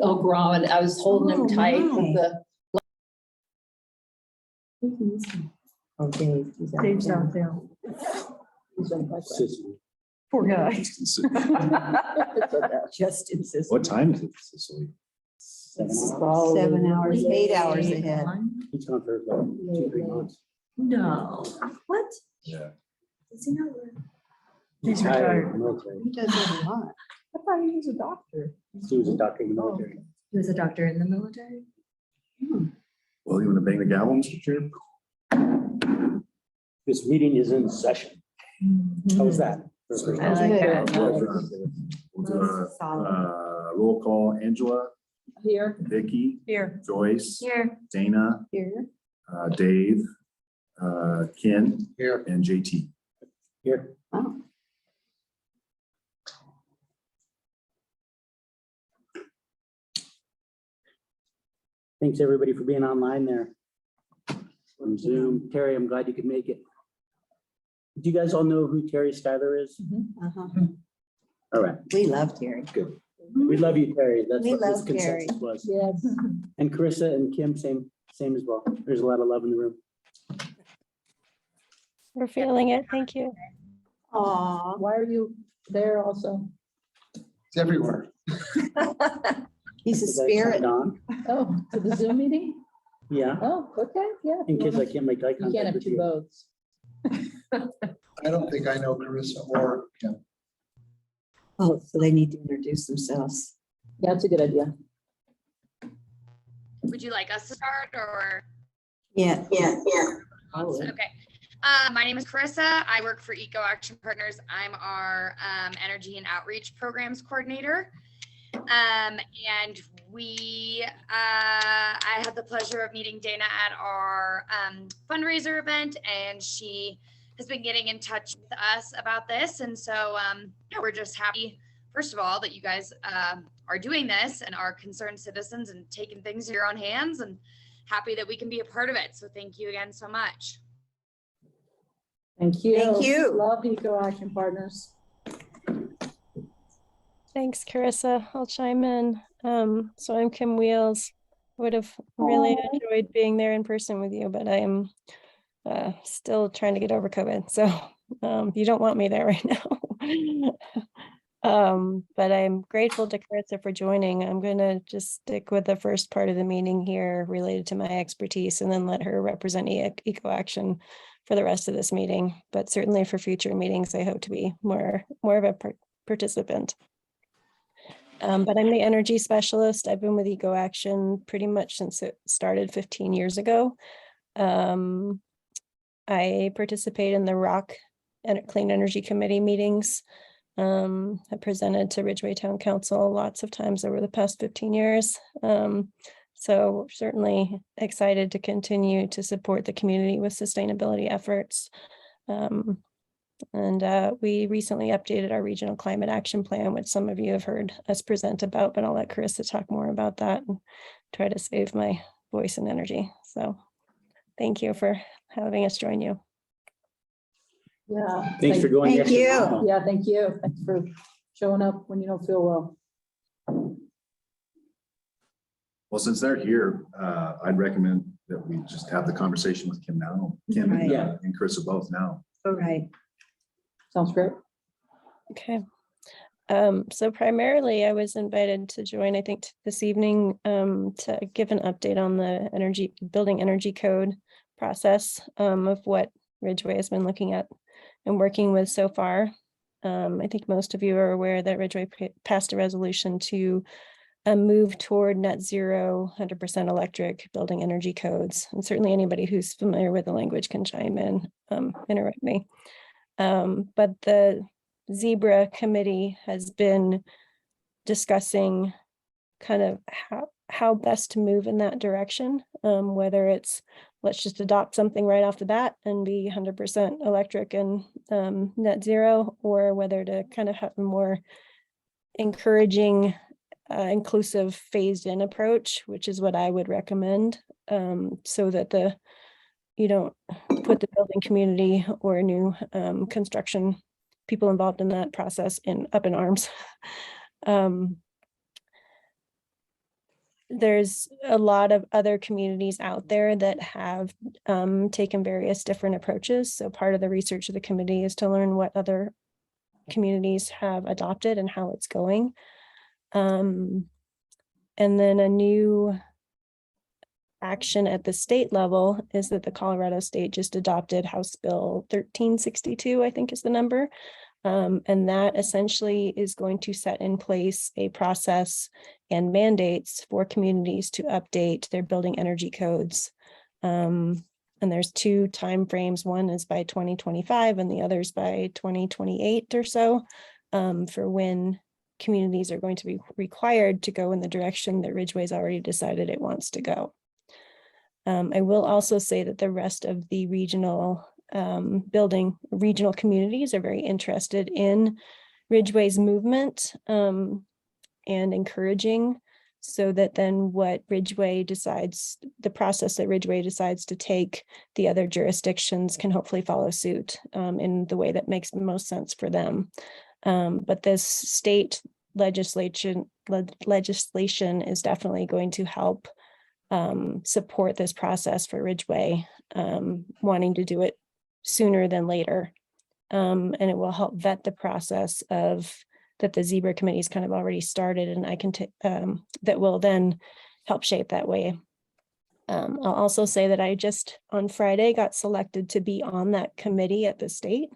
Oh, Grommet, I was holding him tight with the. Oh, Dave. Dave's out there. Sicily. Poor guy. Just in Sicily. What time is it, Cicely? 7 hours, 8 hours ahead. He's gone for like 2-3 months. No. What? Yeah. Does he not? He's retired. Military. He does it a lot. I thought he was a doctor. He was a doctor in the military. He was a doctor in the military? Well, you want to bang the gavel, Mr. Chair? This meeting is in session. How was that? I like that. We'll do a roll call. Angela, Here. Vicky, Here. Joyce, Here. Dana, Here. Dave, Ken, Here. and JT. Here. Oh. Thanks, everybody, for being online there on Zoom. Terry, I'm glad you could make it. Do you guys all know who Terry Schuyler is? Uh-huh. All right, We love Terry. good. We love you, Terry. That's We what this love Terry. consensus was. Yes. And Carissa and Kim, same as well. There's a lot of love in the room. We're feeling it. Thank you. Aw. Why are you there also? It's everywhere. He's a Is that spirit. Don? Oh, to the Zoom meeting? Yeah, Oh, okay, yeah. in case I can't make eye You can't contact have with two you. votes. I don't think I know Carissa or Kim. Oh, so they need to introduce themselves. Yeah, that's a good idea. Would you like us to start or? Yeah. Oh, Okay. My name is Carissa. I work for Eco Action Partners. I'm our energy and outreach programs coordinator. And I had the pleasure of meeting Dana at our fundraiser event, and she has been getting in touch with us about this. And so yeah, we're just happy, first of all, that you guys are doing this and are concerned citizens and taking things in your own hands, and happy that we can be a part of it. So thank you again so much. Thank you. Thank you. Love Eco Action Partners. Thanks, Carissa. I'll chime in. So I'm Kim Wheels. Would have really enjoyed being there in person with you, but I am still trying to get over COVID. So you don't want me there right now. But I'm grateful to Carissa for joining. I'm going to just stick with the first part of the meeting here related to my expertise, and then let her represent Eco Action for the rest of this meeting. But certainly for future meetings, I hope to be more of a participant. But I'm the energy specialist. I've been with Eco Action pretty much since it started 15 years ago. I participate in the ROC and Clean Energy Committee meetings. I presented to Ridgway Town Council lots of times over the past 15 years. So certainly excited to continue to support the community with sustainability efforts. We recently updated our regional climate action plan, which some of you have heard us present about, but I'll let Carissa talk more about that and try to save my voice and energy. So thank you for having us join you. Yeah. Thanks for going. Thank the extra you. mile. Yeah, thank you. Thanks for showing up when you don't feel well. Well, since they're here, I'd recommend that we just have the conversation with Kim now. Kim Right. and Carissa both now. All right. Sounds great. Okay. So primarily I was invited to join, I think this evening, to give an update on the building energy code process of what Ridgway has been looking at and working with so far. I think most of you are aware that Ridgway passed a resolution to move toward net zero, 100% electric building energy codes. And certainly anybody who's familiar with the language can chime in, interrupt me. But the Zebra committee has been discussing kind of how best to move in that direction, whether it's let's just adopt something right off the bat and be 100% electric and net zero, or whether to kind of have a more encouraging, inclusive phased in approach, which is what I would recommend, so that you don't put the building community or new construction people involved in that process up in arms. there's a lot of other communities out there that have taken various different approaches. So part of the research of the committee is to learn what other communities have adopted and how it's going. And then a new action at the state level is that the Colorado state just adopted House Bill 1362, I think is the number. And that essentially is going to set in place a process and mandates for communities to update their building energy codes. And there's two timeframes. One is by 2025 and the other is by 2028 or so, for when communities are going to be required to go in the direction that Ridgway's already decided it wants to go. I will also say that the rest of the regional regional communities are very interested in Ridgway's movement and encouraging, so that then what Ridgway decides, the process that Ridgway decides to take, the other jurisdictions can hopefully follow suit in the way that makes the most sense for them. But this state legislation is definitely going to help support this process for Ridgway, wanting to do it sooner than later. And it will help vet the process of that the Zebra committee's kind of already started, and I can that will then help shape that way. I'll also say that I just on Friday got selected to be on that committee at the state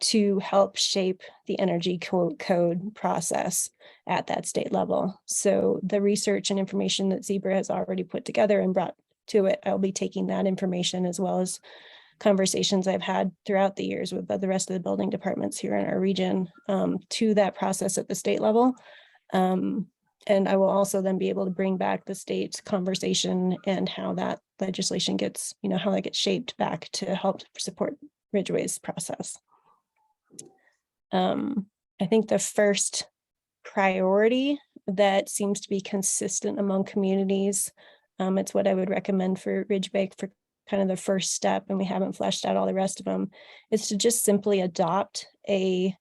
to help shape the energy code process at that state level. So the research and information that Zebra has already put together and brought to it, I'll be taking that information as well as conversations I've had throughout the years with the rest of the building departments here in our region to that process at the state level. And I will also then be able to bring back the state conversation and how that legislation gets, how that gets shaped back to help support Ridgway's process. I think the first priority that seems to be consistent among communities, it's what I would recommend for Ridgway for kind of the first step, and we haven't fleshed out all the rest of them, is to just simply adopt a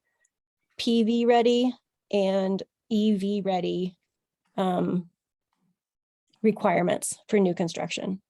PV ready and EV ready requirements for new construction.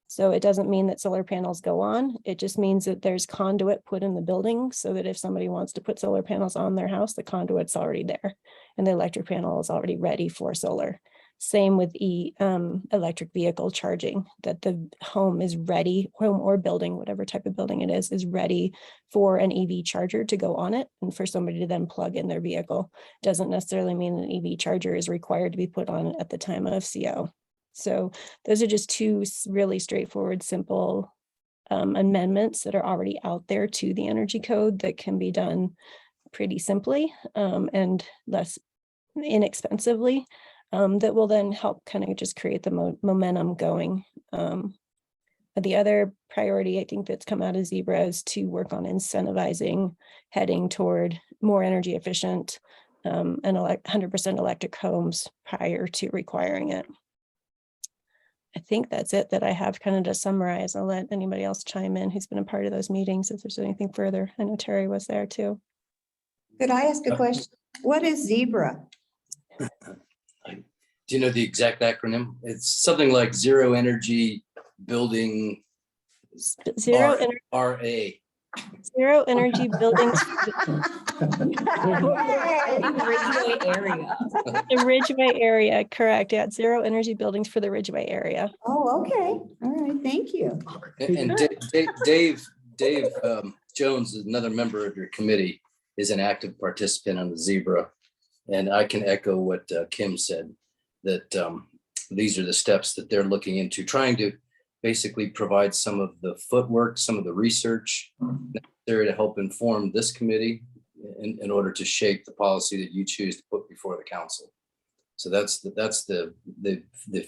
So it doesn't mean that solar panels go on. It just means that there's conduit put in the building so that if somebody wants to put solar panels on their house, the conduit's already there and the electric panel is already ready for solar. Same with electric vehicle charging, that the home is ready, home or building, whatever type of building it is ready for an EV charger to go on it and for somebody to then plug in their vehicle. Doesn't necessarily mean an EV charger is required to be put on at the time of CO. So those are just two really straightforward, simple amendments that are already out there to the energy code that can be done pretty simply and less inexpensively. That will then help kind of just create the momentum going. The other priority I think that's come out of Zebra is to work on incentivizing heading toward more energy efficient and 100% electric homes prior to requiring it. I think that's it that I have kind of to summarize. I'll let anybody else chime in who's been a part of those meetings if there's anything further. I know Terry was there too. Could I ask a question? What is Zebra? Do you know the exact acronym? It's something like Zero Energy Building Zero RA. Zero energy buildings. Ridgway area. The Ridgway area, correct. Yeah, zero energy buildings for the Ridgway area. Oh, okay. All right. Thank you. And Dave Jones, another member of your committee, is an active participant on the Zebra. And I can echo what Kim said, that these are the steps that they're looking into, trying to basically provide some of the footwork, some of the research necessary to help inform this committee in order to shape the policy that you choose to put before the council. So that's the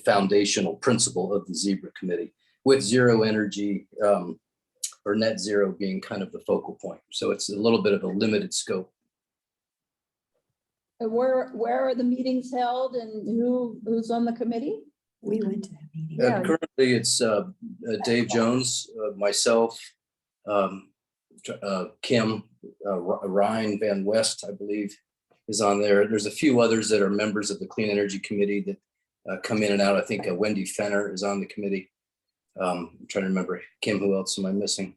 foundational principle of the Zebra committee, with zero energy or net zero being kind of the focal point. So it's a little bit of a limited scope. And where are the meetings held and who's on the committee? We went to that meeting. Currently, it's Dave Jones, myself, Kim, Ryan Van West, I believe, is on there. There's a few others that are members of the Clean Energy Committee that come in and out. I think Wendy Fenner is on the committee. I'm trying to remember. Kim, who else am I missing?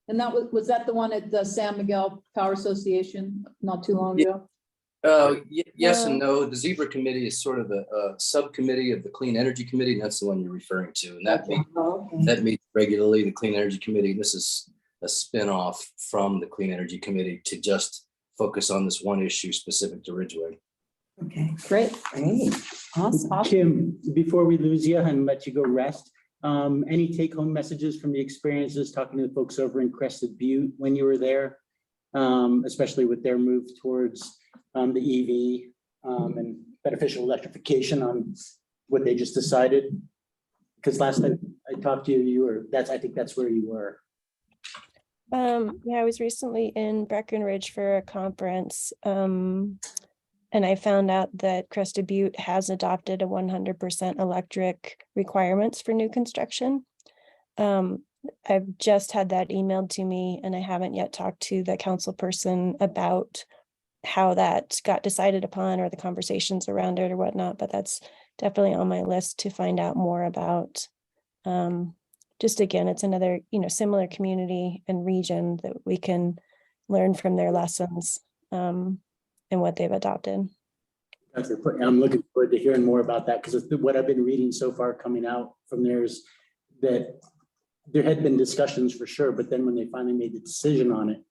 And that was that the one at the San Miguel Power Association not too long ago? Yes and no. The Zebra Committee is sort of a subcommittee of the Clean Energy Committee, and that's the one you're referring to. And that meets regularly, the Clean Energy Committee. This is a spinoff from the Clean Energy Committee to just focus on this one issue specific to Ridgway. Okay, Great. great, awesome. Kim, before we lose you and let you go rest, any take-home messages from the experiences talking to the folks over in Crested Butte when you were there, especially with their move towards the EV and beneficial electrification on what they just decided? Because last time I talked to you, I think that's where you were. Yeah, I was recently in Breckenridge for a conference. And I found out that Crested Butte has adopted a 100% electric requirements for new construction. I've just had that emailed to me, and I haven't yet talked to the council person about how that got decided upon or the conversations around it or whatnot, but that's definitely on my list to find out more about. Just again, it's another, similar community and region that we can learn from their lessons and what they've adopted. I'm looking forward to hearing more about that, because what I've been reading so far coming out from there is that there had been discussions for sure, but then when they finally made the decision on it,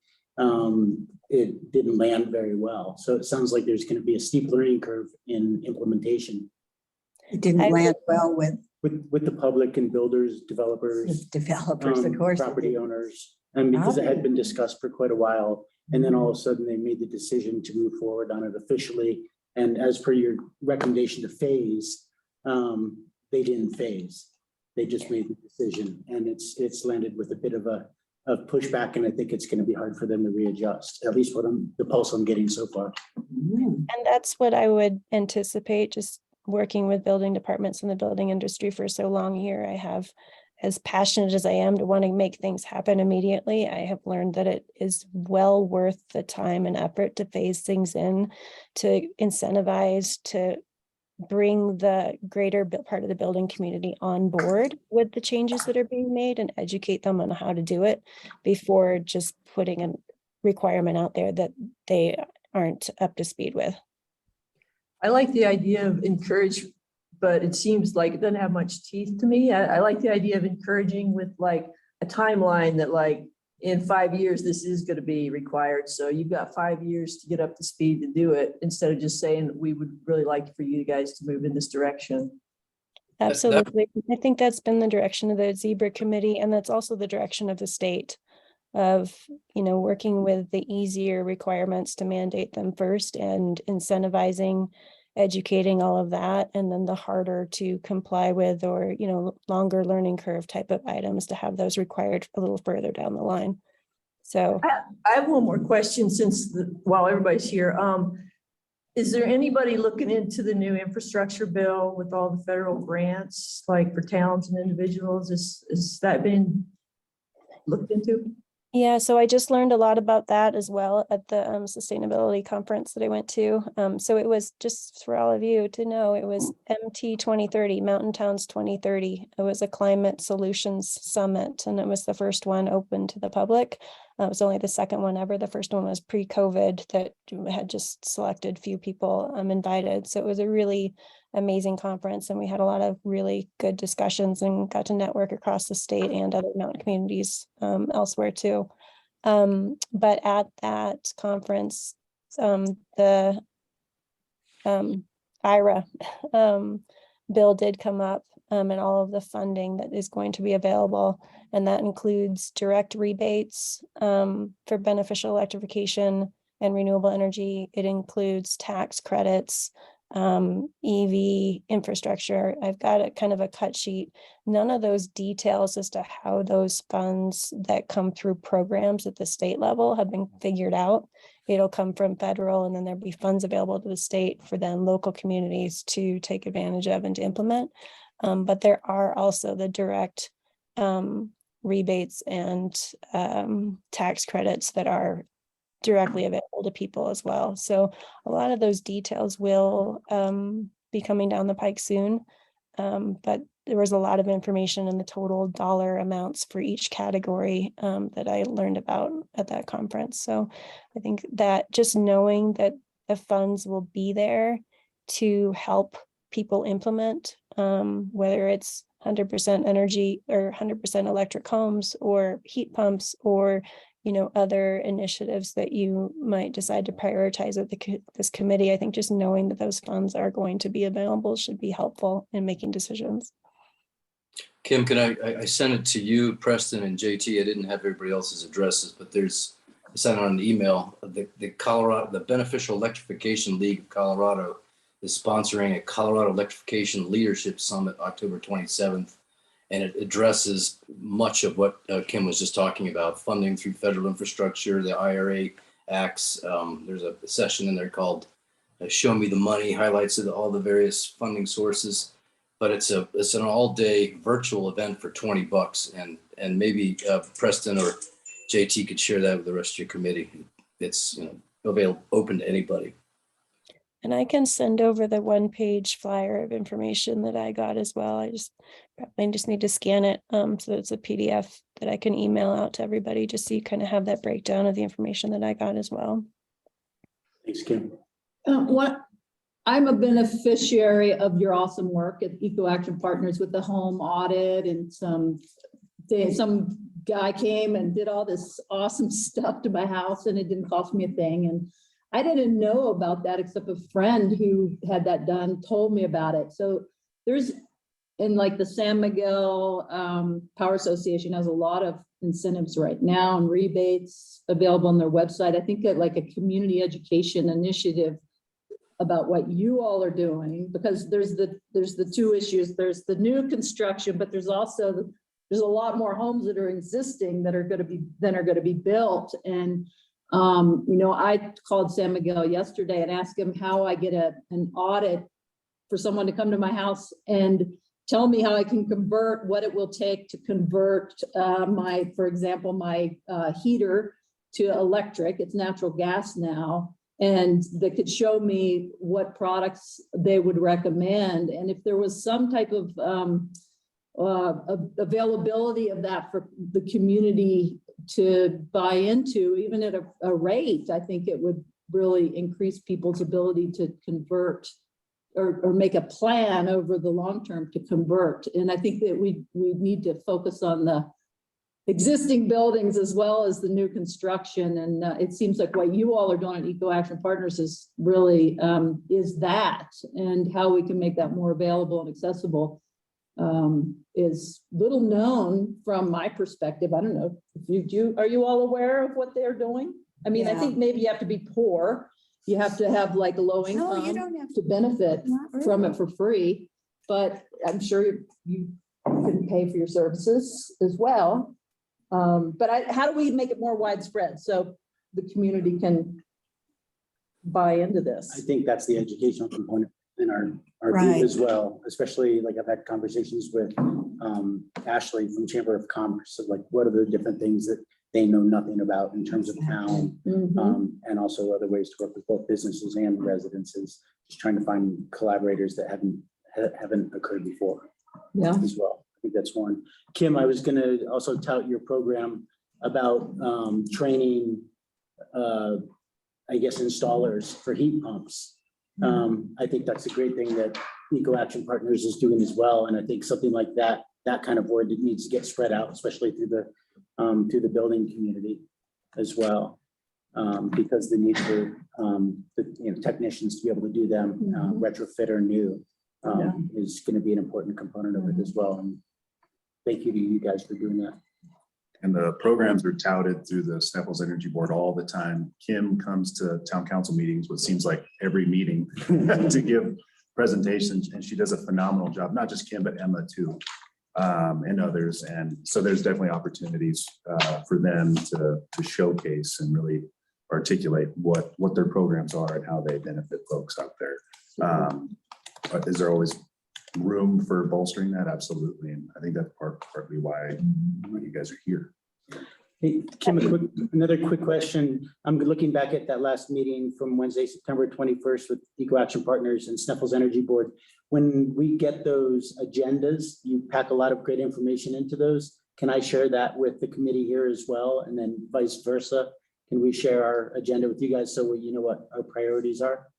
it didn't land very well. So it sounds like there's going to be a steep learning curve in implementation. It didn't land well with the public and builders, developers, developers, of course. property owners, and because it had been discussed for quite a while, and then all of a sudden they made the decision to move forward on it officially. And as per your recommendation to phase, they didn't phase. They just made the decision, and it's landed with a bit of a pushback, and I think it's going to be hard for them to readjust. At least the pulse I'm getting so far. And that's what I would anticipate, just working with building departments in the building industry for so long here. I have, as passionate as I am to want to make things happen immediately, I have learned that it is well worth the time and effort to phase things in, to incentivize, to bring the greater part of the building community on board with the changes that are being made and educate them on how to do it before just putting a requirement out there that they aren't up to speed with. I like the idea of encourage, but it seems like it doesn't have much teeth to me. I like the idea of encouraging with like a timeline that like in 5 years, this is going to be required. So you've got 5 years to get up to speed to do it, instead of just saying we would really like for you guys to move in this direction. Absolutely. I think that's been the direction of the Zebra Committee, and that's also the direction of the state of, working with the easier requirements to mandate them first and incentivizing, educating, all of that, and then the harder to comply with or, longer learning curve type of items to have those required a little further down the line. So I have one more question while everybody's here. Is there anybody looking into the new infrastructure bill with all the federal grants, like for towns and individuals? Is that been looked into? yeah, so I just learned a lot about that as well at the sustainability conference that I went to. So it was, just for all of you to know, it was MT 2030, Mountain Towns 2030. It was a climate solutions summit, and it was the first one open to the public. It was only the second one ever. The first one was pre-COVID that had just selected few people invited. So it was a really amazing conference, and we had a lot of really good discussions and got to network across the state and other mountain communities elsewhere too. But at that conference, the IRA bill did come up, and all of the funding that is going to be available, and that includes direct rebates for beneficial electrification and renewable energy. It includes tax credits, EV infrastructure. I've got a kind of a cut sheet. None of those details as to how those funds that come through programs at the state level have been figured out. It'll come from federal, and then there'll be funds available to the state for then local communities to take advantage of and to implement. But there are also the direct rebates and tax credits that are directly available to people as well. So a lot of those details will be coming down the pike soon. But there was a lot of information in the total dollar amounts for each category that I learned about at that conference. So I think that just knowing that the funds will be there to help people implement, whether it's 100% energy or 100% electric homes or heat pumps or, you know, other initiatives that you might decide to prioritize at this committee. I think just knowing that those funds are going to be available should be helpful in making decisions. Kim, can I sent it to you, Preston, and JT. I didn't have everybody else's addresses, but I sent out an email. The Beneficial Electrification League of Colorado is sponsoring a Colorado Electrification Leadership Summit, October 27th. And it addresses much of what Kim was just talking about, funding through federal infrastructure, the IRA acts. There's a session in there called Show Me the Money, highlights of all the various funding sources. But it's an all-day virtual event for $20, and maybe Preston or JT could share that with the rest of your committee. It's, you know, available, open to anybody. And I can send over the one-page flyer of information that I got as well. I just need to scan it so it's a PDF that I can email out to everybody, just so you kind of have that breakdown of the information that I got as well. Thanks, Kim. I'm a beneficiary of your awesome work at Eco Action Partners with the home audit, and some guy came and did all this awesome stuff to my house, and it didn't cost me a thing. And I didn't know about that, except a friend who had that done told me about it. So there's, in like the San Miguel Power Association has a lot of incentives right now and rebates available on their website. I think that like a community education initiative about what you all are doing, because there's the two issues. There's the new construction, but there's also there's a lot more homes that are existing that are going to be built. And you know, I called San Miguel yesterday and asked him how I get an audit for someone to come to my house and tell me how I can convert, what it will take to convert for example, my heater to electric. It's natural gas now. And they could show me what products they would recommend. And if there was some type of availability of that for the community to buy into, even at a rate, I think it would really increase people's ability to convert or make a plan over the long term to convert. And I think that we need to focus on the existing buildings as well as the new construction. And it seems like what you all are doing at Eco Action Partners is really is that, and how we can make that more available and accessible is little known from my perspective. I don't know if you do. Are you all aware of what they're doing? I mean, I think maybe you have to be poor. You have to have like a low income to benefit from it for free. But I'm sure you can pay for your services as well. But how do we make it more widespread so the community can buy into this? I think that's the educational component in our Right. group as well, especially like I've had conversations with Ashley from Chamber of Commerce of like, what are the different things that they know nothing about in terms of town, and also other ways to work with both businesses and residences, just trying to find collaborators that haven't occurred before as well. I think that's one. Kim, I was gonna also tout your program about training, I guess, installers for heat pumps. I think that's a great thing that Eco Action Partners is doing as well. And I think something like that kind of word, it needs to get spread out, especially through the building community as well. Because the need for the technicians to be able to do them retrofit or new is going to be an important component of it as well. And thank you to you guys for doing that. And the programs are touted through the Staples Energy Board all the time. Kim comes to town council meetings, what seems like every meeting to give presentations, and she does a phenomenal job. Not just Kim, but Emma too, and others. And so there's definitely opportunities for them to showcase and really articulate what their programs are and how they benefit folks out there. But is there always room for bolstering that? Absolutely. And I think that's partly why you guys are here. Hey, Kim, another quick question. I'm looking back at that last meeting from Wednesday, September 21st with Eco Action Partners and Sneffels Energy Board. When we get those agendas, you pack a lot of great information into those. Can I share that with the committee here as well? And then vice versa? Can we share our agenda with you guys so you know what our priorities are?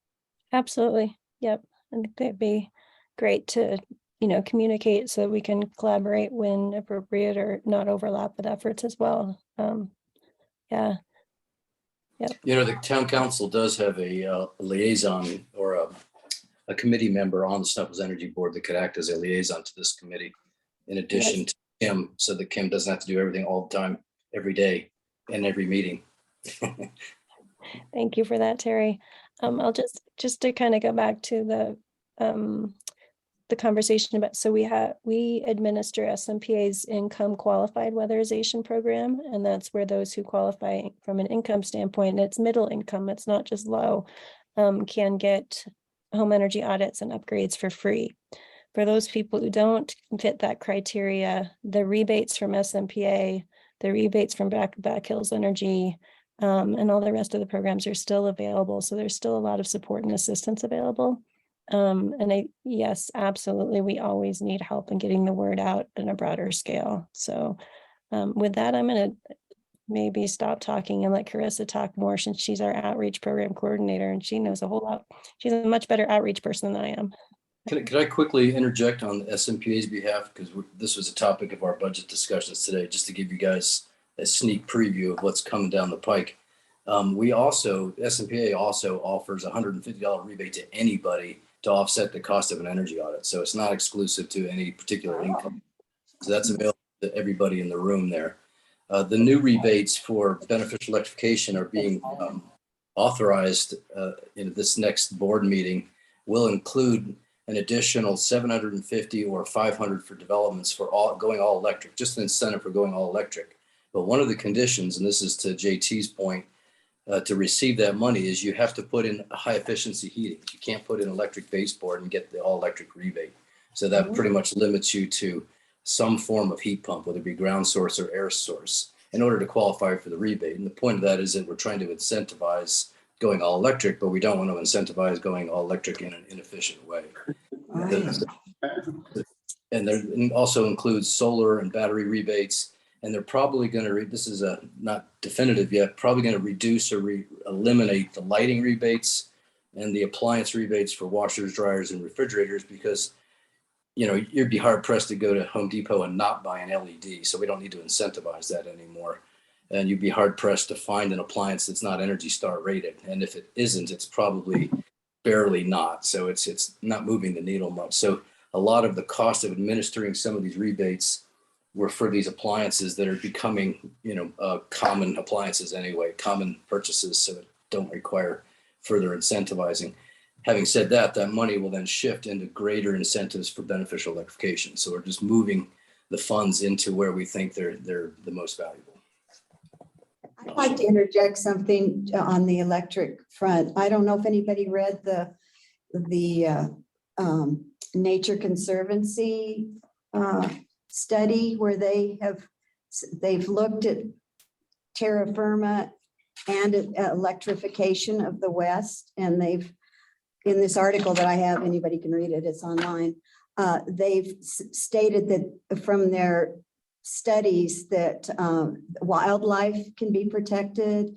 Absolutely. Yep. I think that'd be great to, communicate so we can collaborate when appropriate or not overlap with efforts as well. Yeah. Yep. The town council does have a liaison or a committee member on the Sneffels Energy Board that could act as a liaison to this committee in addition to Kim, so that Kim doesn't have to do everything all the time, every day and every meeting. Thank you for that, Terry. I'll just to kind of go back to the conversation about, so we administer SMPA's income qualified weatherization program, and that's where those who qualify from an income standpoint, and it's middle income, it's not just low, can get home energy audits and upgrades for free. For those people who don't fit that criteria, the rebates from SMPA, the rebates from Back Hills Energy, and all the rest of the programs are still available. So there's still a lot of support and assistance available. Yes, absolutely. We always need help in getting the word out in a broader scale. So with that, I'm going to maybe stop talking and let Carissa talk more, since she's our outreach program coordinator and she knows a whole lot. She's a much better outreach person than I am. Could I quickly interject on the SMPA's behalf? Because this was a topic of our budget discussions today, just to give you guys a sneak preview of what's coming down the pike. SMPA also offers $150 rebate to anybody to offset the cost of an energy audit. So it's not exclusive to any particular income. So that's available to everybody in the room there. The new rebates for beneficial electrification are being authorized in this next board meeting, will include an additional $750 or $500 for developments for going all electric, just an incentive for going all electric. But one of the conditions, and this is to JT's point, to receive that money is you have to put in high efficiency heating. You can't put in electric baseboard and get the all electric rebate. So that pretty much limits you to some form of heat pump, whether it be ground source or air source, in order to qualify for the rebate. And the point of that is that we're trying to incentivize going all electric, but we don't want to incentivize going all electric in an inefficient way. And there also includes solar and battery rebates. And they're probably going to, this is not definitive yet, probably going to reduce or eliminate the lighting rebates and the appliance rebates for washers, dryers, and refrigerators, because, you'd be hard pressed to go to Home Depot and not buy an LED. So we don't need to incentivize that anymore. And you'd be hard pressed to find an appliance that's not Energy Star rated. And if it isn't, it's probably barely not. So it's not moving the needle much. So a lot of the cost of administering some of these rebates were for these appliances that are becoming, common appliances anyway, common purchases, so that don't require further incentivizing. Having said that, that money will then shift into greater incentives for beneficial electrification. So we're just moving the funds into where we think they're the most valuable. I'd like to interject something on the electric front. I don't know if anybody read the Nature Conservancy study where they've looked at terra firma and electrification of the West, and they've, in this article that I have, anybody can read it, it's online, they've stated that from their studies that wildlife can be protected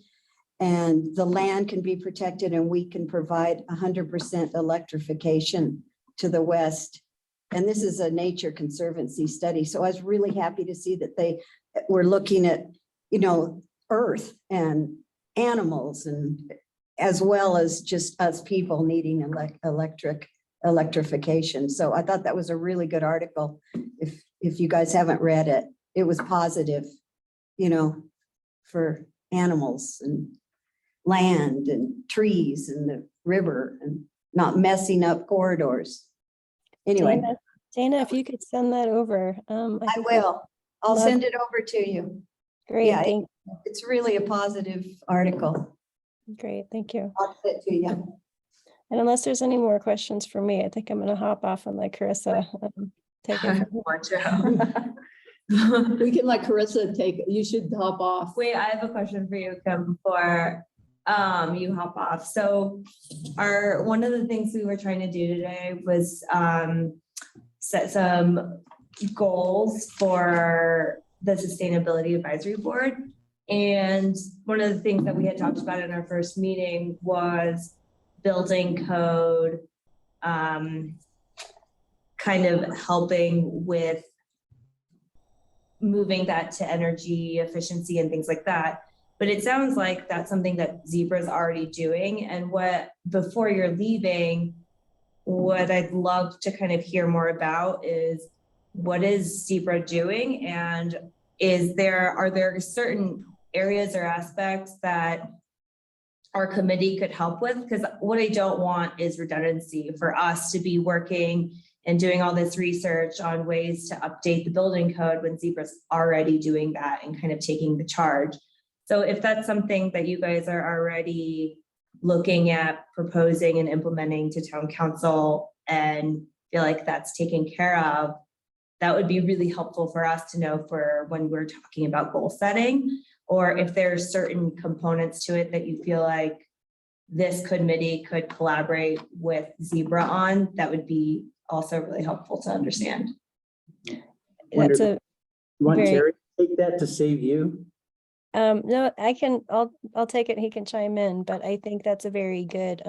and the land can be protected, and we can provide 100% electrification to the West. And this is a Nature Conservancy study. So I was really happy to see that they were looking at, Earth and animals, and as well as just us people needing electrification. So I thought that was a really good article. If you guys haven't read it, it was positive, for animals and land and trees and the river and not messing up corridors. Anyway. Dana, if you could send that over. I will. I'll send it over to you. Great, Yeah, it's really a positive article. Great, thank you. I'll send it to you. And unless there's any more questions for me, I think I'm going to hop off and let Carissa take it. We can let Carissa take, you should hop off. Wait, I have a question for you, Kim, before you hop off. So one of the things we were trying to do today was set some goals for the Sustainability Advisory Board. And one of the things that we had talked about in our first meeting was building code, kind of helping with moving that to energy efficiency and things like that. But it sounds like that's something that Zebra is already doing. And before you're leaving, what I'd love to kind of hear more about is what is Zebra doing, and are there certain areas or aspects that our committee could help with? Because what I don't want is redundancy for us to be working and doing all this research on ways to update the building code when Zebra's already doing that and kind of taking the charge. So if that's something that you guys are already looking at proposing and implementing to town council and feel like that's taken care of, that would be really helpful for us to know for when we're talking about goal setting, or if there's certain components to it that you feel like this committee could collaborate with Zebra on, that would be also really helpful to understand. That's a You want very- Terry to take that to save you? no, I'll take it. He can chime in, but I think that's a very good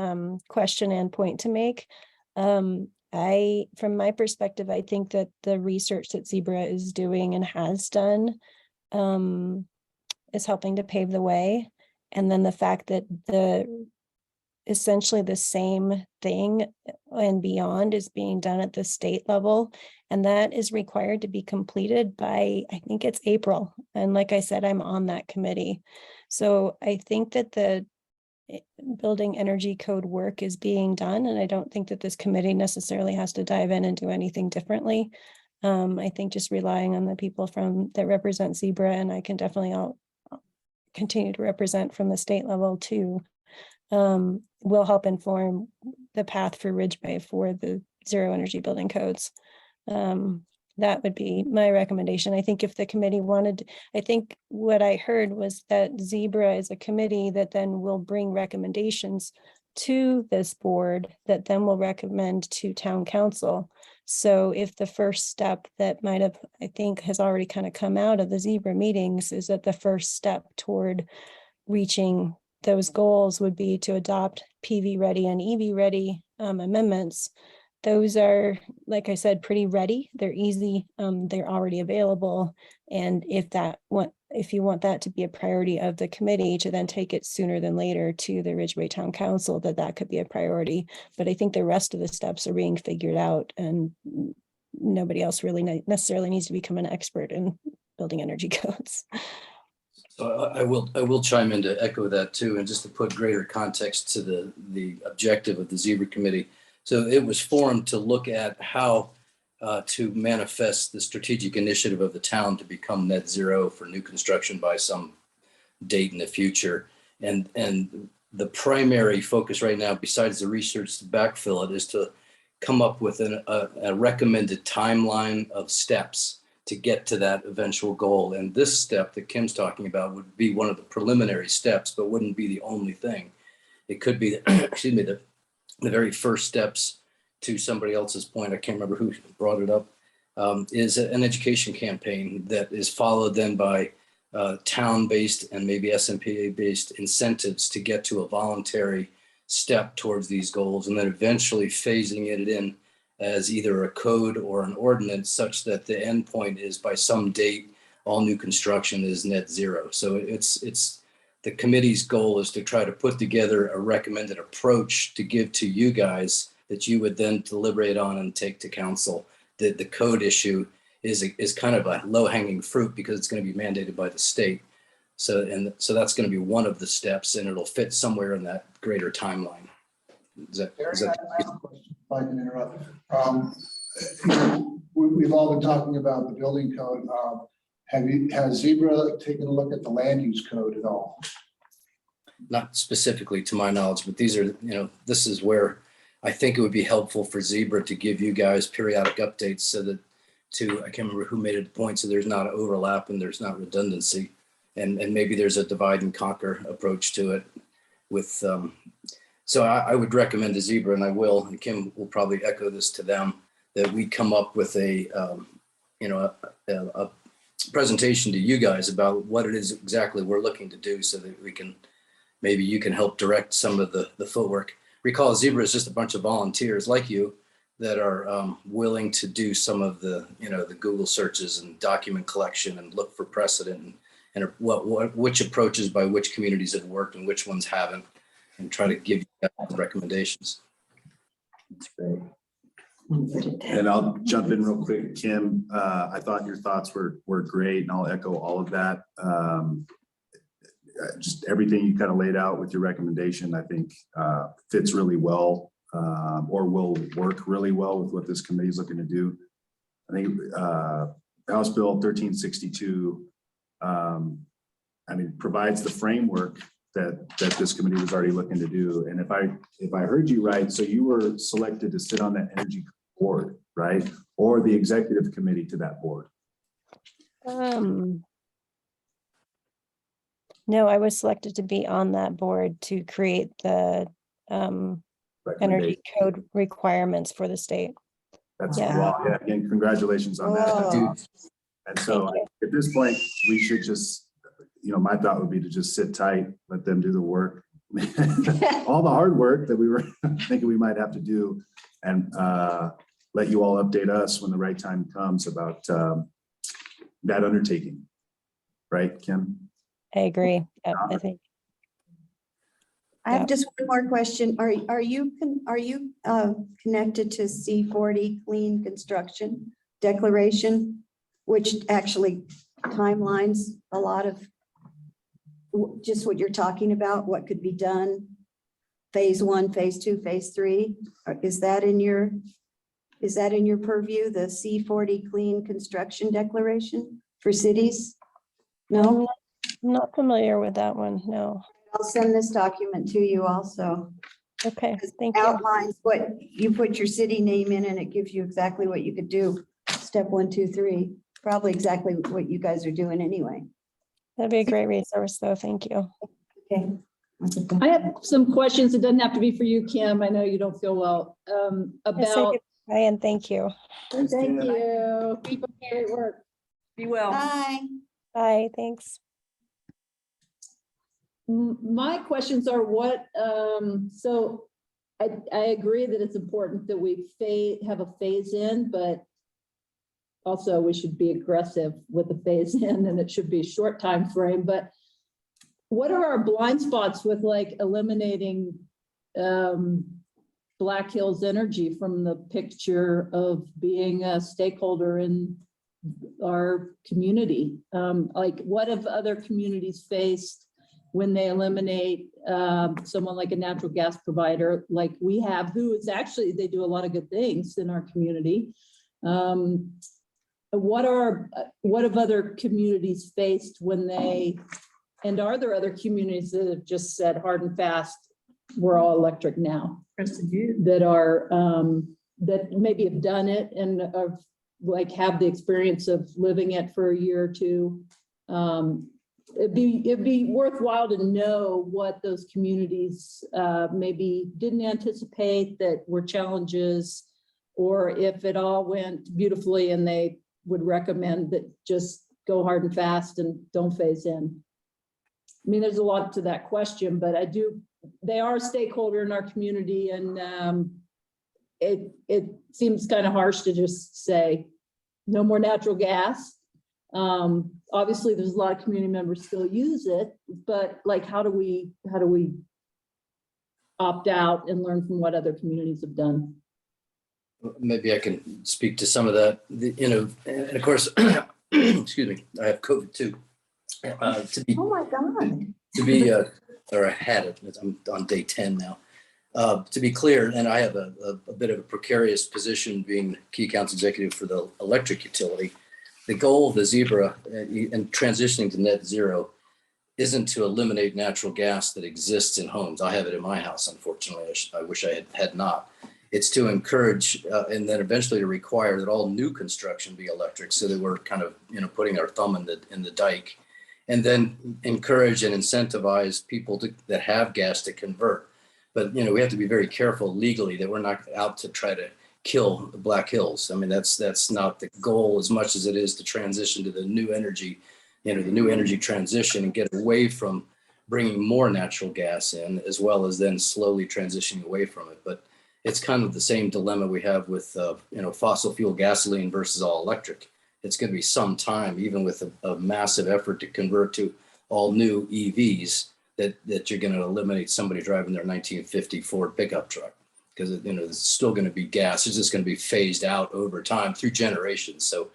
question and point to make. From my perspective, I think that the research that Zebra is doing and has done is helping to pave the way. And then the fact that essentially the same thing and beyond is being done at the state level. And that is required to be completed by, I think it's April. And like I said, I'm on that committee. So I think that the building energy code work is being done. And I don't think that this committee necessarily has to dive in and do anything differently. I think just relying on the people that represent Zebra, and I can definitely continue to represent from the state level too, will help inform the path for Ridgway for the zero energy building codes. That would be my recommendation. I think if the committee wanted, I think what I heard was that Zebra is a committee that then will bring recommendations to this board that then will recommend to town council. So if the first step that might have, I think has already kind of come out of the Zebra meetings is that the first step toward reaching those goals would be to adopt PV ready and EV ready amendments. Those are, like I said, pretty ready. They're easy. They're already available. And if you want that to be a priority of the committee to then take it sooner than later to the Ridgway Town Council, that could be a priority. But I think the rest of the steps are being figured out, and nobody else really necessarily needs to become an expert in building energy codes. So I will chime in to echo that too, and just to put greater context to the objective of the Zebra Committee. So it was formed to look at how to manifest the strategic initiative of the town to become net zero for new construction by some date in the future. And the primary focus right now, besides the research to backfill it, is to come up with a recommended timeline of steps to get to that eventual goal. And this step that Kim's talking about would be one of the preliminary steps, but wouldn't be the only thing. It could be, excuse me, the very first steps to somebody else's point, I can't remember who brought it up, is an education campaign that is followed then by town-based and maybe SMPA-based incentives to get to a voluntary step towards these goals, and then eventually phasing it in as either a code or an ordinance such that the end point is by some date, all new construction is net zero. So it's the committee's goal is to try to put together a recommended approach to give to you guys that you would then deliberate on and take to council. The code issue is kind of a low-hanging fruit because it's going to be mandated by the state. So that's going to be one of the steps, and it'll fit somewhere in that greater timeline. I have a question, if I can interrupt. We've all been talking about the building code. Has Zebra taken a look at the land use code at all? Not specifically to my knowledge, but these are, this is where I think it would be helpful for Zebra to give you guys periodic updates so that to, I can't remember who made it a point, so there's not overlap and there's not redundancy. And maybe there's a divide and conquer approach to it with, so I would recommend to Zebra, and I will, and Kim will probably echo this to them, that we come up with a presentation to you guys about what it is exactly we're looking to do, so that we can, maybe you can help direct some of the footwork. Recall, Zebra is just a bunch of volunteers like you that are willing to do some of the, the Google searches and document collection and look for precedent and which approaches by which communities have worked and which ones haven't, and try to give you recommendations. That's great. And I'll jump in real quick, Kim. I thought your thoughts were great, and I'll echo all of that. Just everything you kind of laid out with your recommendation, I think fits really well, or will work really well with what this committee is looking to do. I think House Bill 1362, provides the framework that this committee was already looking to do. And if I heard you right, so you were selected to sit on that energy board, right? Or the executive committee to that board? No, I was selected to be on that board to create the energy code requirements for the state. That's Yeah. well, yeah, again, congratulations on that. That's Oh. awesome. And so at this point, we should just, my thought would be to just sit tight, let them do the work. All the hard work that we were thinking we might have to do, and let you all update us when the right time comes about that undertaking. Right, Kim? I agree. Yeah, I think. I have just one more question. Are you connected to C40 Clean Construction Declaration, which actually timelines a lot of just what you're talking about, what could be done, phase 1, phase 2, phase 3? Is that in your purview, the C40 Clean Construction Declaration for cities? No? I'm not familiar with that one, no. I'll send this document to you also. Okay, thank you. Outlines what you put your city name in, and it gives you exactly what you could do. Step 1, 2, 3, probably exactly what you guys are doing anyway. That'd be a great resource, though. Thank you. Okay. I have some questions. It doesn't have to be for you, Kim. I know you don't feel well. About. And thank you. Thank you. Keep up the great work. Be well. Bye. Bye, thanks. My questions are so I agree that it's important that we have a phase in, but also we should be aggressive with the phase in, and it should be a short time frame. But what are our blind spots with eliminating Black Hills Energy from the picture of being a stakeholder in our community? What have other communities faced when they eliminate someone like a natural gas provider like we have, who is actually, they do a lot of good things in our community. What have other communities faced when and are there other communities that have just said hard and fast, we're all electric now? That are, that maybe have done it and are have the experience of living it for a year or two. It'd be worthwhile to know what those communities maybe didn't anticipate that were challenges, or if it all went beautifully and they would recommend that just go hard and fast and don't phase in. I mean, there's a lot to that question, but they are a stakeholder in our community, and it seems kind of harsh to just say no more natural gas. Obviously there's a lot of community members still use it, but how do we opt out and learn from what other communities have done? Maybe I can speak to some of that, and of course, excuse me, I have COVID too. Oh my God. Or I had it, I'm on day 10 now. To be clear, and I have a bit of a precarious position being key council executive for the electric utility. The goal of the Zebra and transitioning to net zero isn't to eliminate natural gas that exists in homes. I have it in my house, unfortunately. I wish I had not. It's to encourage and then eventually to require that all new construction be electric, so that we're kind of, putting our thumb in the dike, and then encourage and incentivize people that have gas to convert. But, we have to be very careful legally that we're not out to try to kill the Black Hills. I mean, that's not the goal as much as it is to transition to the new energy, the new energy transition, and get away from bringing more natural gas in, as well as then slowly transitioning away from it. But it's kind of the same dilemma we have with, fossil fuel gasoline versus all electric. It's going to be some time, even with a massive effort to convert to all new EVs, that you're going to eliminate somebody driving their 1950 Ford pickup truck, because it's still going to be gas. It's just going to be phased out over time through generations. So,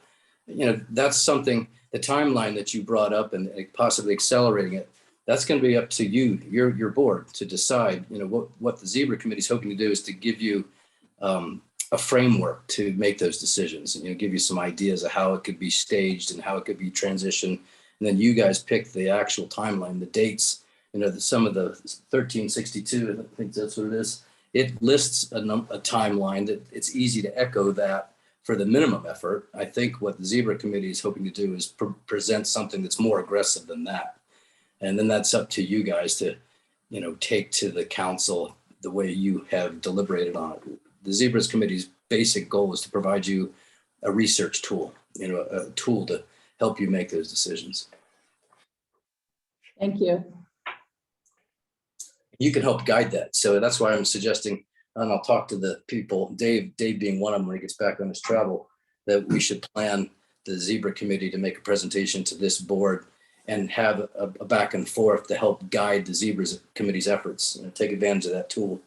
that's something, the timeline that you brought up and possibly accelerating it, that's going to be up to you, your board, to decide. What the Zebra Committee is hoping to do is to give you a framework to make those decisions, and give you some ideas of how it could be staged and how it could be transitioned. And then you guys pick the actual timeline, the dates. Some of the 1362, I think that's what it is. It lists a timeline that it's easy to echo that for the minimum effort. I think what the Zebra Committee is hoping to do is present something that's more aggressive than that. And then that's up to you guys to, take to the council the way you have deliberated on it. The Zebras Committee's basic goal is to provide you a research tool, a tool to help you make those decisions. Thank you. You can help guide that. So that's why I'm suggesting, and I'll talk to the people, Dave being one of them when he gets back on his travel, that we should plan the Zebra Committee to make a presentation to this board and have a back and forth to help guide the Zebra Committee's efforts and take advantage of that tool.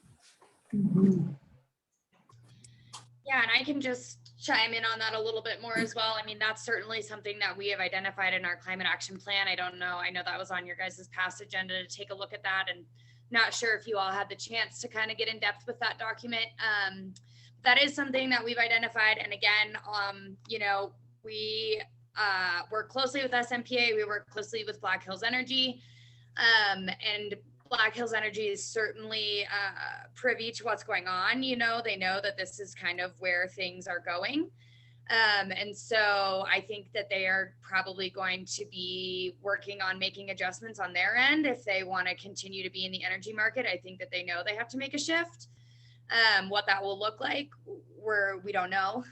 Yeah, and I can just chime in on that a little bit more as well. I mean, that's certainly something that we have identified in our climate action plan. I know that was on your guys' past agenda to take a look at that, and not sure if you all had the chance to kind of get in depth with that document. That is something that we've identified. And again, we work closely with SMPA. We work closely with Black Hills Energy, and Black Hills Energy is certainly privy to what's going on. They know that this is kind of where things are going. And so I think that they are probably going to be working on making adjustments on their end if they want to continue to be in the energy market. I think that they know they have to make a shift. What that will look like, we don't know.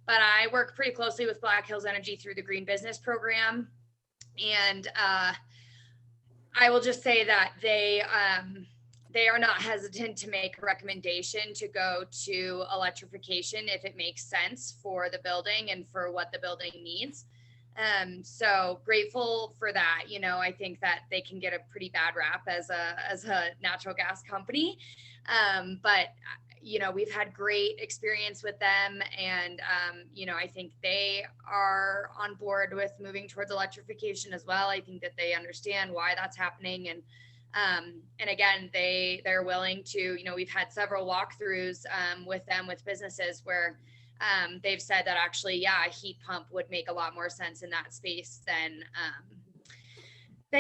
But I work pretty closely with Black Hills Energy through the Green Business Program. And I will just say that they are not hesitant to make a recommendation to go to electrification if it makes sense for the building and for what the building needs. So grateful for that. I think that they can get a pretty bad rap as a natural gas company. But we've had great experience with them, and I think they are on board with moving towards electrification as well. I think that they understand why that's happening, and again, they're willing to. We've had several walkthroughs with them, with businesses where they've said that actually, a heat pump would make a lot more sense in that space than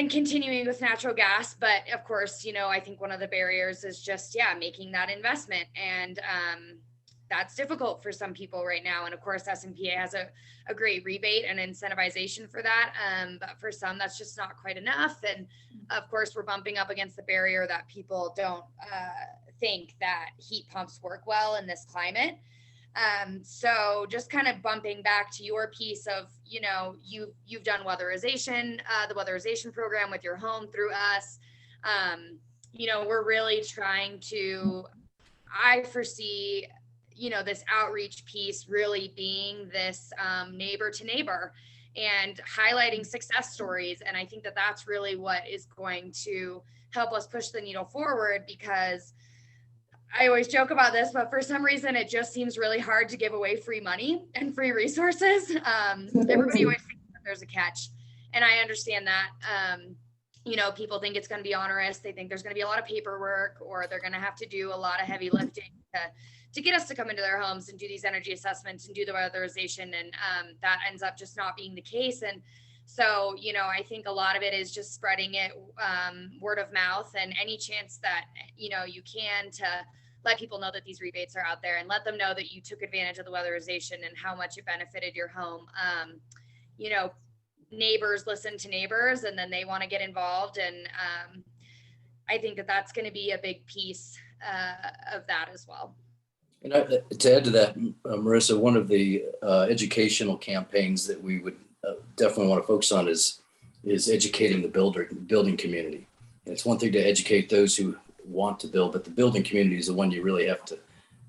continuing with natural gas. But of course, I think one of the barriers is just, making that investment. And that's difficult for some people right now. And of course, SMPA has a great rebate and incentivization for that. But for some, that's just not quite enough. And of course, we're bumping up against the barrier that people don't think that heat pumps work well in this climate. So just kind of bumping back to your piece of, you've done weatherization, the weatherization program with your home through us. We're really trying to, I foresee, this outreach piece really being this neighbor to neighbor and highlighting success stories. And I think that that's really what is going to help us push the needle forward, because I always joke about this, but for some reason, it just seems really hard to give away free money and free resources. Everybody always thinks that there's a catch, and I understand that. People think it's going to be onerous. They think there's going to be a lot of paperwork, or they're going to have to do a lot of heavy lifting to get us to come into their homes and do these energy assessments and do the weatherization. And that ends up just not being the case. And so, I think a lot of it is just spreading it word of mouth, and any chance that, you can to let people know that these rebates are out there and let them know that you took advantage of the weatherization and how much it benefited your home. You know, neighbors listen to neighbors and then they want to get involved. And I think that that's going to be a big piece of that as well. And to add to that, Marissa, one of the educational campaigns that we would definitely want to focus on is educating the building community. And it's one thing to educate those who want to build, but the building community is the one you really have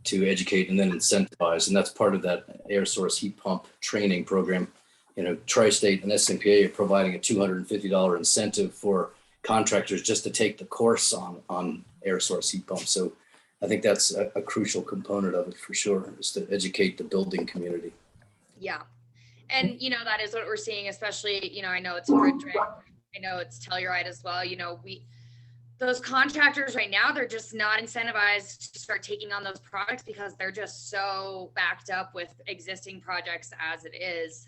to educate and then incentivize. And that's part of that air source heat pump training program. You know, Tri-State and SMPA are providing a $250 incentive for contractors just to take the course on air source heat pumps. So I think that's a crucial component of it for sure, is to educate the building community. Yeah. And, you know, that is what we're seeing, especially, you know, I know it's in Ridgway, I know it's Telluride as well. You know, those contractors right now, they're just not incentivized to start taking on those projects because they're just so backed up with existing projects as it is,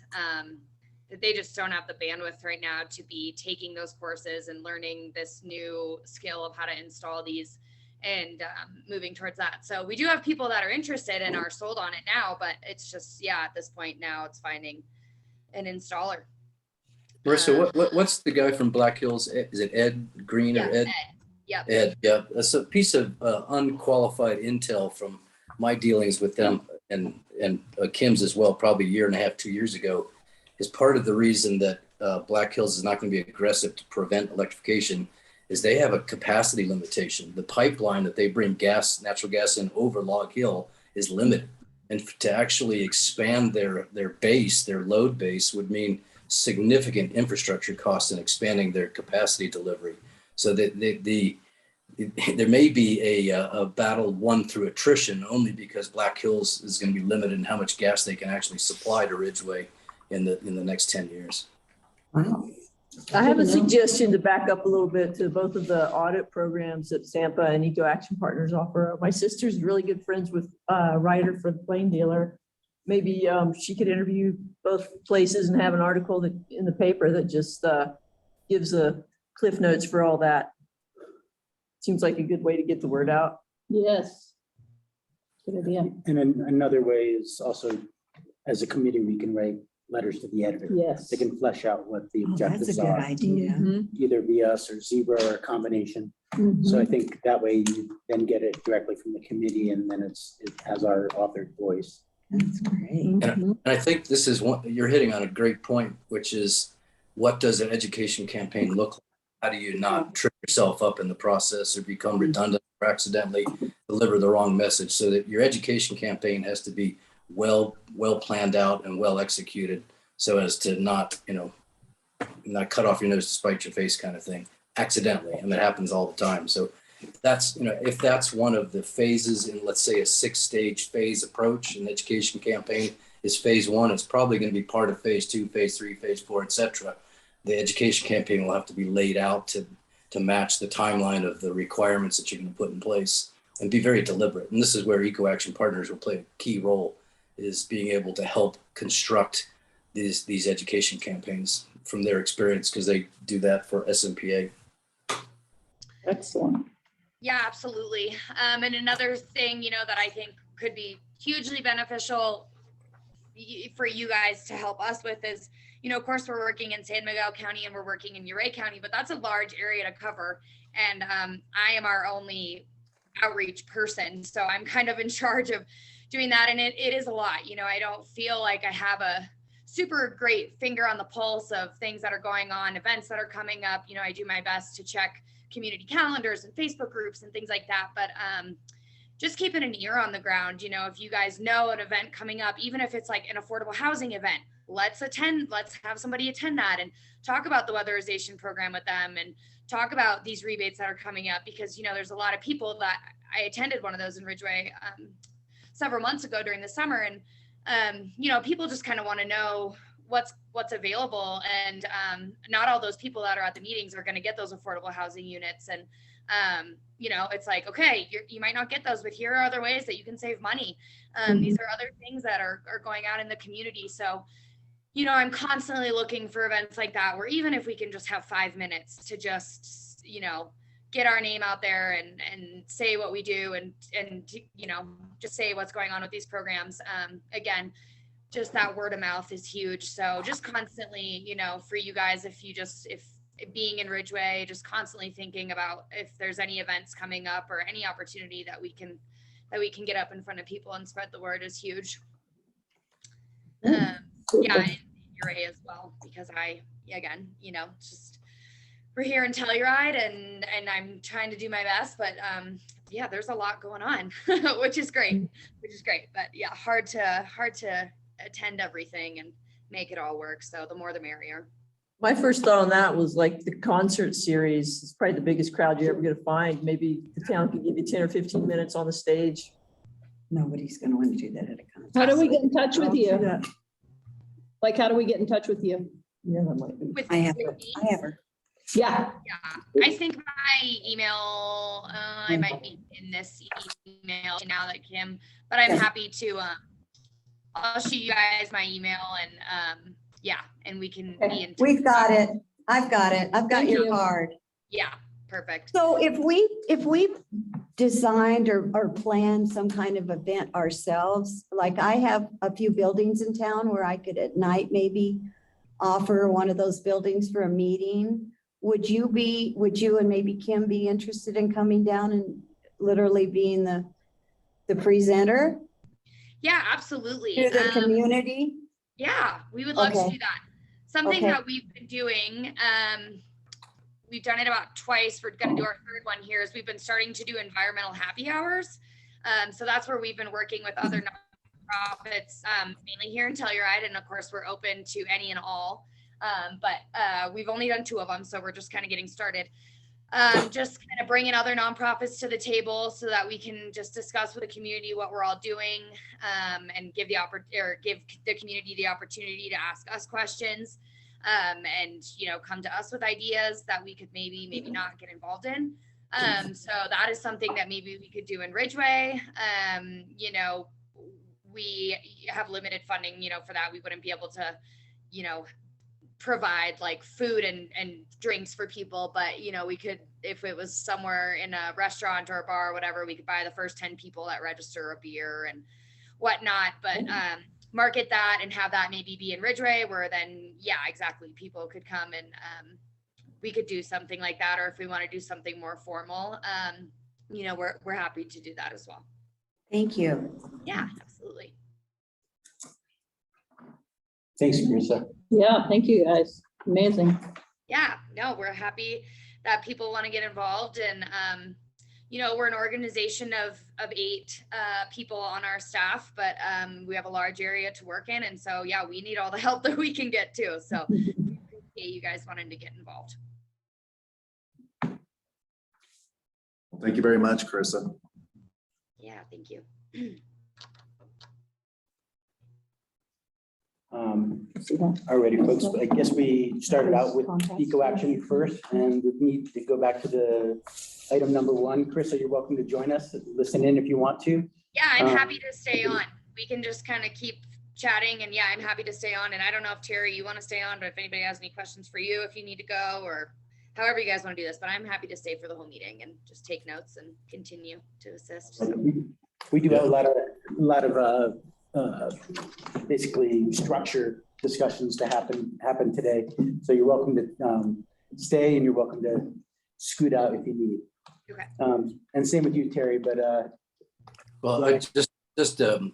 that they just don't have the bandwidth right now to be taking those courses and learning this new skill of how to install these and moving towards that. So we do have people that are interested and are sold on it now, but it's just, yeah, at this point now it's finding an installer. Marissa, what's the guy from Black Hills? Is it Ed Green or Ed? Yep. Ed, yeah. That's a piece of unqualified intel from my dealings with them and Kim's as well, probably a year and a half, 2 years ago, is part of the reason that Black Hills is not going to be aggressive to prevent electrification is they have a capacity limitation. The pipeline that they bring natural gas in over Log Hill is limited. And to actually expand their base, their load base would mean significant infrastructure costs in expanding their capacity delivery. So that there may be a battle won through attrition only because Black Hills is going to be limited in how much gas they can actually supply to Ridgway in the next 10 years. Wow. I have a suggestion to back up a little bit to both of the audit programs that Sampa and Eco Action Partners offer. My sister's really good friends with Ryder for the Plain Dealer. Maybe she could interview both places and have an article that in the paper that just gives a cliff notes for all that. Seems like a good way to get the word out. Yes. Good idea. And then another way is also, as a committee, we can write letters to the editor. Yes. They can flesh out what the Oh, that's a objectives good are, idea. Mhm. either via us or Zebra or a combination. Mhm. So I think that way you then get it directly from the committee and then it has our authored voice. That's great. Mhm. And I think this is one, you're hitting on a great point, which is what does an education campaign look like? How do you not trip yourself up in the process or become redundant or accidentally deliver the wrong message? So that your education campaign has to be well planned out and well executed so as to not cut off your nose to spite your face kind of thing accidentally. And that happens all the time. So that's, if that's one of the phases in, let's say, a 6-stage phase approach, an education campaign is phase 1, it's probably going to be part of phase 2, phase 3, phase 4, etc. The education campaign will have to be laid out to match the timeline of the requirements that you're going to put in place and be very deliberate. And this is where Eco Action Partners will play a key role, is being able to help construct these education campaigns from their experience, because they do that for SMPA. Excellent. Yeah, absolutely. And another thing, that I think could be hugely beneficial for you guys to help us with is, of course, we're working in San Miguel County and we're working in Ridgway County, but that's a large area to cover. And I am our only outreach person. So I'm kind of in charge of doing that. And it is a lot. I don't feel like I have a super great finger on the pulse of things that are going on, events that are coming up. I do my best to check community calendars and Facebook groups and things like that. But just keeping an ear on the ground. If you guys know an event coming up, even if it's like an affordable housing event, let's have somebody attend that and talk about the weatherization program with them and talk about these rebates that are coming up, because, there's a lot of people that I attended one of those in Ridgway several months ago during the summer. And, people just kind of want to know what's available. And not all those people that are at the meetings are going to get those affordable housing units. And, it's like, okay, you might not get those, but here are other ways that you can save money. These are other things that are going out in the community. So, I'm constantly looking for events like that, where even if we can just have 5 minutes to just, get our name out there and say what we do and you know, just say what's going on with these programs. Again, just that word of mouth is huge. So just constantly, you know, for you guys, if being in Ridgway, just constantly thinking about if there's any events coming up or any opportunity that we can get up in front of people and spread the word is huge. Yeah, and Telluride as well, because again, you know, just we're here in Telluride and I'm trying to do my best, but yeah, there's a lot going on, which is great. But yeah, hard to attend everything and make it all work. So the more the merrier. My first thought on that was like the concert series is probably the biggest crowd you're ever going to find. Maybe the town could give you 10 or 15 minutes on the stage. Nobody's going to want to do that at a concert. How do we get in touch with I'll do you? that. Like, how do we get in touch with you? Yeah, that might be. With I have me. her. Yeah. Yeah, I think my email, I might be in this email now that Kim, but I'm happy to, I'll shoot you guys my email and yeah, and we can be in touch. We've got it. I've got it. I've got Thank your you. card. Yeah, perfect. So if we designed or planned some kind of event ourselves, like I have a few buildings in town where I could at night maybe offer one of those buildings for a meeting. Would you and maybe Kim be interested in coming down and literally being the presenter Yeah, absolutely. to the community? Yeah, we would love to Okay. do that. Something Okay. that we've been doing, we've done it about twice. We're going to do our third one here is we've been starting to do environmental happy hours. So that's where we've been working with other nonprofits, mainly here in Telluride. And of course, we're open to any and all. But we've only done 2 of them. So we're just kind of getting started. Just kind of bringing other nonprofits to the table so that we can just discuss with the community what we're all doing, and give the community the opportunity to ask us questions, and you know, come to us with ideas that we could maybe not get involved in. So that is something that maybe we could do in Ridgway. You know, we have limited funding, you know, for that. We wouldn't be able to, you know, provide like food and drinks for people, but you know, we could, if it was somewhere in a restaurant or a bar or whatever, we could buy the first 10 people that register a beer and whatnot, but market that and have that maybe be in Ridgway, where then, yeah, exactly, people could come and we could do something like that. Or if we want to do something more formal, you know, we're happy to do that as well. Thank you. Yeah, absolutely. Thanks, Carissa. Yeah, thank you guys. Amazing. Yeah, no, we're happy that people want to get involved. And, you know, we're an organization of 8 people on our staff, but we have a large area to work in. And so, yeah, we need all the help that we can get too. So we appreciate you guys wanting to get involved. Well, thank you very much, Carissa. Yeah, thank you. Alrighty, folks, I guess we started out with Eco Action first, and we need to go back to the item number 1. Carissa, you're welcome to join us, listen in if you want to. Yeah, I'm happy to stay on. We can just kind of keep chatting, and yeah, I'm happy to stay on. And I don't know if Terry, you want to stay on, but if anybody has any questions for you, if you need to go, or however you guys want to do this, but I'm happy to stay for the whole meeting and just take notes and continue to assist. So. We do have a lot of basically structure discussions to happen today. So you're welcome to stay, and you're welcome to scoot out if you need. Okay. And same with you, Terry, but Well, I just to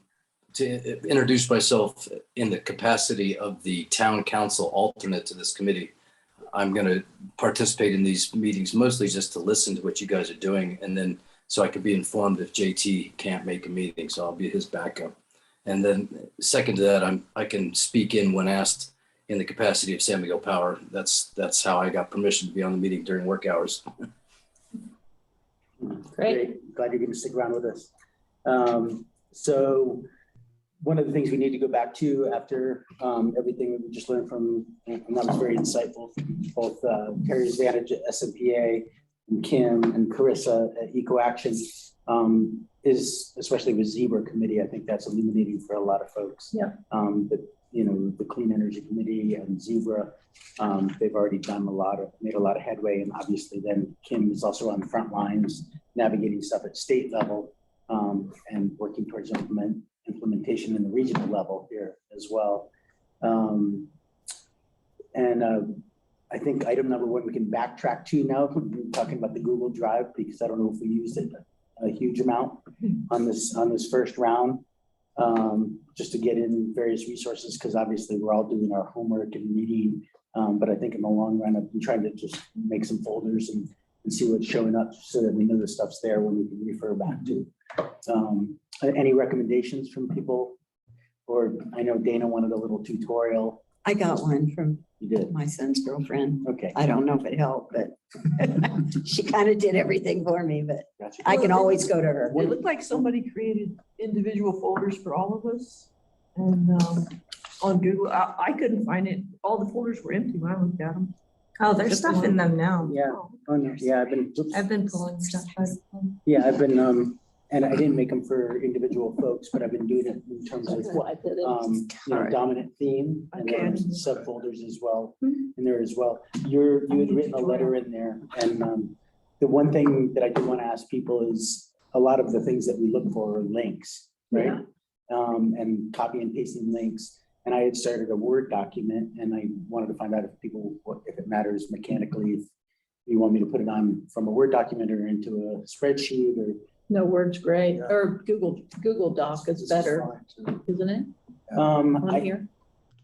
introduce myself in the capacity of the town council alternate to this committee. I'm going to participate in these meetings mostly just to listen to what you guys are doing, and then so I could be informed if JT can't make a meeting. So I'll be his backup. And then second to that, I can speak in when asked in the capacity of San Miguel Power. That's how I got permission to be on the meeting during work hours. Great. Glad you're going to stick around with us. So one of the things we need to go back to after everything that we just learned from, and that was very insightful, both Terry's Advantage at SMPA and Kim and Carissa at Eco Action. is, especially with Zebra Committee, I think that's illuminating for a lot of folks. Yeah. The Clean Energy Committee and Zebra, they've already made a lot of headway. And obviously then Kim is also on the front lines, navigating stuff at state level and working towards implementation in the regional level here as well. I think item number 1, we can backtrack to now. We're talking about the Google Drive because I don't know if we used it a huge amount on this first round, just to get in various resources, because obviously we're all doing our homework and reading. But I think in the long run, I've been trying to just make some folders and see what's showing up so that we know the stuff's there when we can refer back to. Any recommendations from people? Or I know Dana wanted a little tutorial. I got one from You did? my son's girlfriend. Okay. I don't know if it helped, but she kind of did everything for me, but Gotcha. I can always go to her. It looked like somebody created individual folders for all of us. And on Google, I couldn't find it. All the folders were empty when I looked at them. Oh, there's stuff in them now. Yeah. Oh, no. Yeah, I've been pulling stuff out of them. Yeah, I've been, and I didn't make them for individual folks, but I've been doing it in terms of, That's why I did it. dominant theme and Okay. then subfolders as well in there as well. You had written a letter in there, and the one thing that I do want to ask people is a lot of the things that we look for are links, right? And copy and pasting links. And I had started a Word document, and I wanted to find out if it matters mechanically, if you want me to put it on from a Word document or into a spreadsheet or. No, Word's great, Yeah. or Google Doc is better, isn't it? On here?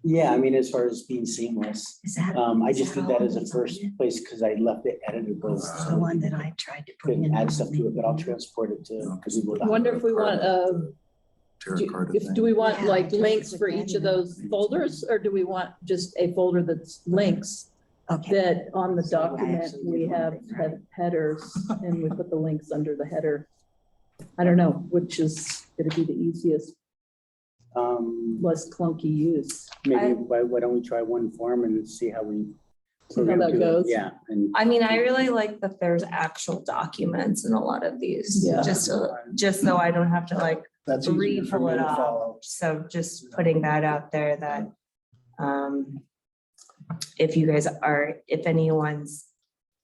Yeah, I mean, as far as being seamless, Is that I just did that as a first place because I left it editable. the one that I tried to put Couldn't in? add stuff to it, but I'll transport it to Google I Doc. wonder if we want, Terracotta if, thing. do we want Yeah, like I just links put for that each in of there. those folders, or do we want just a folder that's links? Okay. That on the So I document, actually we did one have thing, right? headers and we put the links under the header. I don't know, which is gonna be the easiest, less clunky use. Maybe why don't we try one form and see how we. See how program that to it? goes. Yeah, and I mean, I really like that there's actual documents in a lot of these, Yeah. just so I don't have to like That's easier for re-pull me it to off. follow. So just putting that out there that if anyone's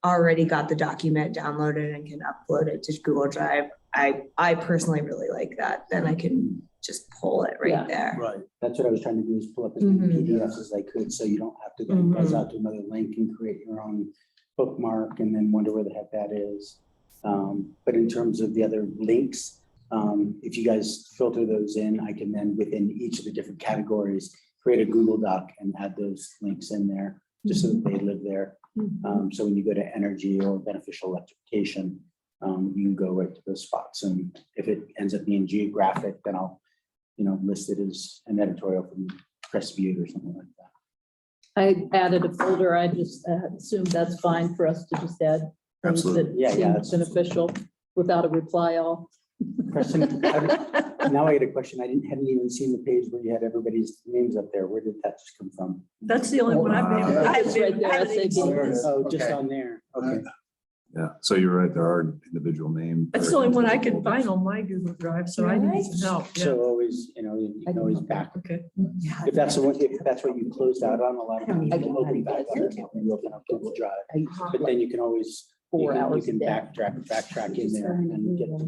already got the document downloaded and can upload it to Google Drive, I personally really like that. Then I can just pull it Yeah. right there. Right. that's what I was trying to do is pull up as many Mhm. PDFs as I could, so you don't have to then buzz out to another link and create your own bookmark and then wonder where the heck that is. But in terms of the other links, if you guys filter those in, I can then within each of the different categories, create a Google Doc and add those links in there, just so that they live there. So when you go to energy or beneficial electrification, you can go right to those spots. And if it ends up being geographic, then I'll, list it as an editorial from Crestview or something like that. I added a folder, I just assumed that's fine for us to just add things that Absolutely. Yeah, seem that's- beneficial without a reply all. Preston, now I had a question. I hadn't even seen the page where you had everybody's names up there. Where did that just come from? That's the only one I've been. Wow. I've It's right been- there, I haven't even SAP. seen this. Oh, just Okay. on there. Okay. Yeah, so you're right, there are individual names. That's the only one I could find on my Google Drive, so I need some help. Yeah. So always, you can always back. Okay. Yeah. If that's the one, if that's what you closed out on, a lot of I don't times even you know how to open back get up into and you open up Google Drive. I used to But then you can always, you 4 can hours a day. backtrack in there and get to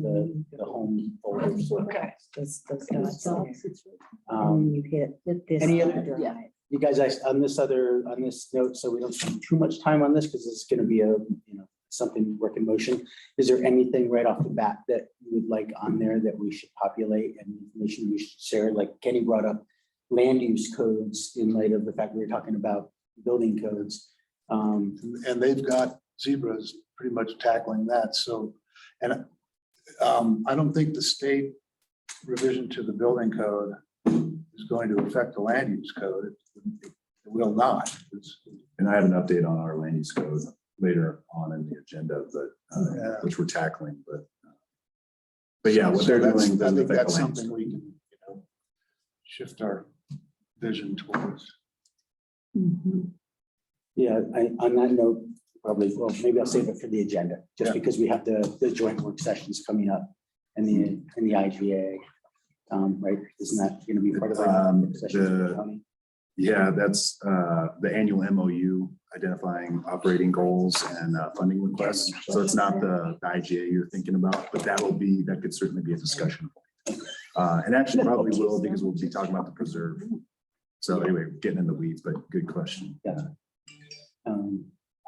the home folders. Okay. Those dots It's- in there. it's- And you hit this. any on other- the yeah. drive. You guys, on this note, so we don't spend too much time on this, because it's gonna be something work in motion. Is there anything right off the bat that you would like on there that we should populate and information we should share? Like Kenny brought up land use codes in light of the fact we were talking about building codes. And they've got Zebras pretty much tackling that. So, and I don't think the state revision to the building code is going to affect the land use code. It will not. And I have an update on our land use code later on in the agenda, but Yeah. which we're tackling, but yeah, what they're that's- doing I doesn't think affect that's the land use something code. we can, shift our vision towards. Mhm. Yeah, on that note, probably, well, maybe I'll save it for the agenda, just Yeah. because we have the joint work sessions coming up. and the IGA. Right, isn't that gonna be part of our sessions with the county? Yeah, that's the annual MOU identifying operating goals and funding requests. So it's not the IGA you're thinking about, but that could certainly be a discussion point. And actually probably will, because we'll be talking about the preserve. So anyway, getting in the weeds, but good question. Yeah.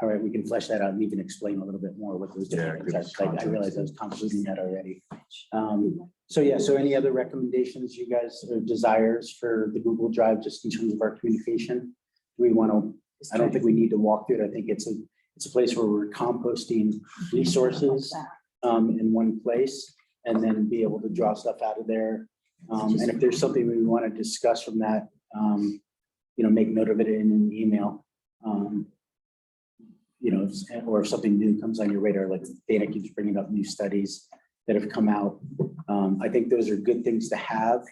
All right, we can flesh that out and even explain a little bit more what those different good things are. I realize I was convoluting that already. So yeah, so any other recommendations you guys or desires for the Google Drive, just in terms of our communication? We want to, I don't think we need to walk through it. I think it's a place where we're composting resources in one place and then be able to draw stuff out of there. And if there's something we want to discuss from that, make note of it in an email. Or if something new comes on your radar, like Dana keeps bringing up new studies that have come out. I think those are good things to have,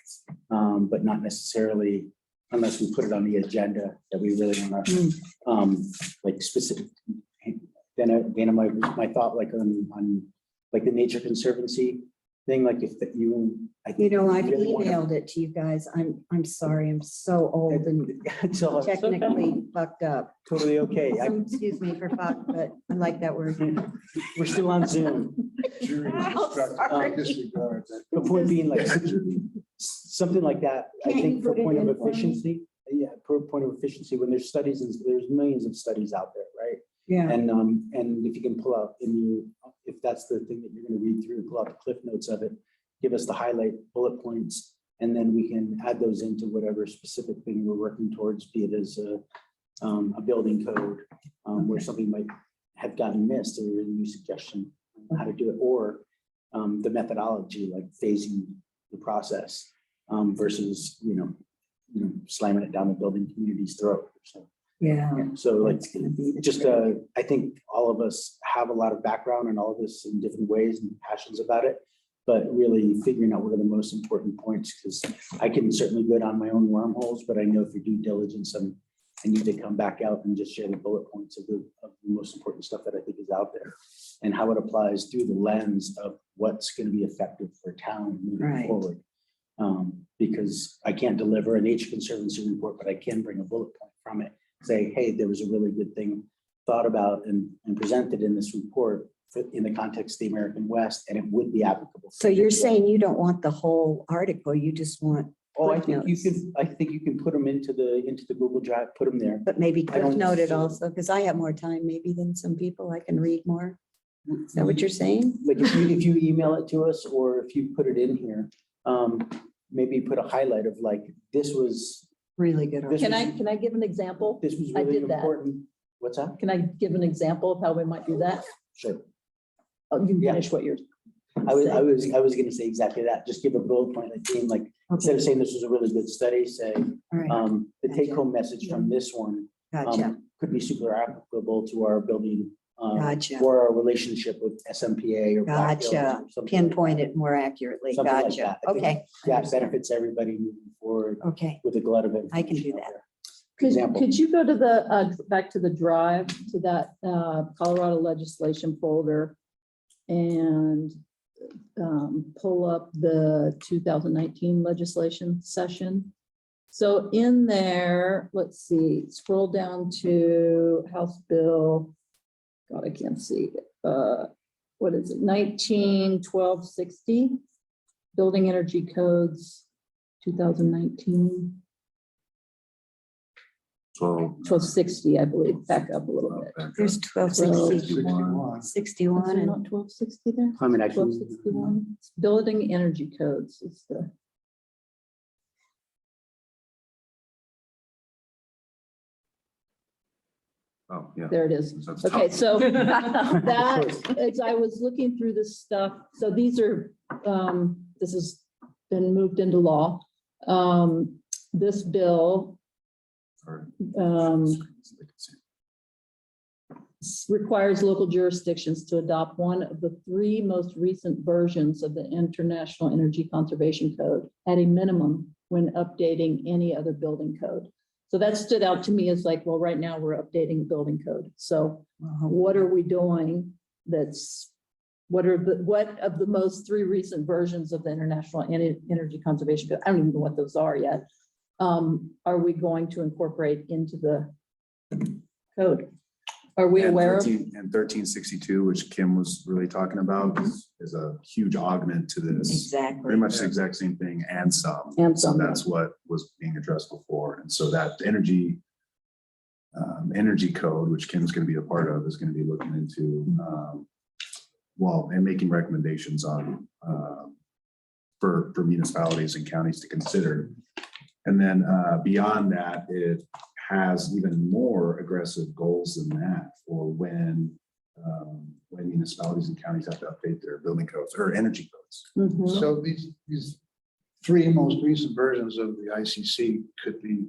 but not necessarily unless we put it on the agenda that we really want to, like specific. Dana, my thought like on like the Nature Conservancy thing, like if that I've emailed it to you guys. I'm sorry, I'm so old and technically fucked up. Totally okay. Excuse me for fuck, but I like that word. We're still on Zoom. The point being like something like that, I Can't think you for put it point of in for me? efficiency, for point of efficiency, when there's studies, and there's millions of studies out there, right? Yeah. And if you can pull out if that's the thing that you're gonna read through, pull out the cliff notes of it, give us the highlight bullet points, and then we can add those into whatever specific thing we're working towards, be it as a building code, where something might have gotten missed or a new suggestion on how to do it, or the methodology, like phasing the process versus, slamming it down the building community's throat. So, Yeah. so like, It's gonna be the just, trick. I think all of us have a lot of background and all of this in different ways and passions about it, but really figuring out what are the most important points, because I can certainly go down my own wormholes, but I know for due diligence, I need to come back out and just share the bullet points of the most important stuff that I think is out there and how it applies through the lens of what's going to be effective for town moving Right. forward. Because I can't deliver a Nature Conservancy report, but I can bring a bullet point from it. Say, hey, there was a really good thing thought about and presented in this report in the context of the American West, and it would be applicable. So you're saying you don't want the whole article, you just want, Oh, I think you notes. can, put them into the Google Drive, put them there. but maybe I don't cliff noted necessarily- also, because I have more time maybe than some people. I can read more. Is that what you're saying? Like if you email it to us, or if you put it in here, maybe put a highlight of like, this was Really good. This article. Can I give an example? I really did that. important. What's that? Can I give an example of how we might do that? Sure. Oh, you Yeah. finish what you're. I was gonna say exactly that. Just give a bullet point, like being like, instead Okay, of saying this was a really good study, say, all right, the take home message from this one gotcha, could be super applicable to our building, gotcha. or our relationship with SMPA or Black Hills Gotcha. or something like Pinpoint that. it more accurately. Something like Gotcha. that. I think Okay. That benefits everybody moving forward Okay, with a glut of it. I can do that. Could you go to the, back to the drive, to that Colorado legislation folder and pull up the 2019 legislation session? So in there, let's see, scroll down to House Bill, God, I can't see, what is it, 19-1260, Building Energy Codes, 2019. 1260, I believe, back up a little bit. There's 1261, 61. Is 61 there and not 1260 there? Climate action. 1261, It's Building Energy Codes is the. Oh, yeah. There it is. That's Okay, tough. so that, as I was looking through this stuff, so these are, this has been moved into law. This bill Sorry. Requires local jurisdictions to adopt one of the 3 most recent versions of the International Energy Conservation Code at a minimum when updating any other building code. So that stood out to me as like, well, right now we're updating the building code. So what are we doing that's what of the most three recent versions of the International Energy Conservation Code? I don't even know what those are yet. Are we going to incorporate into the code? Are we And aware of? 1362, which Kim was really talking about, is a huge augment to this. Exactly. Pretty much the exact same thing and some. And So some, that's what was being addressed before. And so that energy code, which Kim's going to be a part of, is going to be looking into, and making recommendations on for municipalities and counties to consider. And then beyond that, it has even more aggressive goals than that for when municipalities and counties have to update their building codes or energy codes. Mhm. So these three most recent versions of the ICC could be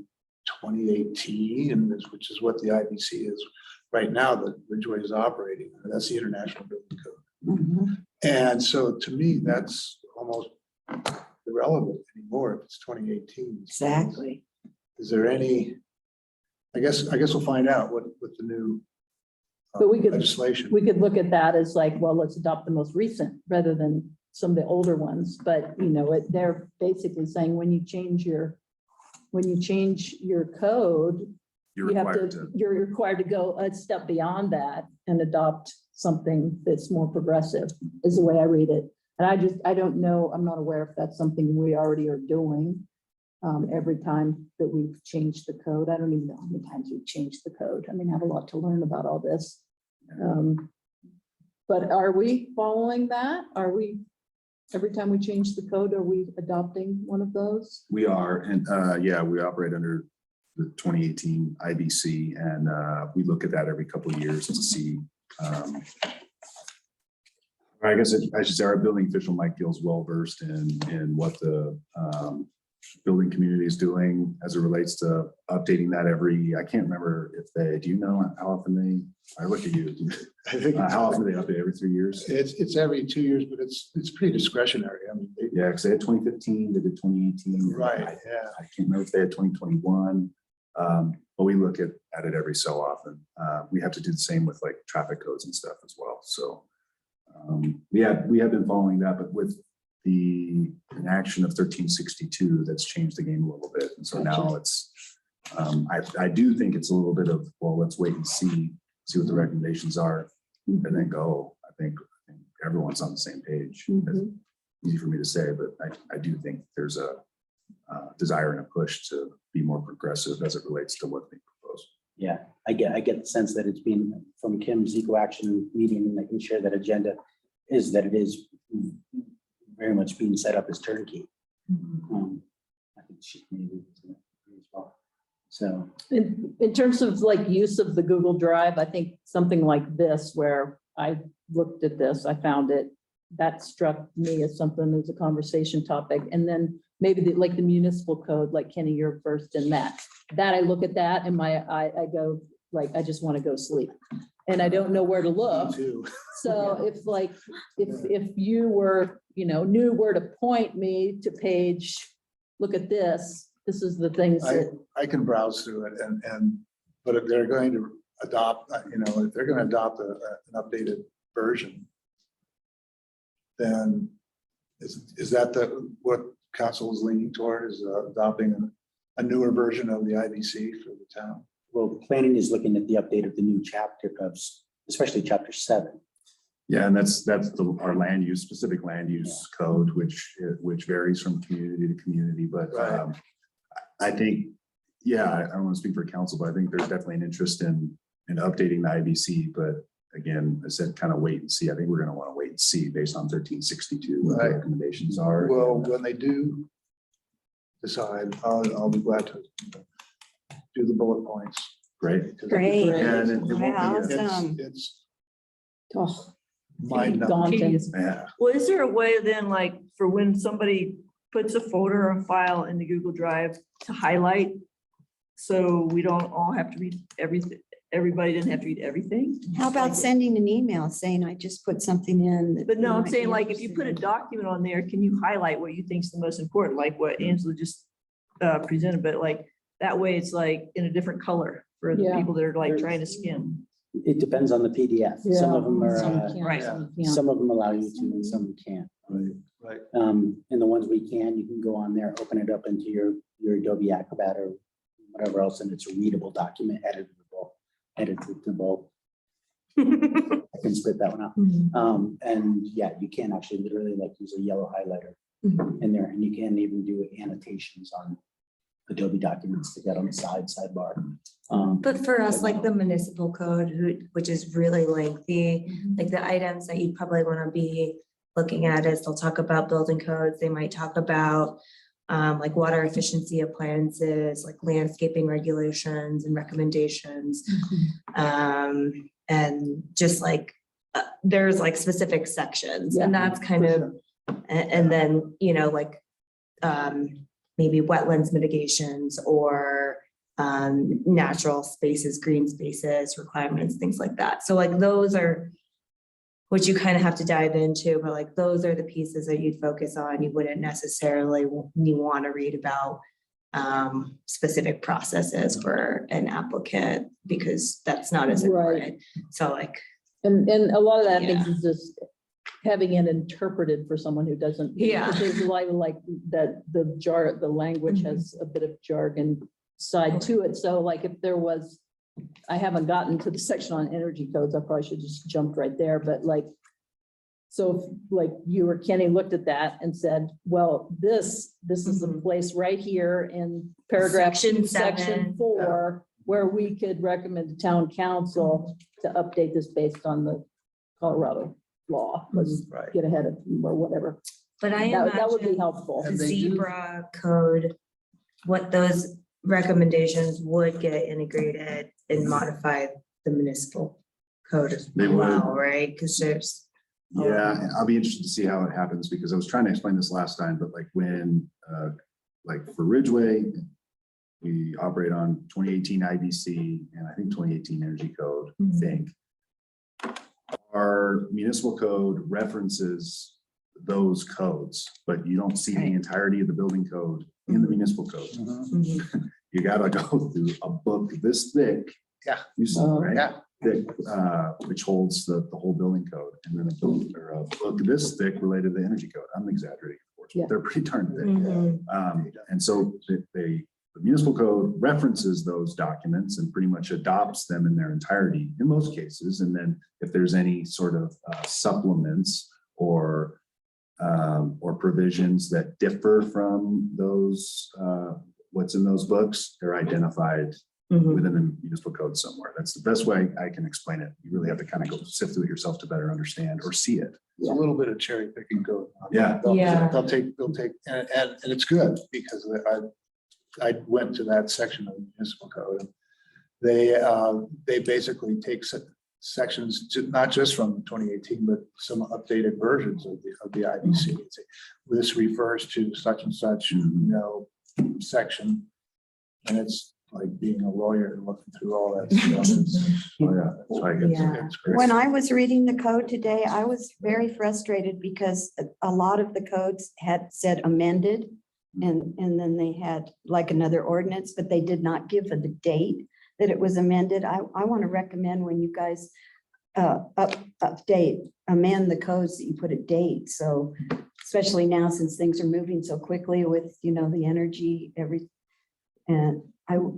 2018, which is what the IBC is right now that Ridgway is operating. That's the International Building Code. Mhm. And so to me, that's almost irrelevant anymore if it's 2018. Exactly. Is there any, I guess we'll find out what the new But we could- legislation. We could look at that as like, well, let's adopt the most recent rather than some of the older ones. But, they're basically saying when you change your code, You're you have required to, to, you're required to go a step beyond that and adopt something that's more progressive, is the way I read it. And I don't know, I'm not aware if that's something we already are doing every time that we've changed the code. I don't even know how many times we've changed the code. I mean, I have a lot to learn about all this. But are we following that? Are we, every time we change the code, are we adopting one of those? we are, and we operate under the 2018 IBC, and we look at that every couple of years to see. I guess I should say our building official, Mike Gill's well versed in what the building community is doing as it relates to updating that I can't remember do you know how often I look at you. I think How often do they update? Every 3 years? it's every 2 years, but it's pretty discretionary. I mean, Yeah, because they had 2015, they did 2018. right, I yeah. can't remember if they had 2021. But we look at it every so often. We have to do the same with like traffic codes and stuff as well. So we have been following that, but with the inaction of 1362, that's changed the game a little bit. And so now it's, I do think it's a little bit of, well, let's wait and see what the recommendations are and then go. I think everyone's on the same page. It's easy for me to say, but I do think there's a desire and a push to be more progressive as it relates to what they propose. Yeah, I get the sense that it's been from Kim's Eco Action meeting, and I can share that agenda, is that it is very much being set up as turnkey. I think she maybe as well. So In terms of like use of the Google Drive, I think something like this, where I looked at this, I found it, that struck me as something as a conversation topic. And then maybe like the municipal code, like Kenny, you're versed in that. I look at that and I go like, I just want to go sleep. And I don't know where to look. Too. So if you were, knew where to point me to page, look at this, this is the things that. I can browse through it but if they're going to adopt, if they're going to adopt an updated version, then is that what council is leaning toward, is adopting a newer version of the IBC for the town? well, planning is looking at the update of the new chapter of, especially chapter 7. Yeah, and that's our land use, specific land use code, which varies from community to community, but Right. I think, I don't want to speak for council, but I think there's definitely an interest in updating the IBC, but again, I said, kind of wait and see. I think we're going to want to wait and see based on 1362, what the Right. recommendations are. Well, when they do decide, I'll be glad to do the bullet points. Great. Great. Yeah, and it won't be Awesome. It's Oh, mind daunting. Yeah, Well, is there a way then, like, for when somebody puts a folder or file in the Google Drive to highlight? So we don't all have to read everything, everybody didn't have to read everything? How about sending an email saying, I just put something in? that But no, you I'm might saying be like, if you put a interested document on there, can you highlight what you think is the most important, like what Angela just presented, but like, that way it's like in a different color for the Yeah. people that are like trying to skim. It depends on the PDF. Some of them are, Right. some of them allow you to and some can't. Right. And the ones we can, you can go on there, open it up into your Adobe Acrobat or whatever else, and it's a readable document, editable. I can spit that one out. And yeah, you can actually literally like use a yellow highlighter in there, and you can even do annotations on Adobe documents to get on the sidebar. But for us, like the municipal code, which is really lengthy, like the items that you'd probably want to be looking at is they'll talk about building codes. They might talk about like water efficiency appliances, like landscaping regulations and recommendations. And just like, there's like specific sections, and that's kind of, and then, you know, like maybe wetlands mitigations or natural spaces, green spaces, requirements, things like that. So like those are what you kind of have to dive into, but like those are the pieces that you'd focus on. You wouldn't necessarily want to read about specific processes for an applicant because that's not as important. So like, And a lot of that Yeah. things is just having it interpreted for someone who doesn't. Yeah. because There's a lot of like that, the language has a bit of jargon side to it. So like if there was, I haven't gotten to the section on energy codes, I probably should just jumped right there, but like, so if like you or Kenny looked at that and said, well, this is the place right here in paragraph Section 2, section seven. 4, where we could recommend to town council to update this based on the Colorado law. Let's Right. get ahead of them or whatever. but I That would be imagine helpful. the And they do- zebra code, what those recommendations would get integrated and modify the municipal code as They would. well, right? Because there's. Yeah, I'll be interested to see how it happens because I was trying to explain this last time, but like when, like for Ridgway, we operate on 2018 IBC and I think 2018 Energy Code, I think. Our municipal code references those codes, but you don't see the entirety of the building code in the municipal code. You gotta go through a book this thick. Yeah. You see, right? Yeah. Thick, which holds the whole building code, and then a book this thick related to the energy code. I'm exaggerating, of course, Yeah. but they're pretty darn thick. Mhm. And so the municipal code references those documents and pretty much adopts them in their entirety in most cases. And then if there's any sort of supplements or provisions that differ from those, what's in those books, they're identified within the municipal code somewhere. That's the best way I can explain it. You really have to kind of go sift through it yourself to better understand or see it. It's a little bit of cherry picking going on. Yeah. Yeah. They'll take, and it's good because I went to that section of the municipal code. They basically take sections, not just from 2018, but some updated versions of the IBC. This refers to such and such, section. And it's like being a lawyer and looking through all that stuff. Oh, yeah. That's why I get Yeah. It's great. When I was reading the code today, I was very frustrated because a lot of the codes had said amended. And then they had like another ordinance, but they did not give the date that it was amended. I want to recommend when you guys amend the codes that you put a date. So especially now since things are moving so quickly with, the energy,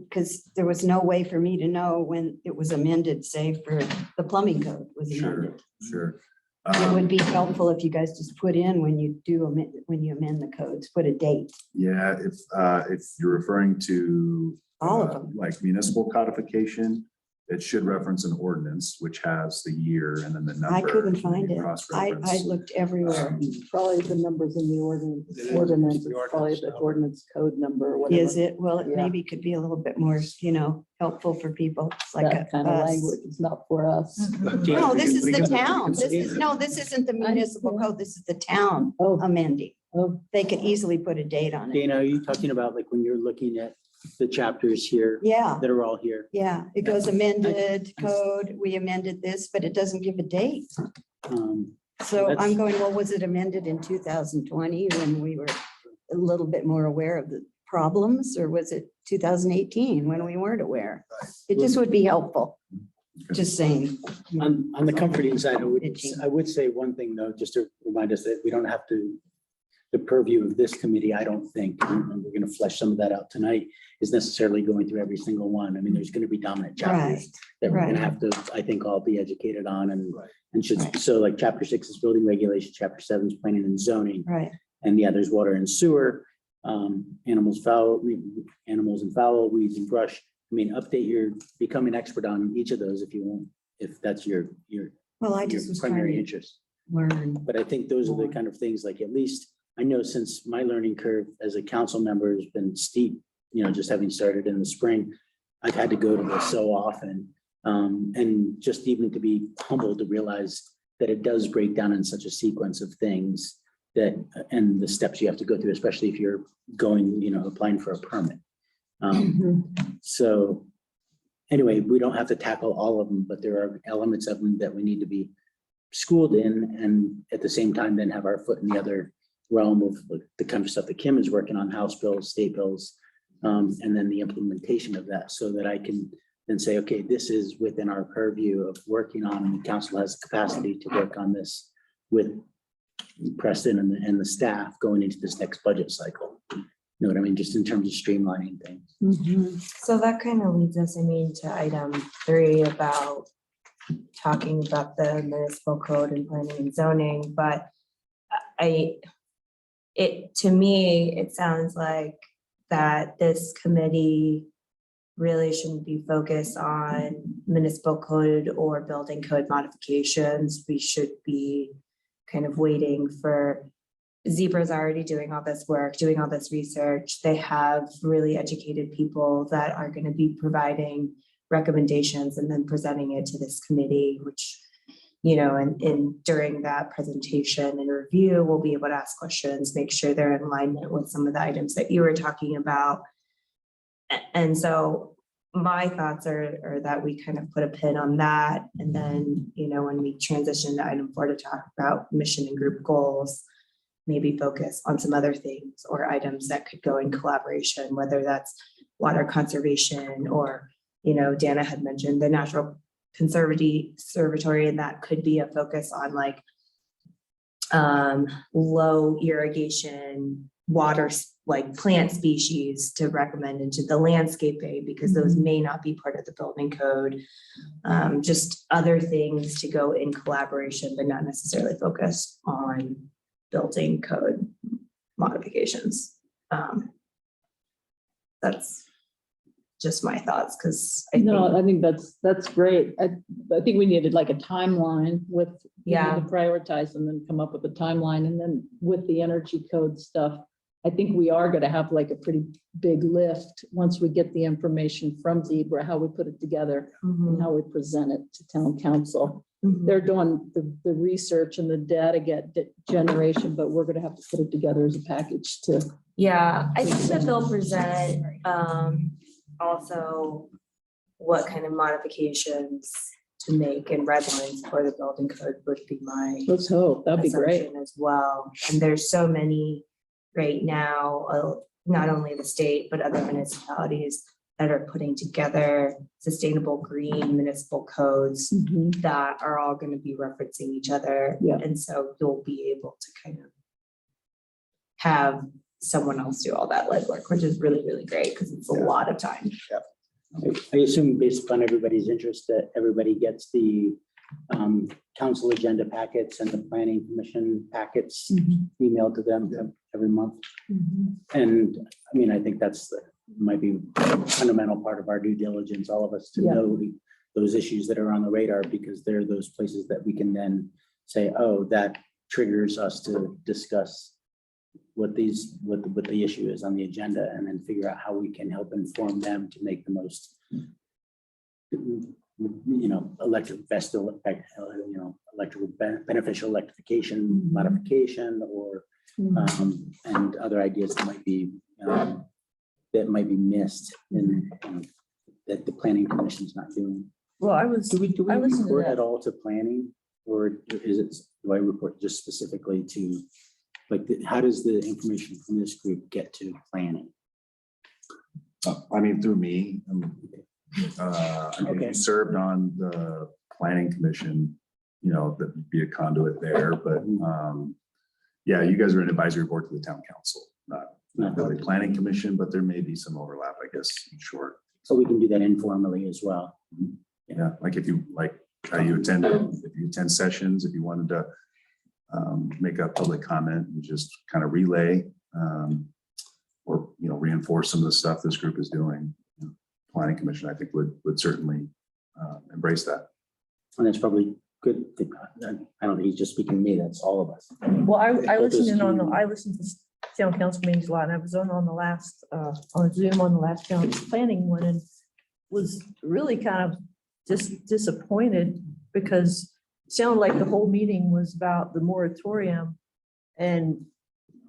because there was no way for me to know when it was amended, say for the plumbing code was amended. Sure. It would be helpful if you guys just put in when you amend the codes, put a date. Yeah, if you're referring to All of them. like municipal codification, it should reference an ordinance, which has the year and then the number. I couldn't find You it. I cross-reference. looked everywhere. Probably the numbers in the ordinance, It is. ordinance, The it's probably the ordinance. ordinance code number or whatever. Is it? Well, it Yeah. maybe could be a little bit more, helpful for people. It's like That kind of us. language is not for us. No, this is the town. This isn't the municipal code. This is the town Oh, amending. oh, They could easily put a date on it. Dana, are you talking about like when you're looking at the chapters here Yeah, that are all here? yeah. It goes amended code. We amended this, but it doesn't give a date. So I'm That's- going, well, was it amended in 2020 when we were a little bit more aware of the problems? Or was it 2018 when we weren't aware? It just would be helpful. Just saying. On the comforting side, Itching. I would say one thing though, just to remind us that we don't have to, the purview of this committee, I don't think, and we're going to flesh some of that out tonight, is necessarily going through every single one. I mean, there's going to be dominant chapters that we're going to right. have to, I think, all be educated on and, Right. and should, Right. so like chapter 6 is building regulation, chapter 7 is planning and zoning, Right. and yeah, there's water and sewer, animals and fowl, weeds and brush. I mean, become an expert on each of those if you want, if that's your Well, I just was trying primary to interest. learn. But I think those are the More. kind of things, like, at least I know since my learning curve as a council member has been steep, just having started in the spring, I've had to go to this so often. And just even to be humbled to realize that it does break down in such a sequence of things that, and the steps you have to go through, especially if you're going, applying for a permit. So anyway, we don't have to tackle all of them, but there are elements of them that we need to be schooled in, and at the same time, then have our foot in the other realm of like the kind of stuff that Kim is working on, House bills, state bills, and then the implementation of that, so that I can then say, okay, this is within our purview of working on, and the council has the capacity to work on this with Preston and the staff going into this next budget cycle. You know what I mean? Just in terms of streamlining things. So that kind of leads us, to item 3 about talking about the municipal code and planning and zoning, but to me, it sounds like that this committee really shouldn't be focused on municipal code or building code modifications. We should be kind of waiting for Zebra's already doing all this work, doing all this research. They have really educated people that are going to be providing recommendations and then presenting it to this committee, which, and during that presentation and review, we'll be able to ask questions, make sure they're in alignment with some of the items that you were talking about. And so my thoughts are that we kind of put a pin on that. And then, when we transition to item 4 to talk about mission and group goals, maybe focus on some other things or items that could go in collaboration, whether that's water conservation or, Dana had mentioned the Natural Conservatory, and that could be a focus on like low irrigation water, like plant species to recommend into the landscaping, because those may not be part of the building code. Just other things to go in collaboration, but not necessarily focus on building code modifications. That's just my thoughts, because I think that's great. I think we needed like a timeline with, we need Yeah. to prioritize and then come up with a timeline. And then with the energy code stuff, I think we are going to have like a pretty big lift once we get the information from Zebra, how we put it together and how we present it to town council. They're doing the research and the data generation, but we're going to have to put it together as a package to. Yeah, I think that they'll present also what kind of modifications to make in red lines for the building code would be my Let's hope, that'd be great. assumption as well. And there's so many right now, not only the state, but other municipalities that are putting together sustainable green municipal codes that are all going to be referencing each other. Yeah. And so you'll be able to kind of have someone else do all that legwork, which is really, really great, because it's a lot of time. I assume based upon everybody's interest that everybody gets the council agenda packets and the planning commission packets emailed to them every month. And I think might be a fundamental part of our due diligence, all of us to know those issues that are on the radar, because they're those places that we can then say, oh, that triggers us to discuss what the issue is on the agenda, and then figure out how we can help inform them to make the most beneficial electrification modification, or and other ideas that might be missed in that the planning commission is not doing. Well, I Do we I listened to report that. at all to planning, or do I report just specifically to, like, how does the information from this group get to planning? Through me. I mean, if Okay. you served on the planning commission, you know, that would be a conduit there, but, yeah, you guys are an advisory board to the town council, not really planning commission, but there may be some overlap, I guess, in short. So we can do that informally as well. Yeah, like if you, like, if you attend sessions, if you wanted to make a public comment and just kind of relay, or, you know, reinforce some of the stuff this group is doing. Planning commission, I think would certainly embrace that. And that's probably good. I don't think he's just speaking to me, that's all of us. Well, I listened in on, Community. I listened to town council meetings a lot, and I was on the last, on Zoom on the last town planning one, and was really kind of just disappointed because it sounded like the whole meeting was about the moratorium, and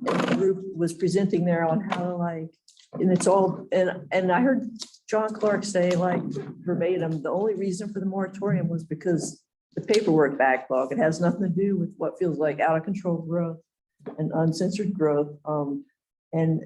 the group was presenting there on how to like, and it's all, and I heard John Clark say like verbatim, the only reason for the moratorium was because the paperwork backlog. It has nothing to do with what feels like out of control growth and uncensored growth. And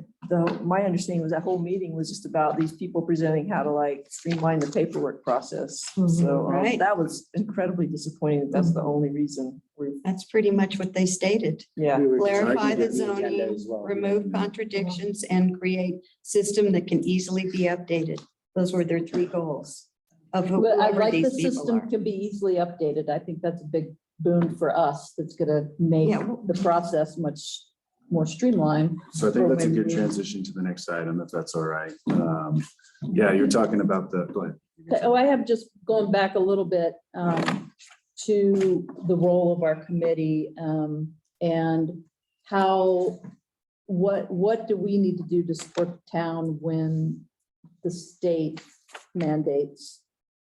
my understanding was that whole meeting was just about these people presenting how to like streamline the paperwork process. So Right. that was incredibly disappointing. That That's the only reason we're, That's pretty much what they stated. yeah. We were just Clarify arguing the on agenda zoning, as well. remove contradictions, and create system that can easily be updated. Those were their three goals of But I whoever like the these people system are. can be easily updated. I think that's a big boon for us. That's gonna make Yeah, well- the process much more streamlined. So I think that's a good When- transition to the next item, if that's all right. Yeah, you're talking about go ahead. Oh, I have just going back a little bit to the role of our committee and how, what do we need to do to support the town when the state mandates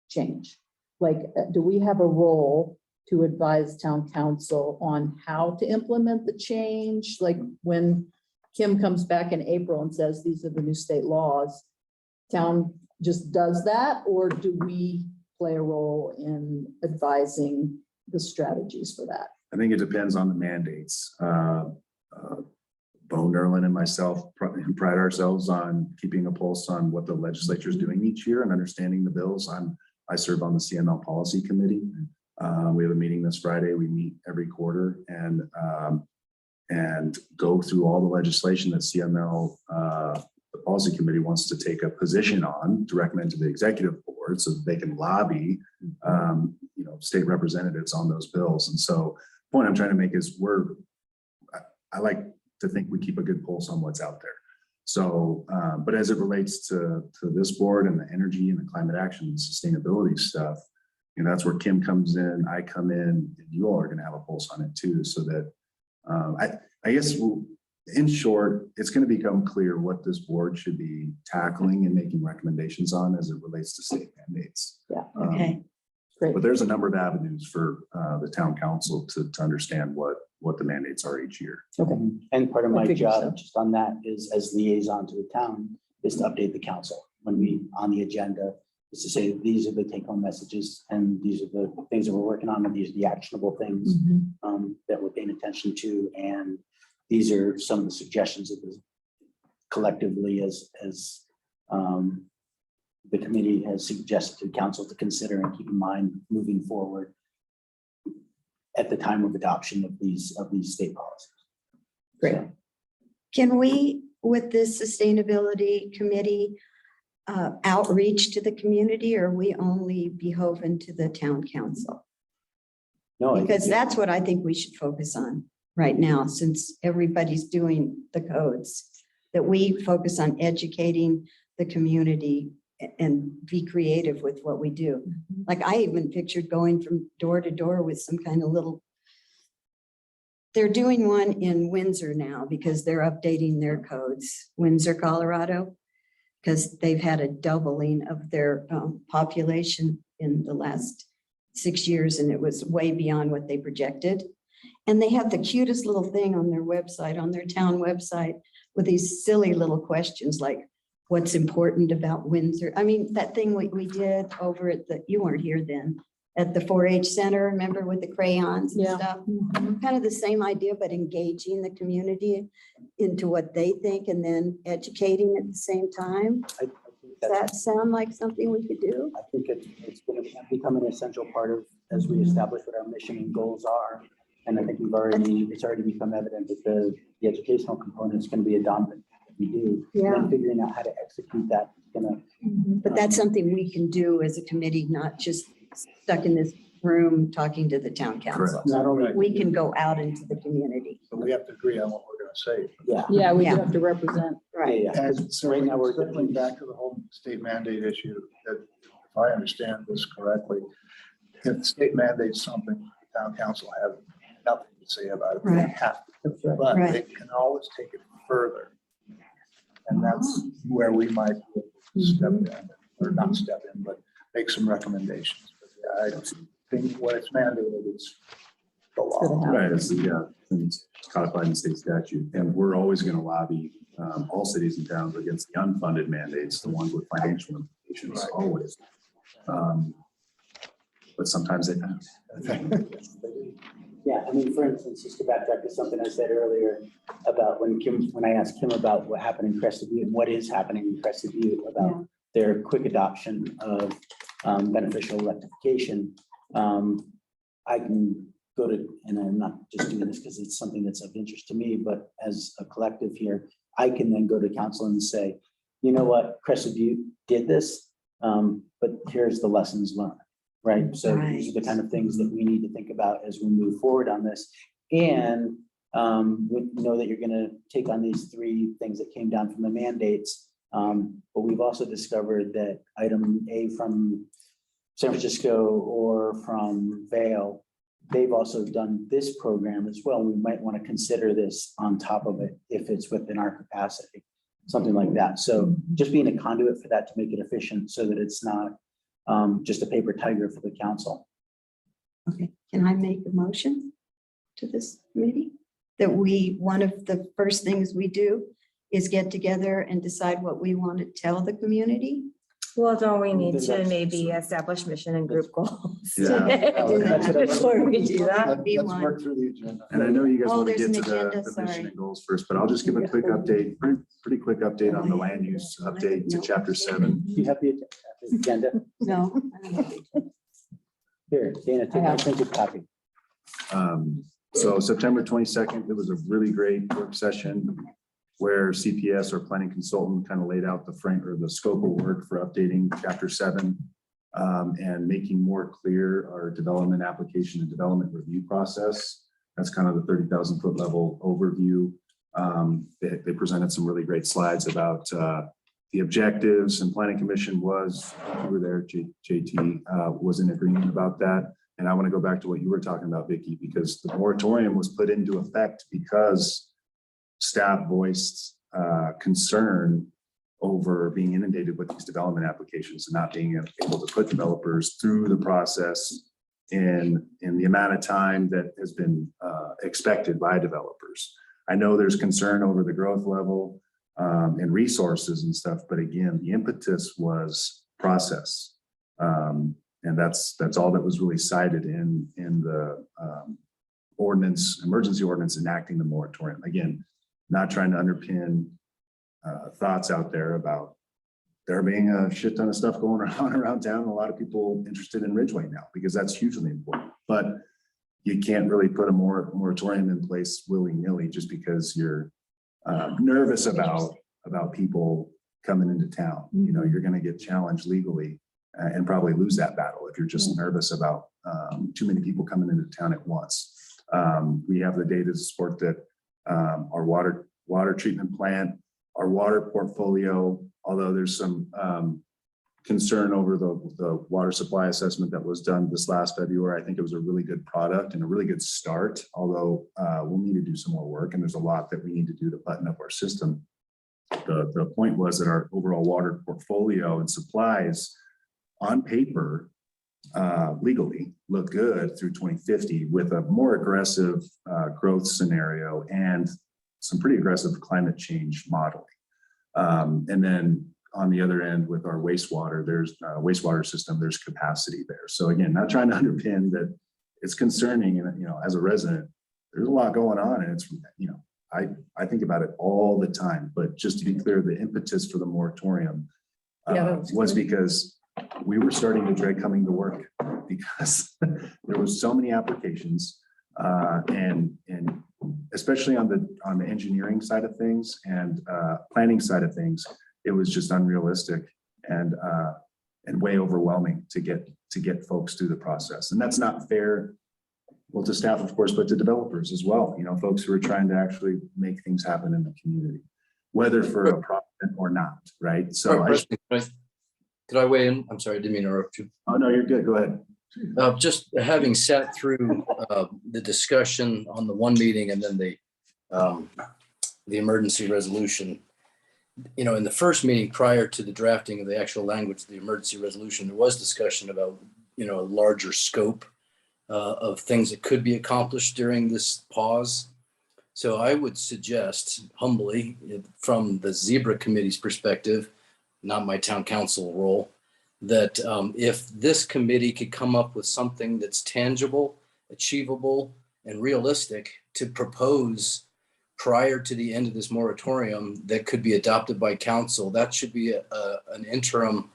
change? Like, do we have a role to advise town council on how to implement the change? Like when Kim comes back in April and says, these are the new state laws, town just does that? Or do we play a role in advising the strategies for that? I think it depends on the mandates. Bo Nerlin and myself pride ourselves on keeping a pulse on what the legislature is doing each year and understanding the bills. I serve on the CML policy committee. We have a meeting this Friday. We meet every quarter and go through all the legislation that CML, the policy committee, wants to take a position on to recommend to the executive board so that they can lobby, you know, state representatives on those bills. And so the point I'm trying to make is I like to think we keep a good pulse on what's out there. So, but as it relates to this board and the energy and the climate action and sustainability stuff, you know, that's where Kim comes in, I come in, and you all are going to have a pulse on it too. So that I guess in short, it's going to become clear what this board should be tackling and making recommendations on as it relates to state mandates. Yeah. Okay, Great. But there's a number of avenues for the town council to understand what the mandates are each year. Okay. And part of I my figured so. job just on that is as liaison to the town is to update the council when we on the agenda is to say, these are the take home messages and these are the things that we're working on and these are the actionable things that we're paying attention to. And these are some of the suggestions that collectively as the committee has suggested to council to consider and keep in mind moving forward at the time of adoption of these state policies. Great. So, can we, with this sustainability committee, outreach to the community, or are we only beholden to the town council? no, I think Because that- that's what I think we should focus on right now, since everybody's doing the codes, that we focus on educating the community and be creative with what we do. Like I even pictured going from door to door with some kind of little, they're doing one in Windsor now because they're updating their codes, Windsor, Colorado, because they've had a doubling of their population in the last 6 years, and it was way beyond what they projected. And they have the cutest little thing on their website, on their town website, with these silly little questions like, what's important about Windsor? I mean, that thing we did over at you weren't here then, at the 4-H center, remember, with the crayons and Yeah. stuff? Kind of the same idea, but engaging the community into what they think and then educating at the same time. I think Does that sound like something we could do? I think it's going to become an essential part of, as we establish what our mission and goals are. And I think it's already become evident that the educational component is going to be a dominant that we do. Yeah. And then figuring out how to execute that is going to. But that's something we can do as a committee, not just stuck in this room talking to the town council. Not only, We can go out into the community. But we have to agree on what we're gonna say. yeah. Yeah, we do Yeah. have to represent. Right. Yeah, yeah. And so Right now, we're circling back to the whole state mandate issue, that if I understand this correctly, if the state mandates something, the town council has nothing to say about it. They Right. have to, That's right. but they Right. can always take it further. And that's where we might step in, or not step in, but make some recommendations. But yeah, I think when it's mandated, it's the law. Right, it's codified in state statute, and we're always gonna lobby all cities and towns against the unfunded mandates, the ones with financial implications, Right. always. But sometimes they don't. Yeah, I mean, for instance, just to backtrack to something I said earlier about when I asked Kim about what happened in Crested Butte, what is happening in Crested Butte about their quick adoption of beneficial electrification. I can go to, and I'm not just doing this because it's something that's of interest to me, but as a collective here, I can then go to council and say, you know what, Crested Butte did this, but here's the lessons learned. Right, so these are the kind of things that we need to think about as we move forward on this. And we know that you're gonna take on these three things that came down from the mandates. But we've also discovered that item A from San Francisco or from Vail, they've also done this program as well. We might want to consider this on top of it if it's within our capacity, something like that. So just being a conduit for that to make it efficient so that it's not just a paper tiger for the council. Okay, can I make a motion to this committee? That one of the first things we do is get together and decide what we want to tell the community? Well, don't we need Then to that's- maybe establish mission and group goals? Yeah. That's what I- Before we do that. Be Let's one. work through the agenda. And I know you guys Oh, want to there's get to an agenda, the mission sorry. and goals first, but I'll just give a quick update, pretty quick update on the land use update to chapter 7. Do you have the agenda? No. I don't know. Here, Dana, take my printed copy. So September 22nd, it was a really great work session where CPS, our planning consultant, kind of laid out the frame or the scope of work for updating chapter 7 and making more clear our development application and development review process. That's kind of the 30,000 foot level overview. They presented some really great slides about the objectives, and planning commission was, you were there, JT, was in agreement about that. And I want to go back to what you were talking about, Vicki, because the moratorium was put into effect because staff voiced concern over being inundated with these development applications and not being able to put developers through the process in the amount of time that has been expected by developers. I know there's concern over the growth level and resources and stuff, but again, the impetus was process. And that's all that was really cited in the emergency ordinance enacting the moratorium. Again, not trying to underpin thoughts out there about there being a shit ton of stuff going on around town. And a lot of people interested in Ridgway now because that's hugely important. But you can't really put a moratorium in place willy-nilly just because you're nervous about people coming into town. You know, you're going to get challenged legally and probably lose that battle if you're just nervous about too many people coming into town at once. We have the data to support that our water treatment plant, our water portfolio, although there's some concern over the water supply assessment that was done this last February. I think it was a really good product and a really good start, although we'll need to do some more work and there's a lot that we need to do to button up our system. The point was that our overall water portfolio and supplies on paper legally look good through 2050 with a more aggressive growth scenario and some pretty aggressive climate change modeling. And then on the other end with our wastewater, there's a wastewater system, there's capacity there. So again, not trying to underpin that it's concerning, and you know, as a resident, there's a lot going on and it's, you know, I think about it all the time, but just to be clear, the impetus for the moratorium Yeah, because we were starting to dread coming to work because there was so many applications. And especially on the engineering side of things and planning side of things, it was just unrealistic and way overwhelming to get folks through the process. And that's not fair, well, to staff, of course, but to developers as well. You know, folks who are trying to actually make things happen in the community, whether for a profit or not, right? So Could I weigh in? I'm sorry, I didn't mean to interrupt you. oh no, you're good. Go ahead. Just having sat through the discussion on the one meeting and then the emergency resolution, you know, in the first meeting prior to the drafting of the actual language of the emergency resolution, there was discussion about, you know, a larger scope of things that could be accomplished during this pause. So I would suggest humbly, from the Zebra Committee's perspective, not my town council role, that if this committee could come up with something that's tangible, achievable, and realistic to propose prior to the end of this moratorium that could be adopted by council, that should be an interim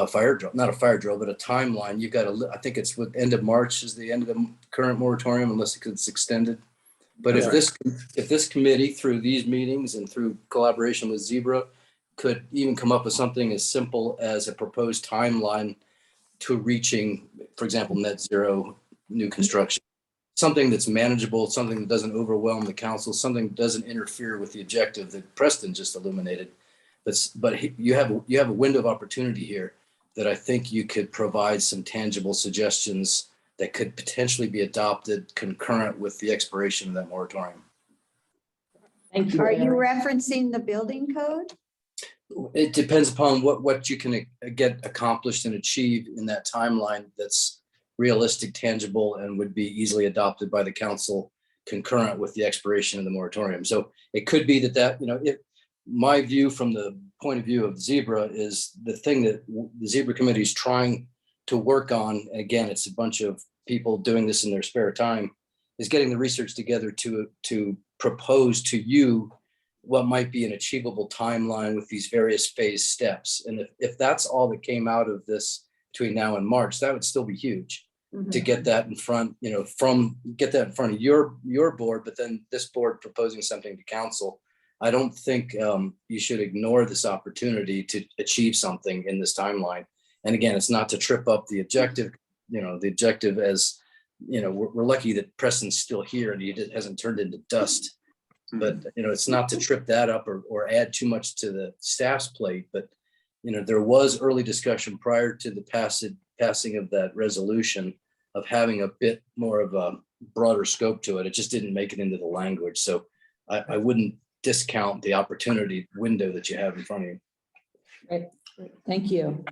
fire drill, not a fire drill, but a timeline. You've got to, I think it's what end of March is the end of the current moratorium, unless it's extended. But if this committee, through these meetings and through collaboration with Zebra, could even come up with something as simple as a proposed timeline to reaching, for example, net zero new construction, something that's manageable, something that doesn't overwhelm the council, something that doesn't interfere with the objective that Preston just illuminated. But you have a window of opportunity here that I think you could provide some tangible suggestions that could potentially be adopted concurrent with the expiration of that moratorium. thank you. Are you Eric. referencing the building code? It depends upon what you can get accomplished and achieve in that timeline that's realistic, tangible, and would be easily adopted by the council concurrent with the expiration of the moratorium. So it could be that, you know, my view from the point of view of Zebra is the thing that the Zebra Committee is trying to work on, and again, it's a bunch of people doing this in their spare time, is getting the research together to propose to you what might be an achievable timeline with these various phase steps. And if that's all that came out of this between now and March, that would still be huge to get that in front, you know, get that in front of your board, but then this board proposing something to council. I don't think you should ignore this opportunity to achieve something in this timeline. And again, it's not to trip up the objective, you know, the objective as, you know, we're lucky that Preston's still here and he hasn't turned into dust. But, you know, it's not to trip that up or add too much to the staff's plate. But, you know, there was early discussion prior to the passing of that resolution of having a bit more of a broader scope to it. It just didn't make it into the language. So I wouldn't discount the opportunity window that you have in front of you. Right. Thank you.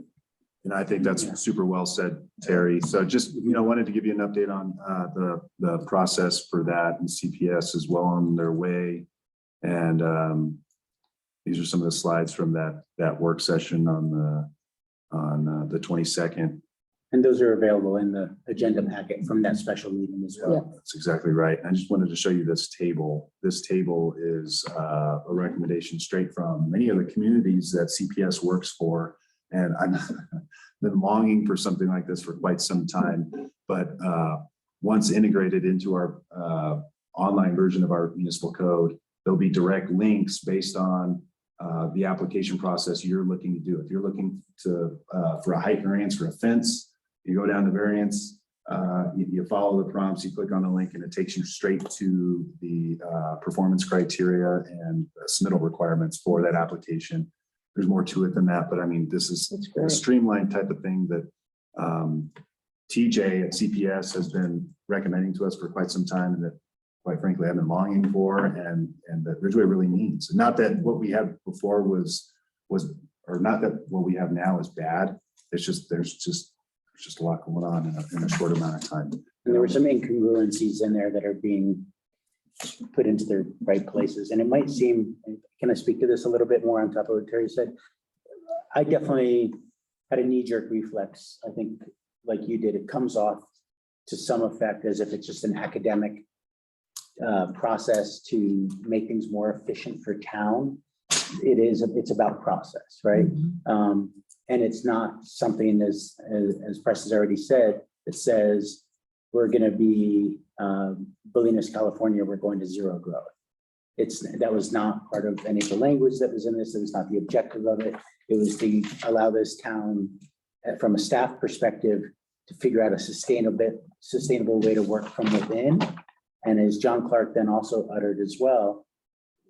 And I think that's super well said, Terry. So just, you know, wanted to give you an update on the process for that, and CPS is well on their way. And these are some of the slides from that work session on the 22nd. And those are available in the agenda packet from that special meeting as well. Yeah. That's exactly right. I just wanted to show you this table. This table is a recommendation straight from many of the communities that CPS works for. And I've been longing for something like this for quite some time. But once integrated into our online version of our municipal code, there'll be direct links based on the application process you're looking to do. If you're looking to for a height variance for a fence, you go down the variance, you follow the prompts, you click on the link, and it takes you straight to the performance criteria and submittal requirements for that application. There's more to it than that, but I mean, this is a streamlined type of thing that TJ at CPS has been recommending to us for quite some time, and that, quite frankly, I've been longing for, and that Ridgway really needs. Not that what we had before was, or not that what we have now is bad. It's just there's just a lot going on in a short amount of time. And there were some incongruencies in there that are being put into their right places. And it might seem, can I speak to this a little bit more on top of what Terry said? I definitely had a knee-jerk reflex. I think like you did, it comes off to some effect as if it's just an academic process to make things more efficient for town. it's about process, right? And it's not something as Press has already said, that says we're going to be Bolinas, California, we're going to zero growth. That was not part of any of the language that was in this. It was not the objective of it. It was to allow this town, from a staff perspective, to figure out a sustainable way to work from within. And as John Clark then also uttered as well,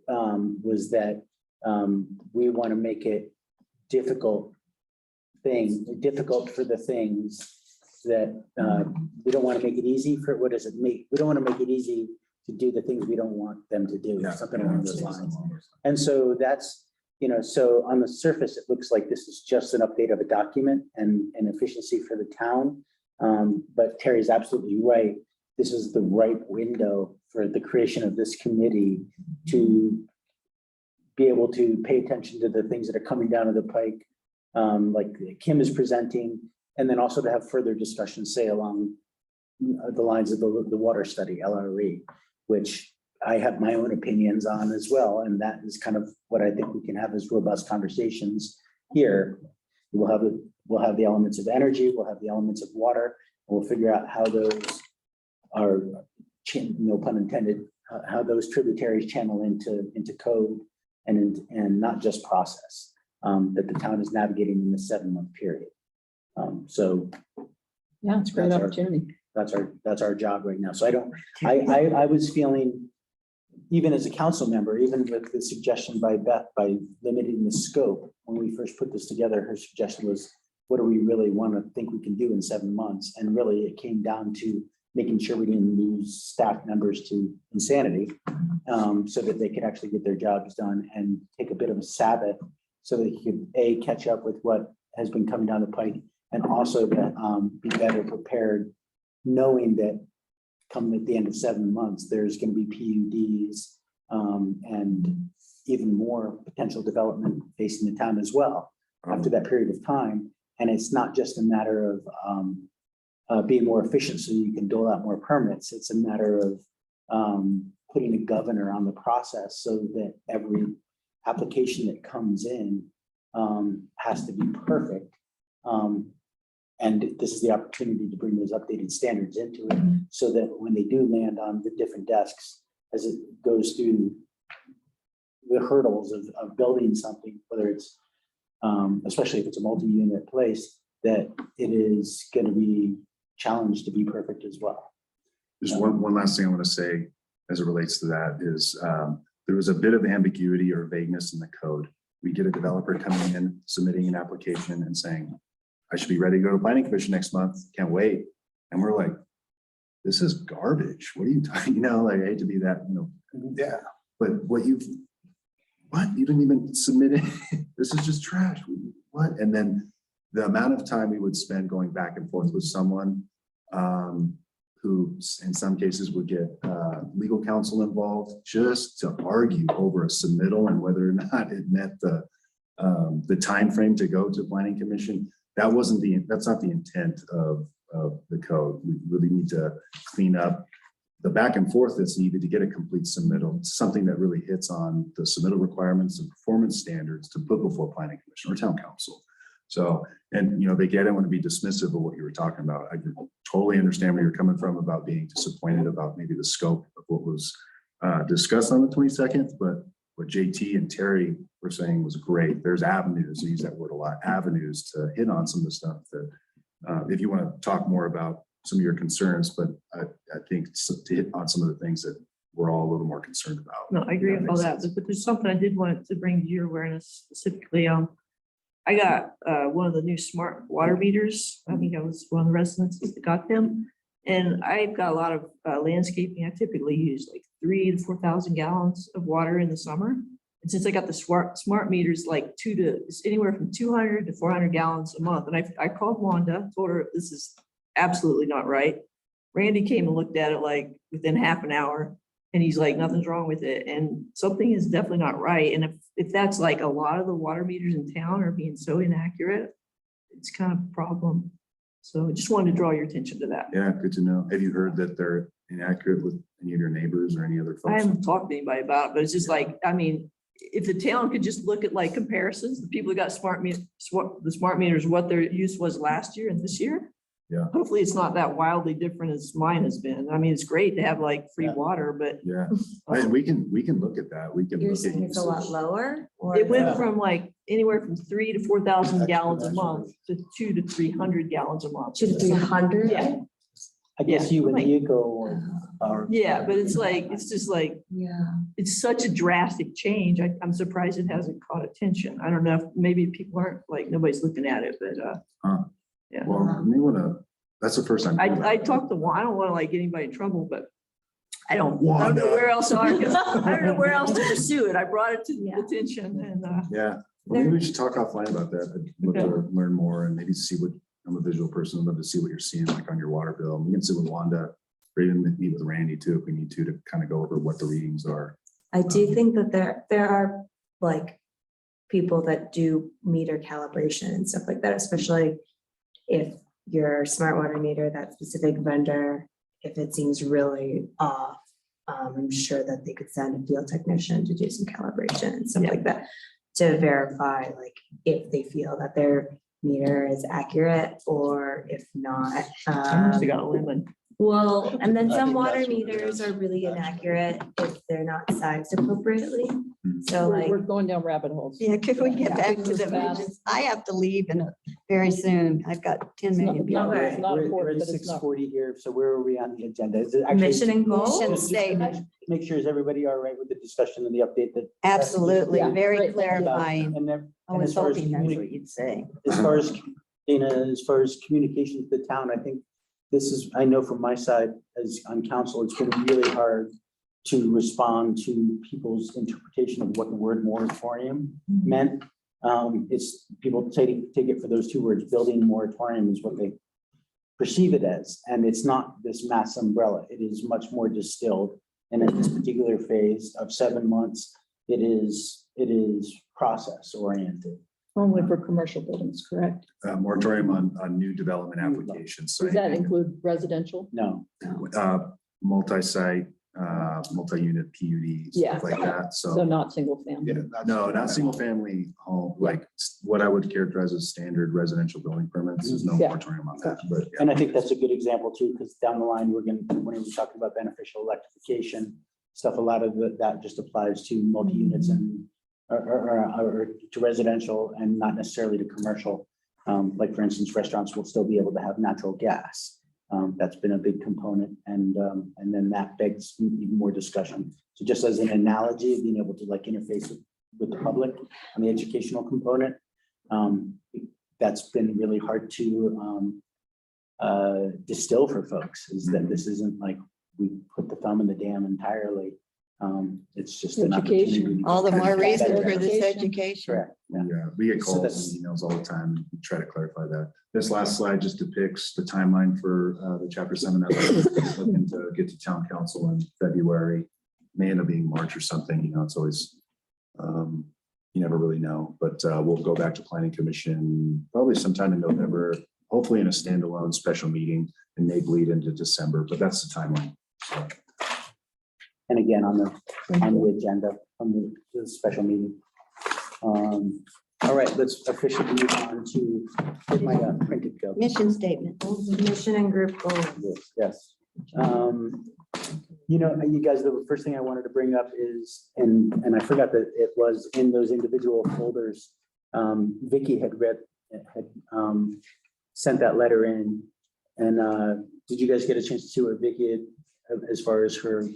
was that we want to make it difficult for the things that we don't want to make it easy for. What does it make? We don't want to make it easy to do the things we don't want them to do, something along those lines. And so that's, so on the surface, it looks like this is just an update of a document and an efficiency for the town. But Terry's absolutely right. This is the right window for the creation of this committee to be able to pay attention to the things that are coming down to the pike, like Kim is presenting, and then also to have further discussions, say, along the lines of the water study, LRE, which I have my own opinions on as well. And that is kind of what I think we can have as robust conversations here. We'll have the elements of energy, we'll have the elements of water, and we'll figure out how those are, no pun intended, how those tributaries channel into code and not just process that the town is navigating in the 7-month period. So Yeah, it's a great opportunity. that's our job right now. So I was feeling, even as a council member, even with the suggestion by Beth, by limiting the scope, when we first put this together, her suggestion was, what do we really want to think we can do in 7 months? And really it came down to making sure we didn't lose staff members to insanity, so that they could actually get their jobs done and take a bit of a Sabbath so that he could catch up with what has been coming down the pike, and also to be better prepared, knowing that come at the end of 7 months, there's going to be PUDs and even more potential development facing the town as well after that period of time. And it's not just a matter of being more efficient so you can dole out more permits. It's a matter of putting a governor on the process so that every application that comes in has to be perfect. And this is the opportunity to bring those updated standards into it so that when they do land on the different desks, as it goes through the hurdles of building something, whether it's, especially if it's a multi-unit place, that it is going to be challenged to be perfect as well. Just one last thing I want to say as it relates to that is there was a bit of ambiguity or vagueness in the code. We get a developer coming in, submitting an application and saying, I should be ready to go to planning commission next month. Can't wait. And we're like, this is garbage. What are you talking? Like I hate to be that, Yeah. but you didn't even submit it. This is just trash. What? And then the amount of time we would spend going back and forth with someone who in some cases would get legal counsel involved just to argue over a submittal and whether or not it met the time frame to go to planning commission. That's not the intent of the code. We really need to clean up the back and forth that's needed to get a complete submittal. It's something that really hits on the submittal requirements and performance standards to put before planning commission or town council. So, and they don't want to be dismissive of what you were talking about. I totally understand where you're coming from about being disappointed about maybe the scope of what was discussed on the 22nd, but what JT and Terry were saying was great. There's avenues, I use that word a lot, avenues to hit on some of the stuff that if you want to talk more about some of your concerns, but I think to hit on some of the things that we're all a little more concerned about. No, I agree with all that, but there's something I did want to bring to your awareness specifically. I got one of the new smart water meters. I think I was one of the residents that got them. And I've got a lot of landscaping. I typically use like 3,000 to 4,000 gallons of water in the summer. And since I got the smart meters, like it's anywhere from 200 to 400 gallons a month. And I called Wanda, told her this is absolutely not right. Randy came and looked at it like within half an hour. And he's like, nothing's wrong with it. And something is definitely not right. And if that's like a lot of the water meters in town are being so inaccurate, it's kind of a problem. So I just wanted to draw your attention to that. Yeah, good to know. Have you heard that they're inaccurate with any of your neighbors or any other I folks? haven't talked to anybody about it, but it's just like, I mean, if the town could just look at like comparisons, the people who got the smart meters, what their use was last year and this year. Yeah. Hopefully it's not that wildly different as mine has been. I mean, it's great to have like free Yeah. water, but Yeah, and we can look at that. We can You're look at saying it's a lot usage. lower? or it went no? from like anywhere from 3,000 to 4,000 gallons a Exponentially. month to 200 to 300 gallons a month. 200 to 300? Yeah. I guess Yeah. you and Nico or. Yeah, but it's like, it's just like, Yeah. it's such a drastic change. I'm surprised it hasn't caught attention. I don't know if maybe people aren't like, nobody's looking at it, but yeah. Well, we wanna, that's the first time. I talked to one, I don't want to like get anybody in trouble, but I don't know Wanda. where else I don't know where else to pursue it. I brought it to Yeah. attention and Yeah, well, maybe we should talk offline about that. I'd love to learn more and maybe see what, I'm a visual person, I'd love to see what you're seeing like on your water bill. We can sit with Wanda, or even meet with Randy too, if we need to kind of go over what the readings are. I do think that there are like people that do meter calibration and stuff like that, especially if your smart water meter, that specific vendor, if it seems really off, I'm sure that they could send a field technician to do some calibration and stuff like that to verify like if they feel that their meter is accurate or if not. I must have got a lemon. Well, and then I some think water that's what it meters is. are really inaccurate if they're not sized appropriately. So We're like, going down rabbit holes. Yeah, could we get Yeah. back to the Fast. visions? I have to leave very soon. I've got 10 million It's people. not- Okay. it's not We're important, at but it's not. 6:40 here, so where are we on the agenda? Is it actually? mission and goal? Mission Just to statement. Make sure, is everybody all right with the discussion and the update that? Absolutely, Yeah, very great. clarifying. And then, I and was as far as hoping that's communi- what you'd say. as far as, Dana, as far as communication to the town, I think this is, I know from my side as on council, it's been really hard to respond to people's interpretation of what the word moratorium meant. It's, people take it for those two words, building moratorium is what they perceive it as. And it's not this mass umbrella. It is much more distilled. And in this particular phase of 7 months, it is process oriented. Only for commercial buildings, correct? Moratorium on new development applications. So Does that anything, include residential? No, multi-site, multi-unit PUD, Yeah. stuff like that, So so. not single family. Yeah, no, not single family home, like what I would characterize as standard residential building permits, there's no Yeah. moratorium on that, but. yeah. and I think that's a good example too, because down the line, we're gonna, when we talk about beneficial electrification, stuff, a lot of that just applies to multi-units and or to residential and not necessarily to commercial. Like for instance, restaurants will still be able to have natural gas. That's been a big component and then that begs even more discussion. So just as an analogy, being able to like interface with the public on the educational component, that's been really hard to distill for folks, is that this isn't like we put the thumb in the dam entirely. It's just an Education. opportunity. All the more reason for this Education. education. Correct, yeah. Yeah, we get So calls that's- and emails all the time. We try to clarify that. This last slide just depicts the timeline for the chapter 7. Looking to get to town council in February, may end up being March or something, you know, it's always, you never really know, but we'll go back to planning commission probably sometime in November, hopefully in a standalone special meeting, and may bleed into December, but that's the timeline. So, And again, on the agenda, on the special meeting. All right, let's officially move on to, where'd my printed go? Mission statement. Mission and group goals. Yes. You know, you guys, the first thing I wanted to bring up is, and I forgot that it was in those individual folders. Vicky had sent that letter in. And did you guys get a chance to see what Vicky had, as far as her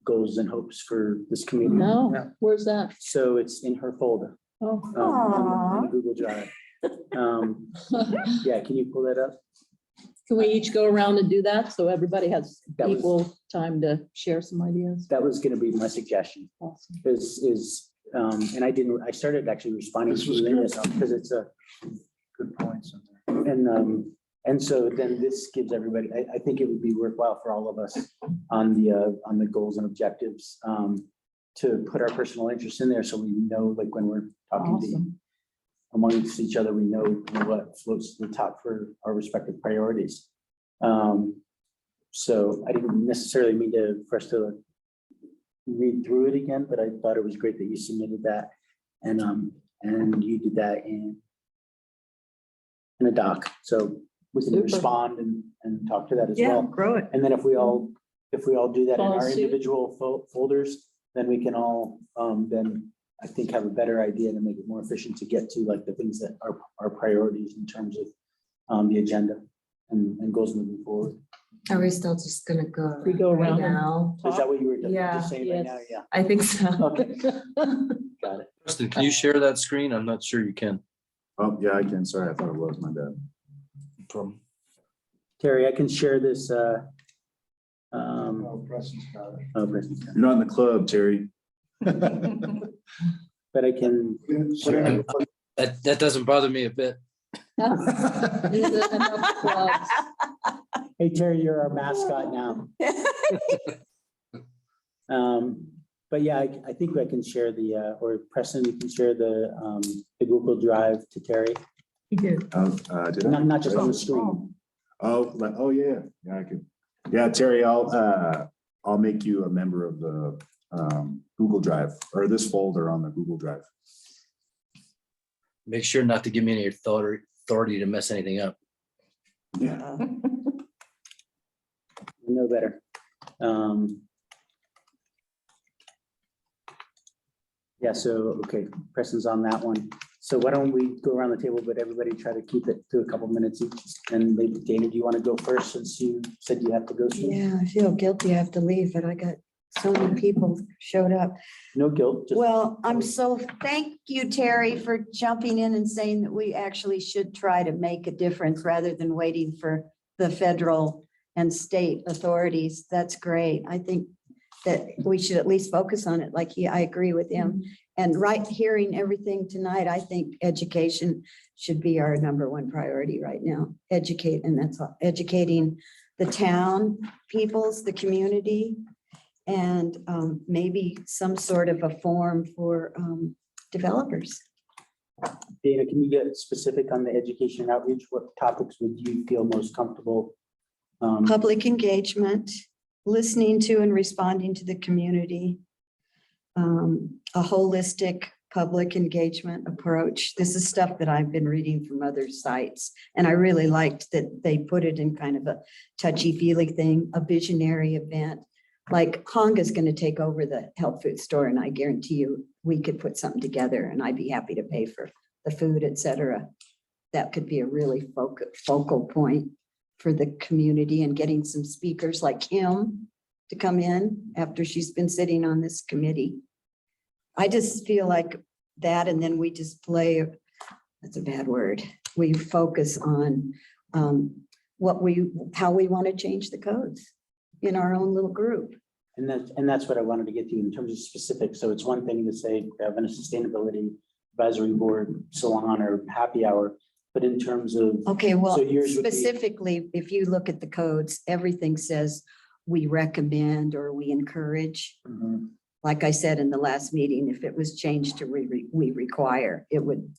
goals and hopes for this community? No, where's that? So it's in her folder. Oh. On the Google Drive. Yeah, can you pull that up? Can we each go around and do that? So everybody has That was- equal time to share some ideas? That was gonna be my suggestion, Awesome. and I started actually responding This to was you in good. this because it's a, Good points in there. and so then this gives everybody, I think it would be worthwhile for all of us on the goals and objectives, to put our personal interests in there so we know, like when we're talking to Awesome. amongst each other, we know what floats to the top for our respective priorities. So I didn't necessarily mean for us to read through it again, but I thought it was great that you submitted that. And you did that in a doc, so we can Super. respond and talk to that as Yeah, well. grow it. And then if we all do that in Follow our suit. individual folders, then we can all, then I think have a better idea to make it more efficient to get to like the things that are priorities in terms of the agenda and goals moving forward. Are we still just gonna go? We go around and now? So is that what you were Yeah. just saying right now? Yes. Yeah, I think so. okay, got it. Preston, can you share that screen? I'm not sure you can. Oh, yeah, I can. Sorry, I thought it was my bad. From Terry, I can share this, Oh, Preston's got it. oh, Preston, You're not in the club, Terry. but I can, that doesn't bother me a bit. Enough clubs. hey, Terry, you're our mascot now. But yeah, I think I can share the, or Preston, you can share the Google Drive to Terry, Did I? not just on the screen. Oh, yeah, I could. Yeah, Terry, I'll make you a member of the Google Drive or this folder on the Google Drive. Make sure not to give me any authority to mess anything up. Yeah. No better. Yeah, so, okay, Preston's on that one. So why don't we go around the table, but everybody try to keep it to a couple minutes each. And maybe Dana, do you want to go first since you said you have to go soon? Yeah, I feel guilty. I have to leave, but I got so many people showed up. No guilt. just- Well, thank you, Terry, for jumping in and saying that we actually should try to make a difference rather than waiting for the federal and state authorities. That's great. I think that we should at least focus on it. I agree with him. And hearing everything tonight, I think education should be our #1 priority right now. Educate, and that's all, educating the town, peoples, the community, and maybe some sort of a forum for developers. Dana, can you get specific on the education outreach? What topics would you feel most comfortable? Public engagement, listening to and responding to the community. A holistic public engagement approach. This is stuff that I've been reading from other sites. And I really liked that they put it in kind of a touchy-feely thing, a visionary event. Like Honga's going to take over the health food store, and I guarantee you we could put something together and I'd be happy to pay for the food, et cetera. That could be a really focal point for the community, and getting some speakers like Kim to come in after she's been sitting on this committee. I just feel like that, and then we just play, that's a bad word. We focus on how we want to change the codes in our own little group. And that's what I wanted to get to in terms of specifics. So it's one thing to say having a sustainability advisory board salon or happy hour, but in terms of, Okay, well, So yours would be- specifically, if you look at the codes, everything says we recommend or we encourage. Mhm. Like I said in the last meeting, if it was changed to we require, it would.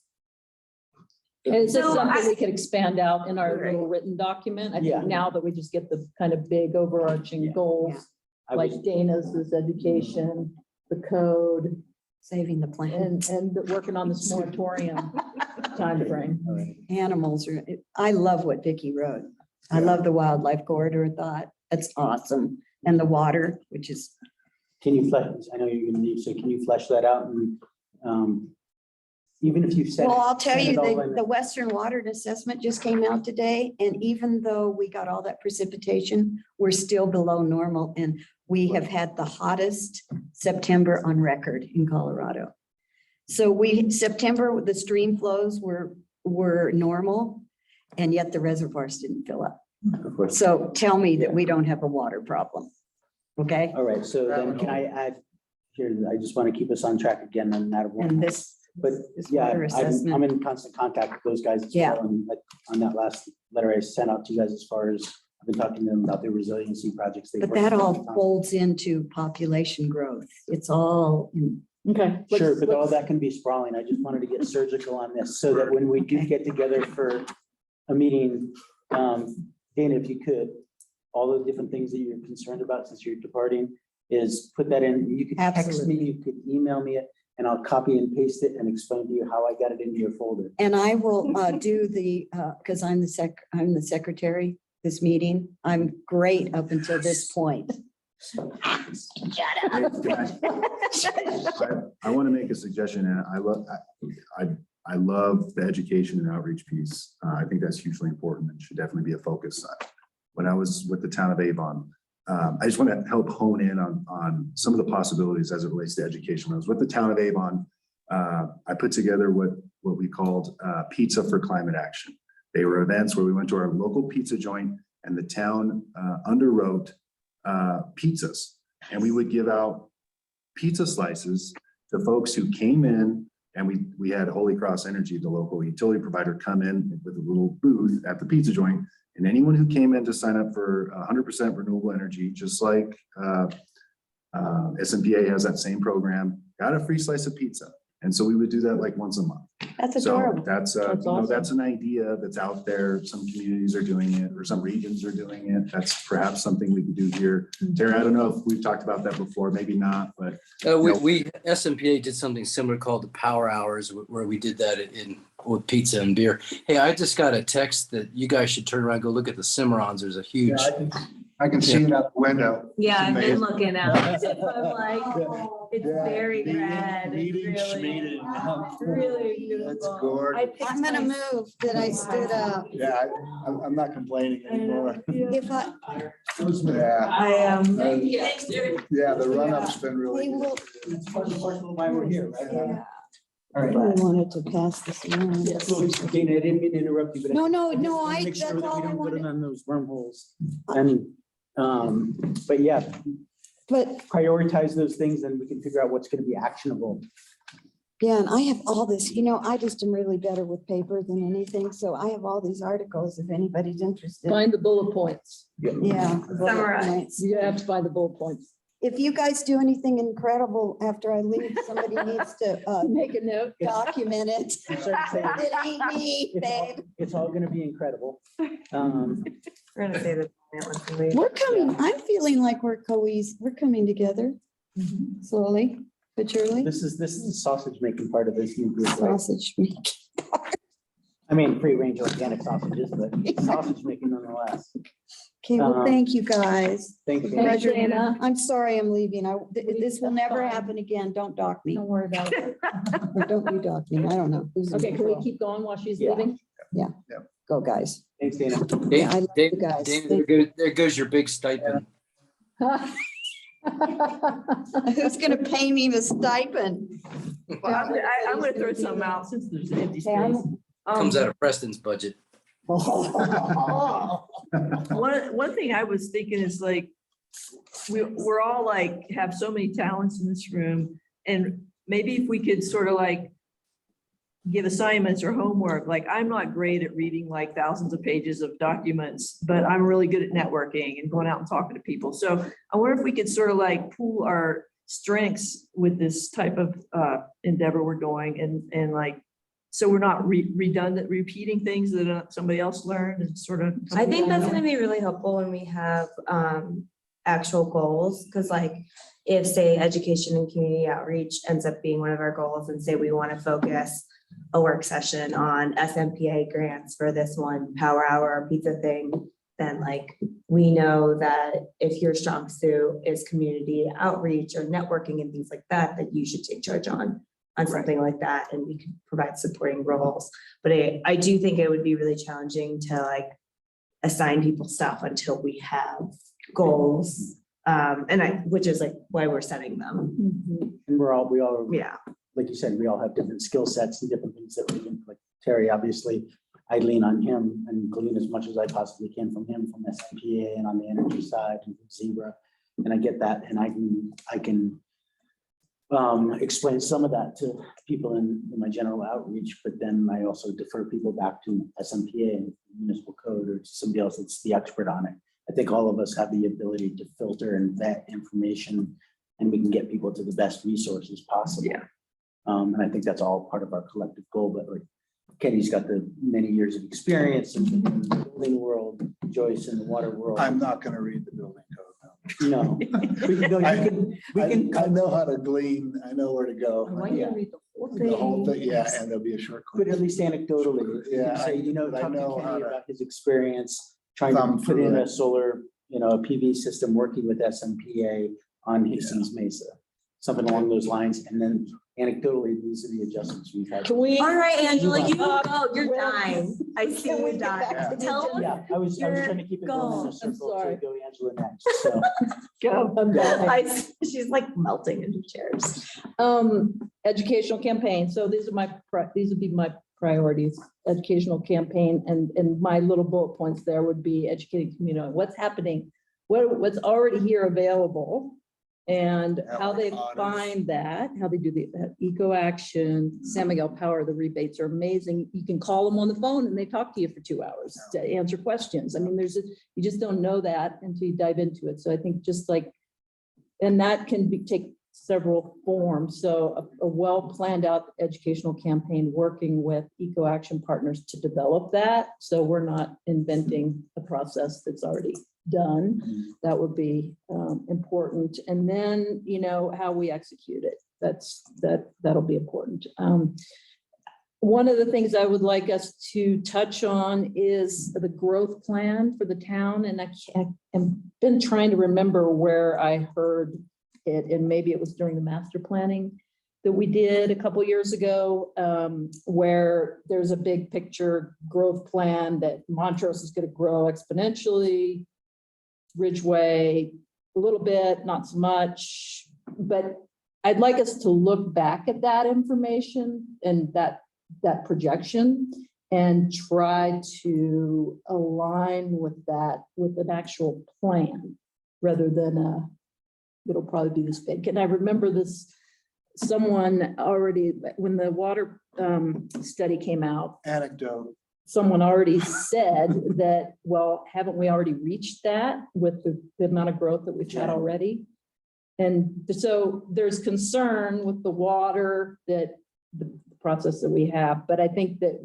And it's just So something I- we could expand out in our Right. little written document. I Yeah. think now that we just get the kind of big overarching Yeah. goals, I like was, Dana's is education, the code, Saving the planet. and working on this moratorium timeframe. all right. Animals are, I love what Vicky wrote. I love the wildlife corridor thought. That's awesome. And the water, which is, Can you flesh, I know you're gonna leave, so can you flesh that out and, even if you said. well, I'll tell said you, it all in- the Western Water Assessment just came out today. And even though we got all that precipitation, we're still below normal. And we have had the hottest September on record in Colorado. So September, the stream flows were normal, and yet the reservoirs didn't fill up. Of course. So tell me that we don't have a water problem. Okay? All right, so then can I add, here, I just want to keep us on track again on that one. And this But is yeah, water I'm assessment. in constant contact with those guys as Yeah. well. And like, on that last letter I sent out to you guys, as far as I've been talking to them about their resiliency projects. they've But worked that on. all folds into population growth. It's all, Okay. Sure, let's- but all let's- that can be sprawling. I just wanted to get surgical on this so that when we do Okay. get together for a meeting, Dana, if you could, all the different things that you're concerned about since you're departing, is put that in. You could text me, Absolutely. you could email me it, and I'll copy and paste it and explain to you how I got it into your folder. And I will do the, because I'm the secretary this meeting. I'm great up until this point. I want to make a suggestion, and I love the education and outreach piece. I think that's hugely important and should definitely be a focus. When I was with the town of Avon, I just want to help hone in on some of the possibilities as it relates to education. When I was with the town of Avon, I put together what we called Pizza for Climate Action. They were events where we went to our local pizza joint and the town underwrote pizzas, and we would give out pizza slices to folks who came in, and we had Holy Cross Energy, the local utility provider, come in with a little booth at the pizza joint, and anyone who came in to sign up for 100% renewable energy, just like SMPA has that same program, got a free slice of pizza. And so we would do that like once a month. That's So adorable. that's awesome. that's an idea that's out there. Some communities are doing it, or some regions are doing it. That's perhaps something we could do here. Tara, I don't know if we've talked about that before, maybe not, but We SMPA did something similar called the Power Hours, where we did that with pizza and beer. Hey, I just got a text that you guys should turn around and go look at the Cimarrons. There's a huge. I can see it out the window. Yeah, I've been Amazing. looking out. I'm like, it's very red. It's really beautiful. That's gorgeous. I'm gonna move that I stood up. Yeah, I'm not complaining anymore. If I, Yeah, I am. yeah, the run-up's been really. they will, That's part of why we're here, right? yeah. All I right. wanted to pass this around. Dana, I didn't mean to interrupt you, but. No, no, just no, wanna I, make sure that's that we all I don't go wanted. in on those wormholes. And, but yeah, But prioritize those things and we can figure out what's going to be actionable. yeah, and I have all this, I just am really better with paper than anything. So I have all these articles if anybody's interested. Find the bullet points. Yeah. bullet Summarize. points. You have to find the bullet points. If you guys do anything incredible after I leave, somebody needs to Make a note. document it. I'm sorry to say, It ain't me, babe. It's all going to be incredible. We're gonna say that. We're coming, I'm feeling like we're we're coming together slowly, but surely. This is the sausage making part of this new group, right? Sausage meat. I mean, free range organic sausages, but sausage making nonetheless. Okay, well, thank you, guys. Thank you. Thanks, Pleasure. Dana. I'm sorry I'm leaving. This will never happen again. Don't dock me. Don't worry about it. Or don't you dock me. I don't know. Who's in Okay, can we control. keep going while she's Yeah. leaving? Go, guys. Thanks, Dana. Yeah, I love you guys. There goes your big stipend. Who's gonna pay me the stipend? Well, I'm gonna throw some out since there's an empty space. Comes out of Preston's budget. One thing I was thinking is like, we're all like, have so many talents in this room. And maybe if we could sort of like give assignments or homework, like I'm not great at reading like thousands of pages of documents, but I'm really good at networking and going out and talking to people. So I wonder if we could sort of like pool our strengths with this type of endeavor we're doing and like, so we're not redundant, repeating things that somebody else learned and sort of. I think that's gonna be really helpful when we have actual goals, because like if say education and community outreach ends up being one of our goals and say we want to focus a work session on SMPA grants for this one power hour or pizza thing, then like we know that if your strong suit is community outreach or networking and things like that, that you should take charge on something like that, and we could provide supporting roles. But I do think it would be really challenging to like assign people stuff until we have goals. Which is like why we're setting them. And we all, Yeah. like you said, we all have different skill sets and different things that we can, like Terry, obviously, I lean on him and glean as much as I possibly can from him, from SMPA and on the energy side and from Zebra. And I get that, and I can explain some of that to people in my general outreach, but then I also defer people back to SMPA and municipal code or somebody else that's the expert on it. I think all of us have the ability to filter and vet information, and we can get people to the best resources possible. Yeah. And I think that's all part of our collective goal, but like Kenny's got the many years of experience in the building world, Joyce in the water world. I'm not gonna read the building code. No. We can go, I know how to glean, I know where to go. Why don't you read the whole The whole thing? thing, yeah, and there'll be a short. but at least anecdotally, you Yeah, can say, you know, I talk to know how Kenny to about his experience trying thumb to put through in it. a solar, you know, a PV system, working with SMPA on Hastings Mesa, something along those lines. And then anecdotally, these are the adjustments we've had. Can we? All right, Angela, you Uh, go. You're well, dying. I see can we you get back dying. to the Tell us. Yeah, I was trying to keep it going in Go. a circle sorry. to go Angela next, so. Go. I'm back. She's like melting into chairs. Educational campaign. So these would be my priorities, educational campaign, and my little bullet points there would be educating community, on what's happening, what's already here available, and how they find that, how they do the eco action. San Miguel Power, the rebates are amazing. You can call them on the phone and they talk to you for 2 hours to answer questions. I mean, you just don't know that until you dive into it. So I think just like, and that can take several forms. So a well-planned out educational campaign working with eco action partners to develop that. So we're not inventing a process that's already done. That would be important. And then, you know, how we execute it. That'll be important. One of the things I would like us to touch on is the growth plan for the town. And I've been trying to remember where I heard it, and maybe it was during the master planning that we did a couple years ago, where there's a big picture growth plan that Montrose is going to grow exponentially, Ridgway a little bit, not so much, but I'd like us to look back at that information and that projection and try to align with that with an actual plan rather than it'll probably be this big. And I remember this, someone already, when the water study came out, Anecdote. someone already said that, well, haven't we already reached that with the amount of growth that we've had already? And so there's concern with the water, that the process that we have, but I think that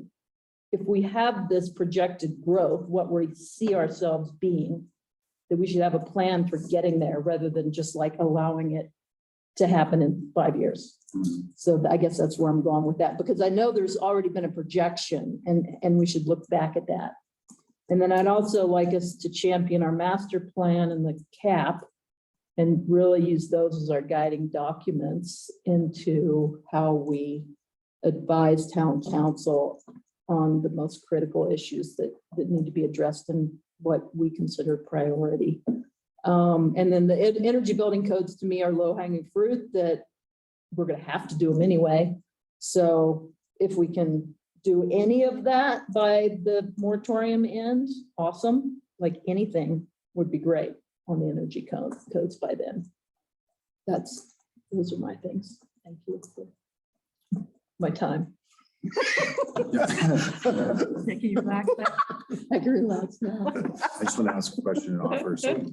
if we have this projected growth, what we see ourselves being, that we should have a plan for getting there rather than just like allowing it to happen in 5 years. So I guess that's where I'm going with that, because I know there's already been a projection and we should look back at that. And then I'd also like us to champion our master plan and the CAP and really use those as our guiding documents into how we advise town council on the most critical issues that need to be addressed and what we consider priority. And then the energy building codes to me are low hanging fruit that we're going to have to do them anyway. So if we can do any of that by the moratorium end, awesome. Like anything would be great on the energy codes by then. Those are my things. Thank you for my time. Taking you back. I can relax now. I just want to ask a question and offer. So,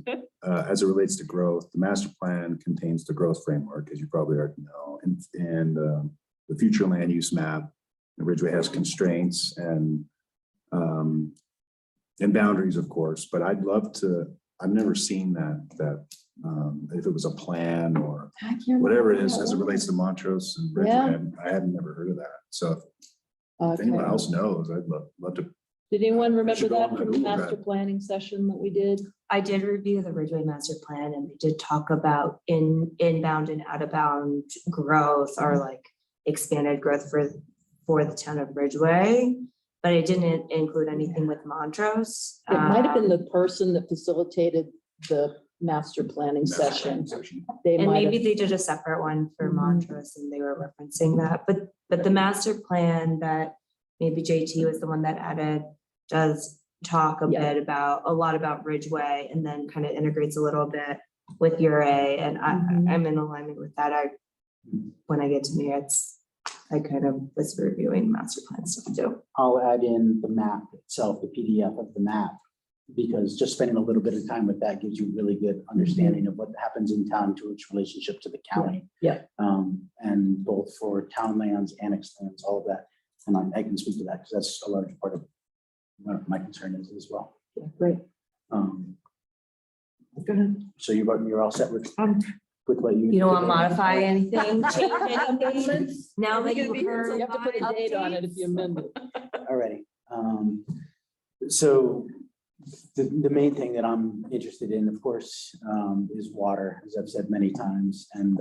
as it relates to growth, the master plan contains the growth framework, as you probably already know, and the future land use map. Ridgway has constraints and boundaries, of course. But I'd love to. I've never seen that if it was a plan or whatever it is as it relates to Montrose and Ridgway. Yeah. I had never heard of that. So if Okay. anyone else knows, I'd love to. Did anyone remember should go that on from the Google master that. planning session that we did? I did review the Ridgway master plan and they did talk about inbound and out of bound growth or like expanded growth for the town of Ridgway. But it didn't include anything with Montrose. It might have been the person that facilitated the master planning session. They And might maybe have, they did a separate one for Mhm. Montrose and they were referencing that, but the master plan that maybe JT was the one that added does talk a Yeah. bit about, a lot about Ridgway and then kind of integrates a little bit with URA and Mhm. I'm in alignment with that. When I get to me, I kind of was reviewing master plan stuff too. I'll add in the map itself, the PDF of the map, because just spending a little bit of time with that gives you really good understanding of what happens in town to its relationship to the county. Yeah. And both for town lands, annex lands, all of that. And I can speak to that because that's a large part of what my concern is as well. yeah, great. Go ahead. So you're all set with what you. You don't want to modify anything, change anything? Now that you've heard. You have to put a date on it if you amend it. Alrighty. So the main thing that I'm interested in, of course, is water, as I've said many times, and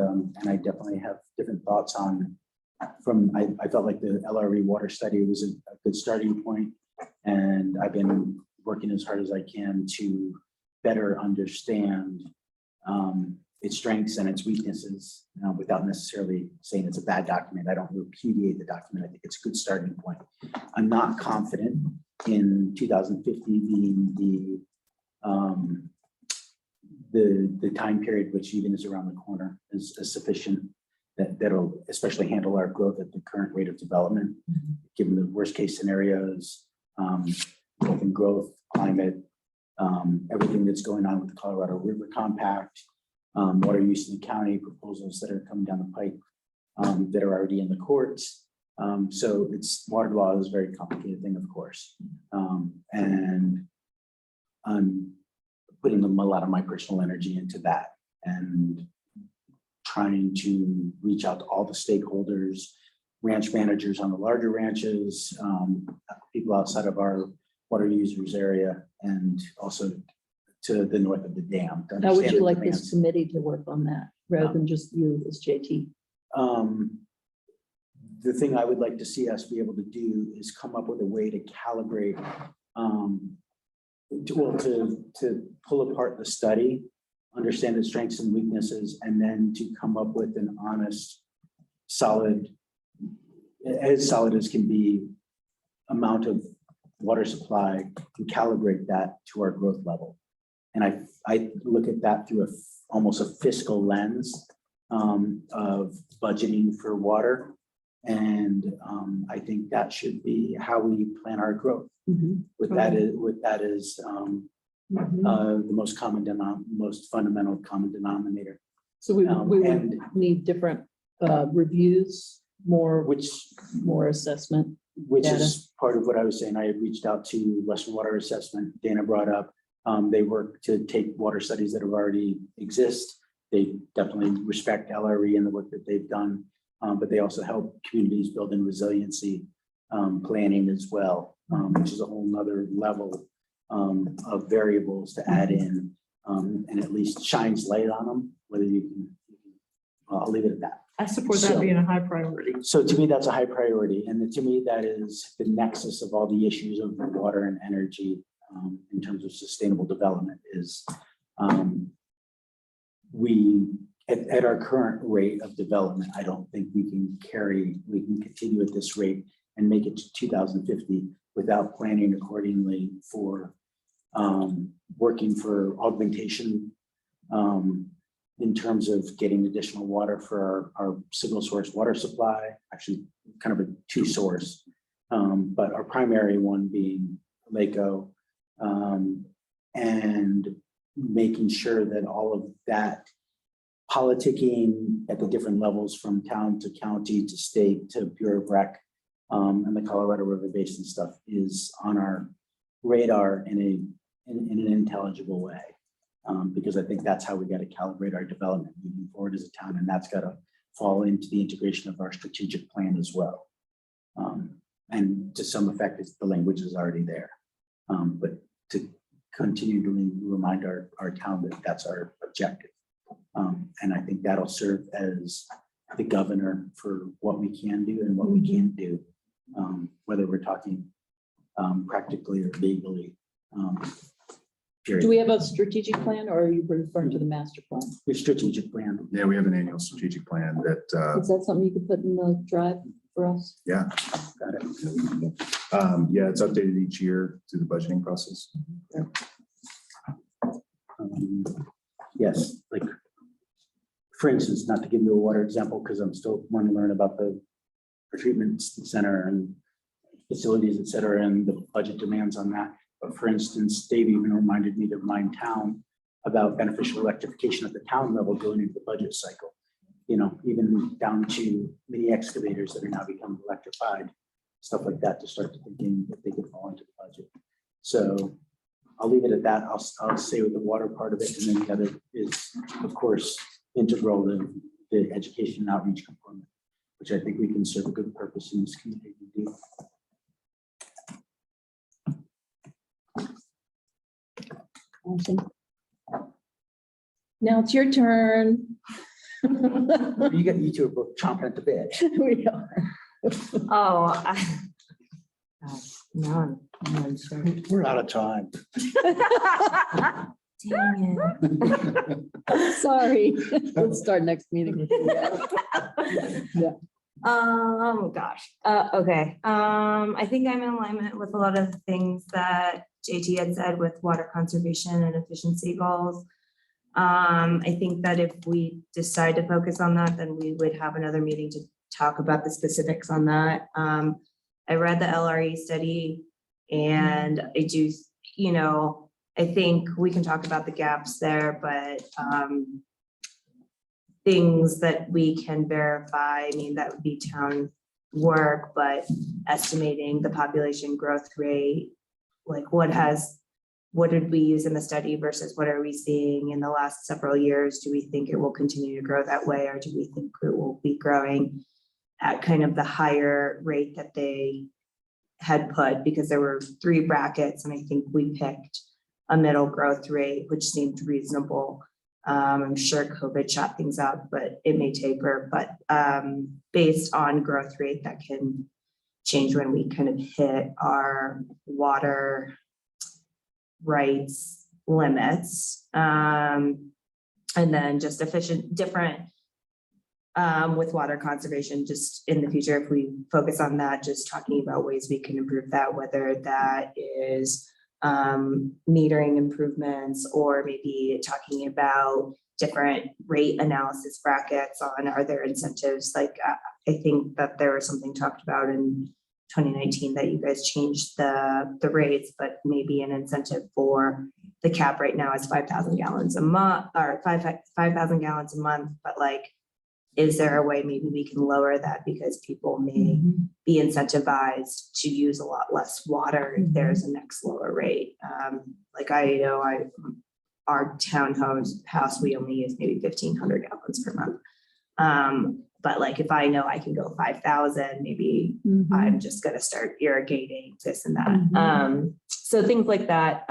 I definitely have different thoughts on. I felt like the LRE water study was a good starting point, and I've been working as hard as I can to better understand its strengths and its weaknesses, without necessarily saying it's a bad document. I don't repudiate the document. I think it's a good starting point. I'm not confident in 2050 being the time period, which even is around the corner, is sufficient that'll especially handle our growth at the current rate of development, given the worst case scenarios, both in growth, climate, everything that's going on with the Colorado River Compact, water use in the county, proposals that are coming down the pipe that are already in the courts. So water law is a very complicated thing, of course. And I'm putting a lot of my personal energy into that and trying to reach out to all the stakeholders, ranch managers on the larger ranches, people outside of our water users area, and also to the north of the dam. How would you like this committee to work on that rather than just you as JT? The thing I would like to see us be able to do is come up with a way to calibrate, to pull apart the study, understand its strengths and weaknesses, and then to come up with an honest, solid as can be, amount of water supply and calibrate that to our growth level. And I look at that through almost a fiscal lens of budgeting for water. And I think that should be how we plan our growth. With that is the most fundamental common denominator. So we and- would need different reviews, more assessment. Which Data. is part of what I was saying. I had reached out to Western Water Assessment. Dana brought up, they work to take water studies that have already exist. They definitely respect LRE and the work that they've done, but they also help communities build in resiliency planning as well, which is a whole nother level of variables to add in, and at least shines light on them, whether you can, I'll leave it at that. I support that being a high priority. So to me, that's a high priority. And to me, that is the nexus of all the issues of water and energy in terms of sustainable development is at our current rate of development, I don't think we can continue at this rate and make it to 2050 without planning accordingly for working for augmentation in terms of getting additional water for our single source water supply, actually kind of a two source, but our primary one being LACO, and making sure that all of that politicking at the different levels from town to county to state to Bureau of Rec and the Colorado River Basin stuff is on our radar in an intelligible way. Because I think that's how we got to calibrate our development moving forward as a town, and that's got to fall into the integration of our strategic plan as well. And to some effect, the language is already there, but to continually remind our town that that's our objective. And I think that'll serve as the governor for what we can do and what we can't do, whether we're talking practically or legally. Do we have a strategic plan or are you referring to the master plan? The strategic plan. Yeah, we have an annual strategic plan that, Is that something you could put in the drive for us? yeah. Got it. Yeah, it's updated each year through the budgeting process. Yes, like, for instance, not to give you a water example, because I'm still wanting to learn about the treatment center and facilities, et cetera, and the budget demands on that. But for instance, Dave even reminded me to remind town about beneficial electrification at the town level going into the budget cycle. You know, even down to mini excavators that are now becoming electrified, stuff like that, to start to thinking that they could fall into the budget. So I'll leave it at that. I'll say with the water part of it, and then the other is, of course, integral to the education and outreach component, which I think we can serve a good purpose in this community to do. Awesome. Now it's your turn. You two are both chomping at the bit. We are. Oh, no, I'm sure. We're out of time. Dang it. Sorry. We'll start next meeting. Gosh. Okay. I think I'm in alignment with a lot of the things that JT had said with water conservation and efficiency goals. I think that if we decide to focus on that, then we would have another meeting to talk about the specifics on that. I read the LRE study and I do, you know, I think we can talk about the gaps there, but things that we can verify, I mean, that would be town work, but estimating the population growth rate, like what did we use in the study versus what are we seeing in the last several years? Do we think it will continue to grow that way, or do we think it will be growing at kind of the higher rate that they had put? Because there were 3 brackets and I think we picked a middle growth rate, which seemed reasonable. I'm sure COVID shot things up, but it may taper, but based on growth rate that can change when we kind of hit our water rights limits. And then just different with water conservation, just in the future, if we focus on that, just talking about ways we can improve that, whether that is metering improvements, or maybe talking about different rate analysis brackets on, are there incentives? Like, I think that there was something talked about in 2019 that you guys changed the rates, but maybe an incentive for the cap right now is 5,000 gallons a month, or 5,000 gallons a month, but like, is there a way maybe we can lower that because people may be incentivized to use a lot less water if there's a next lower rate? Like I know our townhouse, we only use maybe 1,500 gallons per month. But like, if I know I can go 5,000, maybe I'm just gonna start irrigating this and that. So things like that.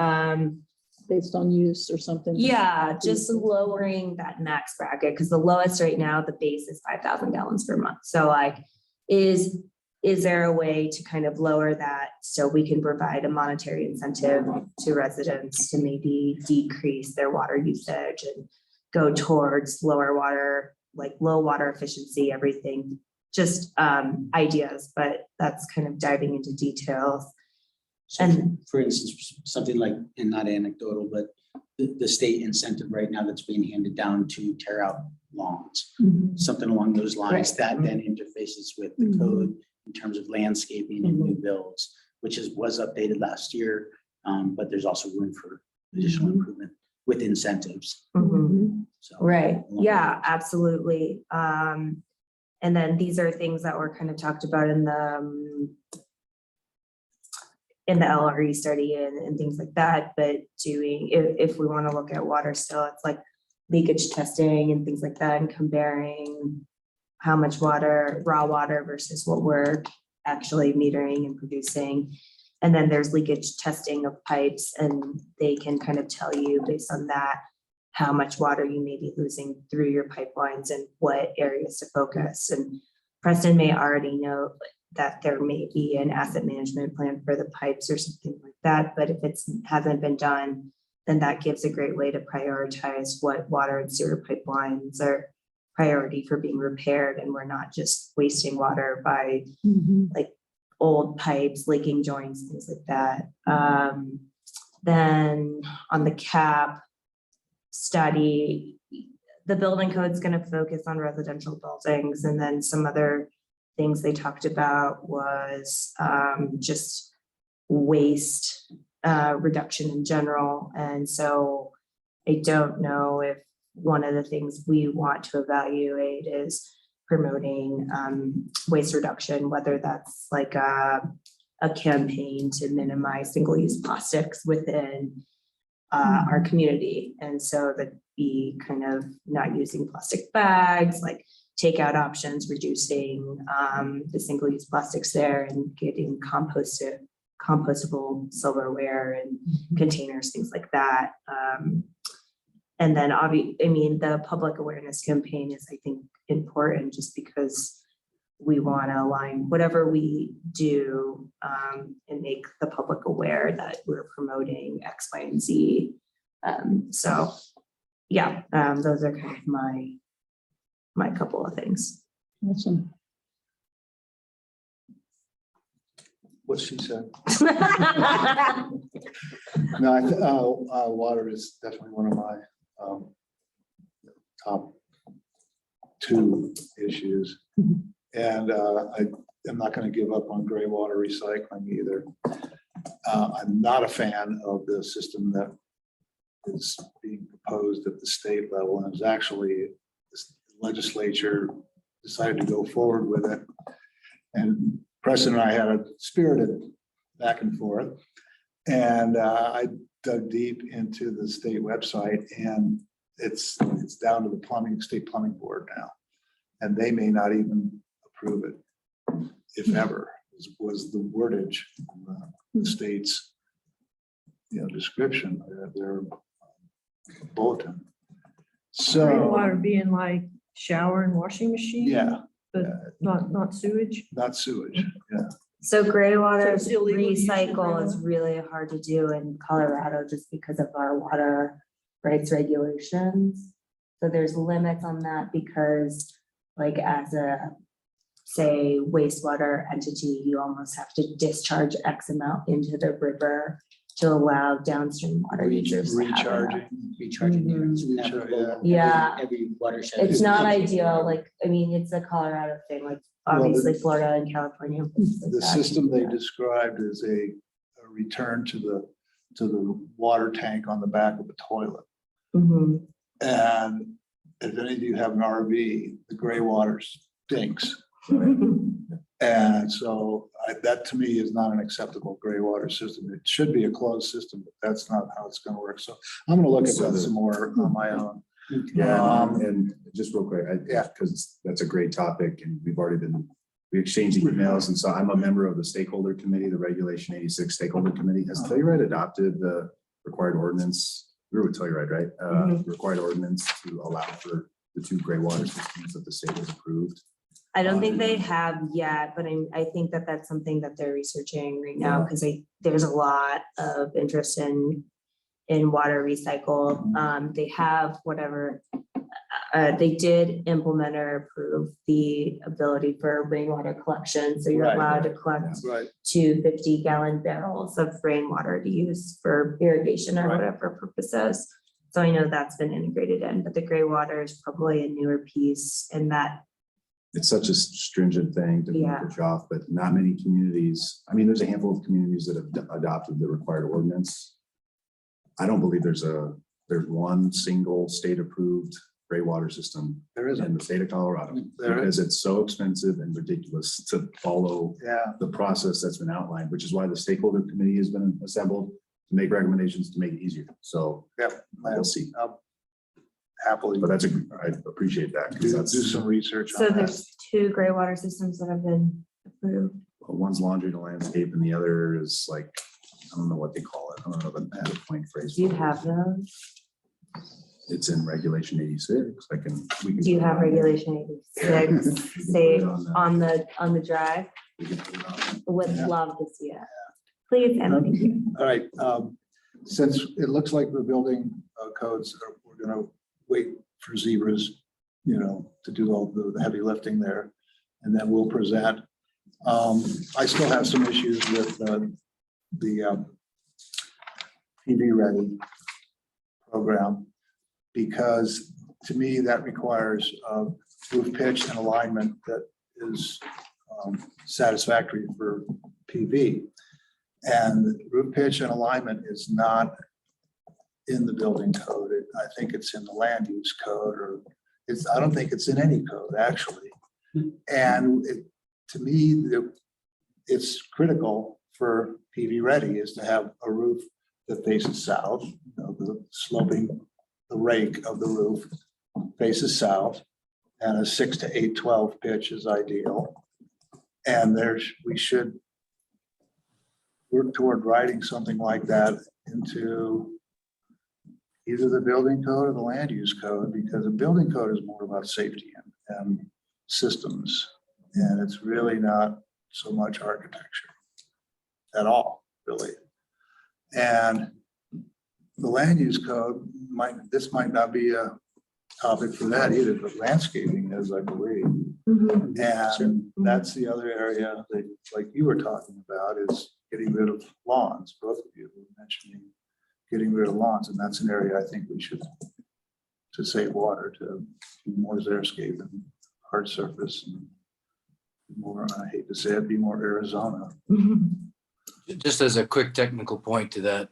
Based on use or something. Yeah, just lowering that max bracket, because the lowest right now, the base is 5,000 gallons per month. So like, is there a way to kind of lower that so we can provide a monetary incentive to residents to maybe decrease their water usage and go towards lower water, like low water efficiency, everything, just ideas, but that's kind of diving into details. So And for instance, something like, and not anecdotal, but the state incentive right now that's being handed down to tear out lawns, something along those lines, that then interfaces with the code in terms of landscaping and new builds, which was updated last year. But there's also room for additional improvement with incentives. So, right, yeah, absolutely. And then these are things that were kind of talked about in the LRE study and things like that, but doing, if we want to look at water still, it's like leakage testing and things like that, and comparing how much water, raw water versus what we're actually metering and producing. And then there's leakage testing of pipes, and they can kind of tell you based on that how much water you may be losing through your pipelines and what areas to focus. And Preston may already know that there may be an asset management plan for the pipes or something like that. But if it hasn't been done, then that gives a great way to prioritize what water and sewer pipelines are priority for being repaired. And we're not just wasting water by like old pipes, leaking joints, things like that. Then on the cap study, the building code is going to focus on residential buildings, and then some other things they talked about was just waste reduction in general. And so I don't know if one of the things we want to evaluate is promoting waste reduction, whether that's like a campaign to minimize single-use plastics within our community. And so that be kind of not using plastic bags, like takeout options, reducing the single-use plastics there and getting compostable silverware and containers, things like that. And then the public awareness campaign is, I think, important just because we want to align whatever we do and make the public aware that we're promoting X, Y, and Z. So yeah, those are kind of my couple of things. Awesome. What she said. No, water is definitely one of my top two issues. And I am not going to give up on gray water recycling either. I'm not a fan of the system that is being proposed at the state level, and is actually the legislature decided to go forward with it. And Preston and I had a spirited back and forth, and I dug deep into the state website, and it's down to the state plumbing board now, and they may not even approve it, if ever, was the wordage in the state's description, their bulletin. So Rainwater being like shower and washing machine? yeah, But not sewage? not sewage. Yeah, So gray water So it's illegal to use gray recycle is water? really hard to do in Colorado just because of our water rights regulations. So there's limits on that because, like, as a, say, wastewater entity, you almost have to discharge X amount into the river to allow downstream water users to have enough. Recharging units. We have Recharge, a- yeah. Every watershed. It's not ideal, like, I mean, it's a Colorado thing, like, Well, obviously Florida and California. and places like the that. system they described is a return to the water tank on the back of the toilet. Mhm. And if any of you have an RV, the gray water stinks. And so that to me is not an acceptable gray water system. It should be a closed system, but that's not how it's gonna work. So I'm gonna look at that some more on my own. Yeah, and just real quick, Yeah. because that's a great topic and we exchanged emails. And so I'm a member of the stakeholder committee, the Regulation 86 Stakeholder Committee. Has Telluride adopted the required ordinance? We were with Telluride, right? Required ordinance to allow for the 2 gray water systems that the state has approved. I don't think they have yet, but I think that that's something that they're researching right now, because there's a lot of interest in water recycle. They have whatever, they did implement or approve the ability for rainwater collection. So you're Right. allowed to collect Right. 250-gallon barrels of rainwater to use for irrigation or Right. whatever purposes. So I know that's been integrated in, but the gray water is probably a newer piece in that. It's such a stringent thing to Yeah. push off, but not many communities. I mean, there's a handful of communities that have adopted the required ordinance. I don't believe there's one single state approved gray water system There isn't. in the state of Colorado There because it's so expensive and ridiculous to follow Yeah. the process that's been outlined, which is why the stakeholder committee has been assembled to make recommendations to make it easier. So Yeah. we'll see. I'll happily But I appreciate that because do that's some research So on that. there's 2 gray water systems that have been approved. one's laundry to landscape and the other is like, I don't know what they call it. I don't know the point phrase. Do you have those? It's in regulation 86. We can. Do you have regulation 86 saved on the drive? We can put it on. Would Yeah. love to see it. Please and thank you. All right, since it looks like the building codes, we're gonna wait for zebras, to do all the heavy lifting there, and then we'll present. I still have some issues with the PV ready program, because to me, that requires roof pitch and alignment that is satisfactory for PV. And roof pitch and alignment is not in the building code. I think it's in the land use code, or I don't think it's in any code, actually. And to me, it's critical for PV ready is to have a roof that faces south, the sloping, the rake of the roof faces south, and a 6 to 8/12 pitch is ideal. And we should work toward writing something like that into either the building code or the land use code, because the building code is more about safety and systems. And it's really not so much architecture at all, really. And the land use code this might not be a topic for that either, but landscaping is, I believe. And that's the other area that, like you were talking about, is getting rid of lawns. Both of you were mentioning getting rid of lawns, and that's an area I think we should, to save water, to be more xeriscape and hard surface, and more, I hate to say it, be more Arizona. Just as a quick technical point to that,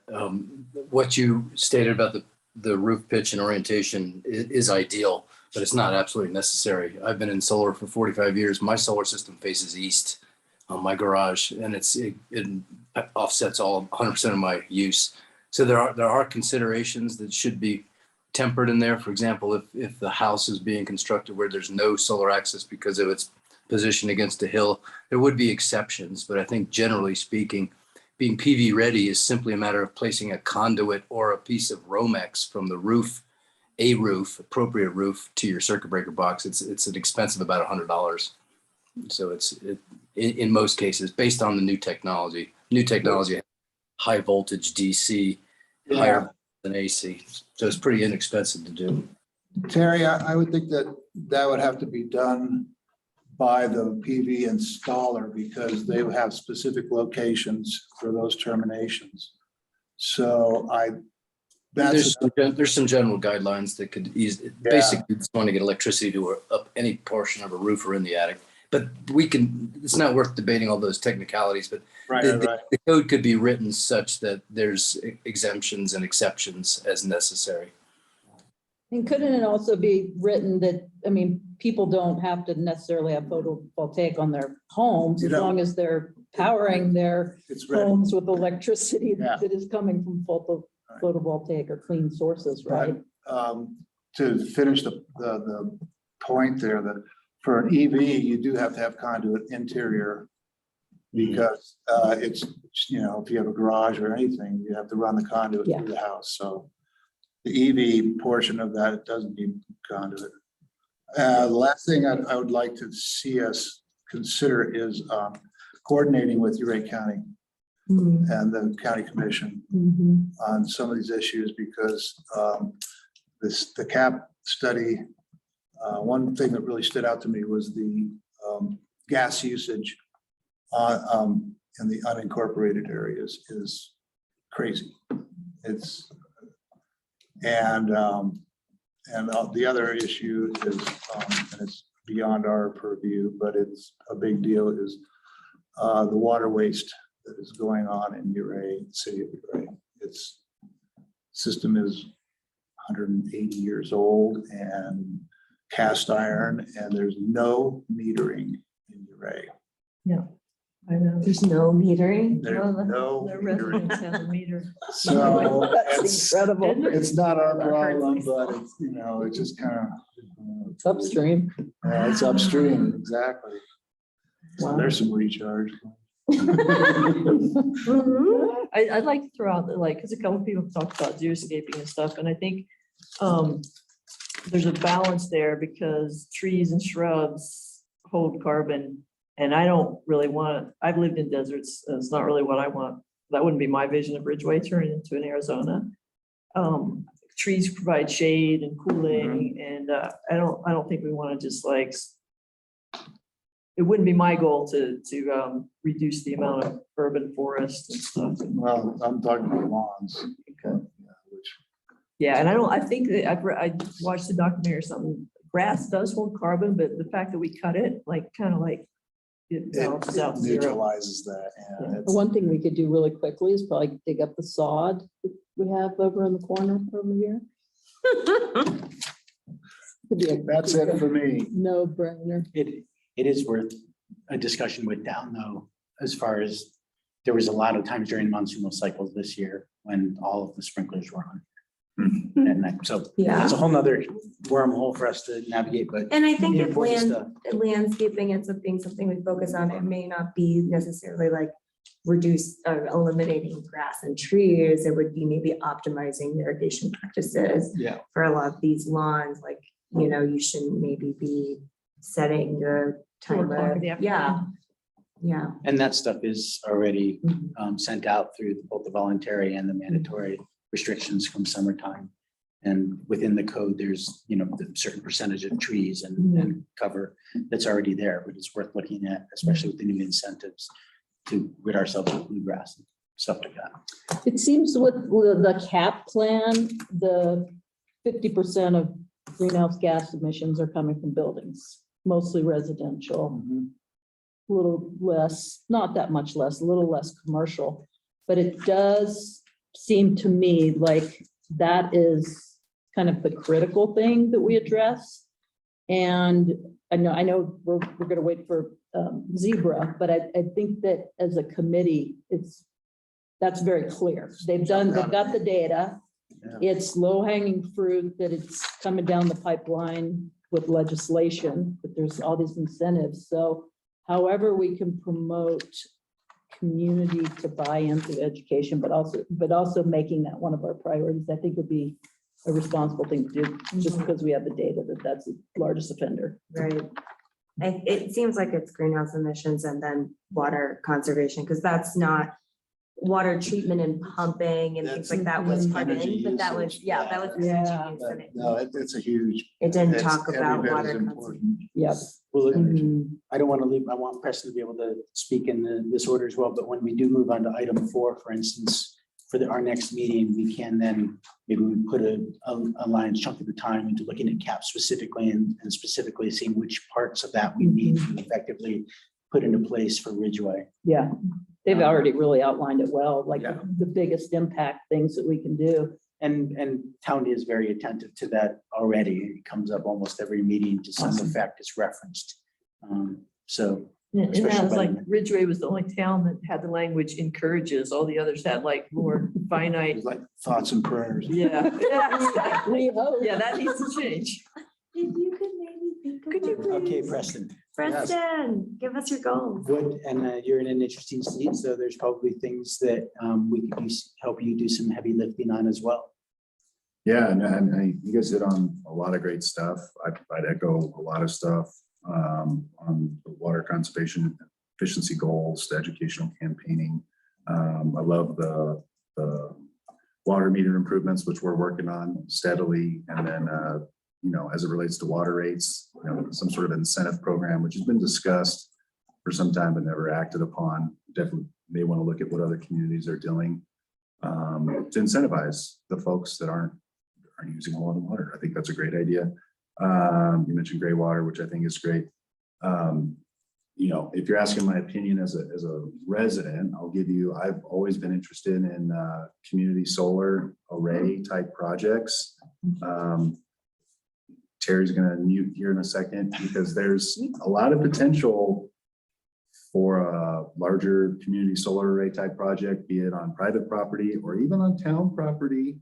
what you stated about the roof pitch and orientation is ideal, but it's not absolutely necessary. I've been in solar for 45 years. My solar system faces east on my garage, and it offsets all 100% of my use. So there are considerations that should be tempered in there. For example, if the house is being constructed where there's no solar access because of its position against a hill, there would be exceptions. But I think generally speaking, being PV ready is simply a matter of placing a conduit or a piece of Romex from the roof, appropriate roof, to your circuit breaker box. It's an expense of about $100. So in most cases, based on the new technology, high voltage DC, higher than AC. So it's pretty inexpensive to do. Terry, I would think that would have to be done by the PV installer, because they would have specific locations for those terminations. So There's some general guidelines that could basically just want to get electricity to up any portion of a roof or in the attic. But it's not worth debating all those technicalities, but the code could be written such that there's exemptions and exceptions as necessary. And couldn't it also be written that, I mean, people don't have to necessarily have photovoltaic on their homes, as long as they're powering their homes with electricity that is coming from photovoltaic or clean sources, right? To finish the point there, that for an EV, you do have to have conduit interior, because it's, if you have a garage or anything, you have to run the conduit through the house. So the EV portion of that, it doesn't need conduit. The last thing I would like to see us consider is coordinating with Ridgway County and the county commission on some of these issues, because the CAP study, one thing that really stood out to me was the gas usage in the unincorporated areas is crazy. And the other issue is, and it's beyond our purview, but it's a big deal, is the water waste that is going on in Ridgway, city of Ridgway. Its system is 180 years old and cast iron, and there's no metering in Ridgway. Yeah, I know. There's no metering. There's no The metering. residents have a meter. So That's incredible. it's not our problem, but it's, it's just kind of. It's upstream. It's upstream, exactly. So Wow. there's some recharge. I'd like to throw out that, because a couple of people talked about xeriscaping and stuff, and I think there's a balance there, because trees and shrubs hold carbon, and I don't really want to. I've lived in deserts, and it's not really what I want. That wouldn't be my vision of Ridgway turning into an Arizona. Trees provide shade and cooling, and I don't think we want to just it wouldn't be my goal to reduce the amount of urban forest and stuff. Well, I'm talking about lawns. Yeah, and I think that I watched the documentary or something. Grass does hold carbon, but the fact that we cut it, it balances out to zero. Neutralizes that. Yeah, One thing we could do really quickly is probably dig up the sod that we have over in the corner over here. That's it for me. No brainer. It is worth a discussion with down though, as far as there was a lot of times during monsoonal cycles this year when all of the sprinklers were on. Hmm. At night. So Yeah. it's a whole nother wormhole for us to navigate, but And I think the if important stuff. landscaping ends up being something we focus on, it may not be necessarily like reduce or eliminating grass and trees. It would be maybe optimizing irrigation practices. Yeah. For a lot of these lawns, like, you shouldn't maybe be setting the time 4 o'clock in of, the afternoon. yeah. Yeah. And that stuff is already Mhm. sent out through both the voluntary and the mandatory restrictions from summertime. And within the code, there's, the certain percentage of trees and cover that's already there, but it's worth looking at, especially with the new incentives to rid ourselves of bluegrass and stuff like that. It seems with the CAP plan, the 50% of greenhouse gas emissions are coming from buildings, mostly residential. A little less, not that much less, a little less commercial, but it does seem to me like that is kind of the critical thing that we address. And I know we're going to wait for Zebra, but I think that as a committee, that's very clear. They've got the data. Yeah. It's low hanging fruit that it's coming down the pipeline with legislation, but there's all these incentives. So however we can promote community to buy into education, but also making that one of our priorities, I think would be a responsible thing to do, just because we have the data that that's the largest offender. Right. It seems like it's greenhouse emissions and then water conservation, because that's not water treatment and pumping and things like that was part of Energy it, but that was, usage. that was Yeah. energy use, and No, it's a huge. it didn't it's talk every about bit as water conservation. important. Yep. Well, Mhm. I don't want to leave, I want Preston to be able to speak in this order as well, but when we do move on to item 4, for instance, for our next meeting, we can then, maybe we put a lion's chunk of the time into looking at CAP specifically and specifically seeing which parts of that we need to effectively put into place for Ridgway. Yeah, they've already really outlined it well, like Yeah. the biggest impact things that we can do. And town is very attentive to that already. It comes up almost every meeting to some effect, it's referenced. So, And that Especially was by like the- Ridgway was the only town that had the language encourages. All the others had like more finite. It's like thoughts and prayers. Yeah. Yeah, We hope. that needs to change. If you could maybe think Could you about- okay, Preston. Preston, give us your goals. Good, and you're in an interesting seat, so there's probably things that we could help you do some heavy lifting on as well. Yeah, and you guys hit on a lot of great stuff. I'd echo a lot of stuff on the water conservation efficiency goals, the educational campaigning. I love the water meter improvements, which we're working on steadily. And then, as it relates to water rates, some sort of incentive program, which has been discussed for some time but never acted upon. Definitely may want to look at what other communities are doing to incentivize the folks that aren't using a lot of water. I think that's a great idea. You mentioned gray water, which I think is great. If you're asking my opinion as a resident, I've always been interested in community solar array type projects. Terry's gonna mute here in a second because there's a lot of potential for a larger community solar array type project, be it on private property or even on town property.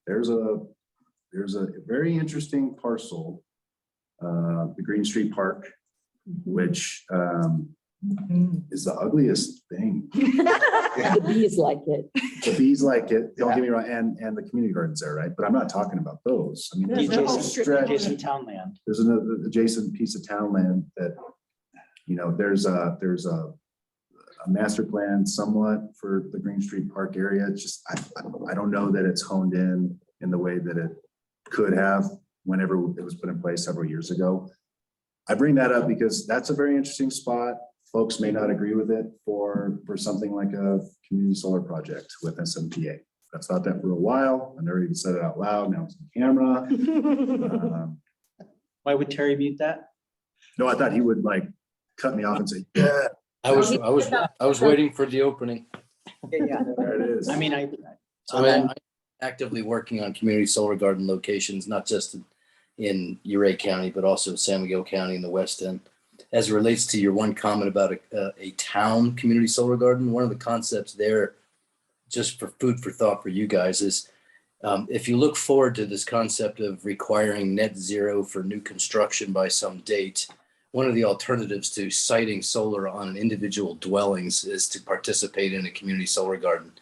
There's a very interesting parcel, the Green Street Park, which is the ugliest thing. The bees like it. The bees like it, don't get me wrong, and the community gardens there, right? But I'm not talking about those. I mean, Yeah, there's they're a all stretch- Adjacent town land. there's another adjacent piece of town land that, there's a master plan somewhat for the Green Street Park area. It's just, I don't know that it's honed in the way that it could have whenever it was put in place several years ago. I bring that up because that's a very interesting spot. Folks may not agree with it for something like a community solar project with SMPA. I've thought that for a while. I never even said it out loud. Now it's on camera. Why would Terry mute that? No, I thought he would cut me off and say, yeah, I was waiting for the opening. Yeah. there it is. I mean, So I'm actively working on community solar garden locations, not just in Ouray County, but also San Miguel County in the West End. as it relates to your one comment about a town community solar garden, one of the concepts there, just for food for thought for you guys, is if you look forward to this concept of requiring net zero for new construction by some date, one of the alternatives to siting solar on individual dwellings is to participate in a community solar garden,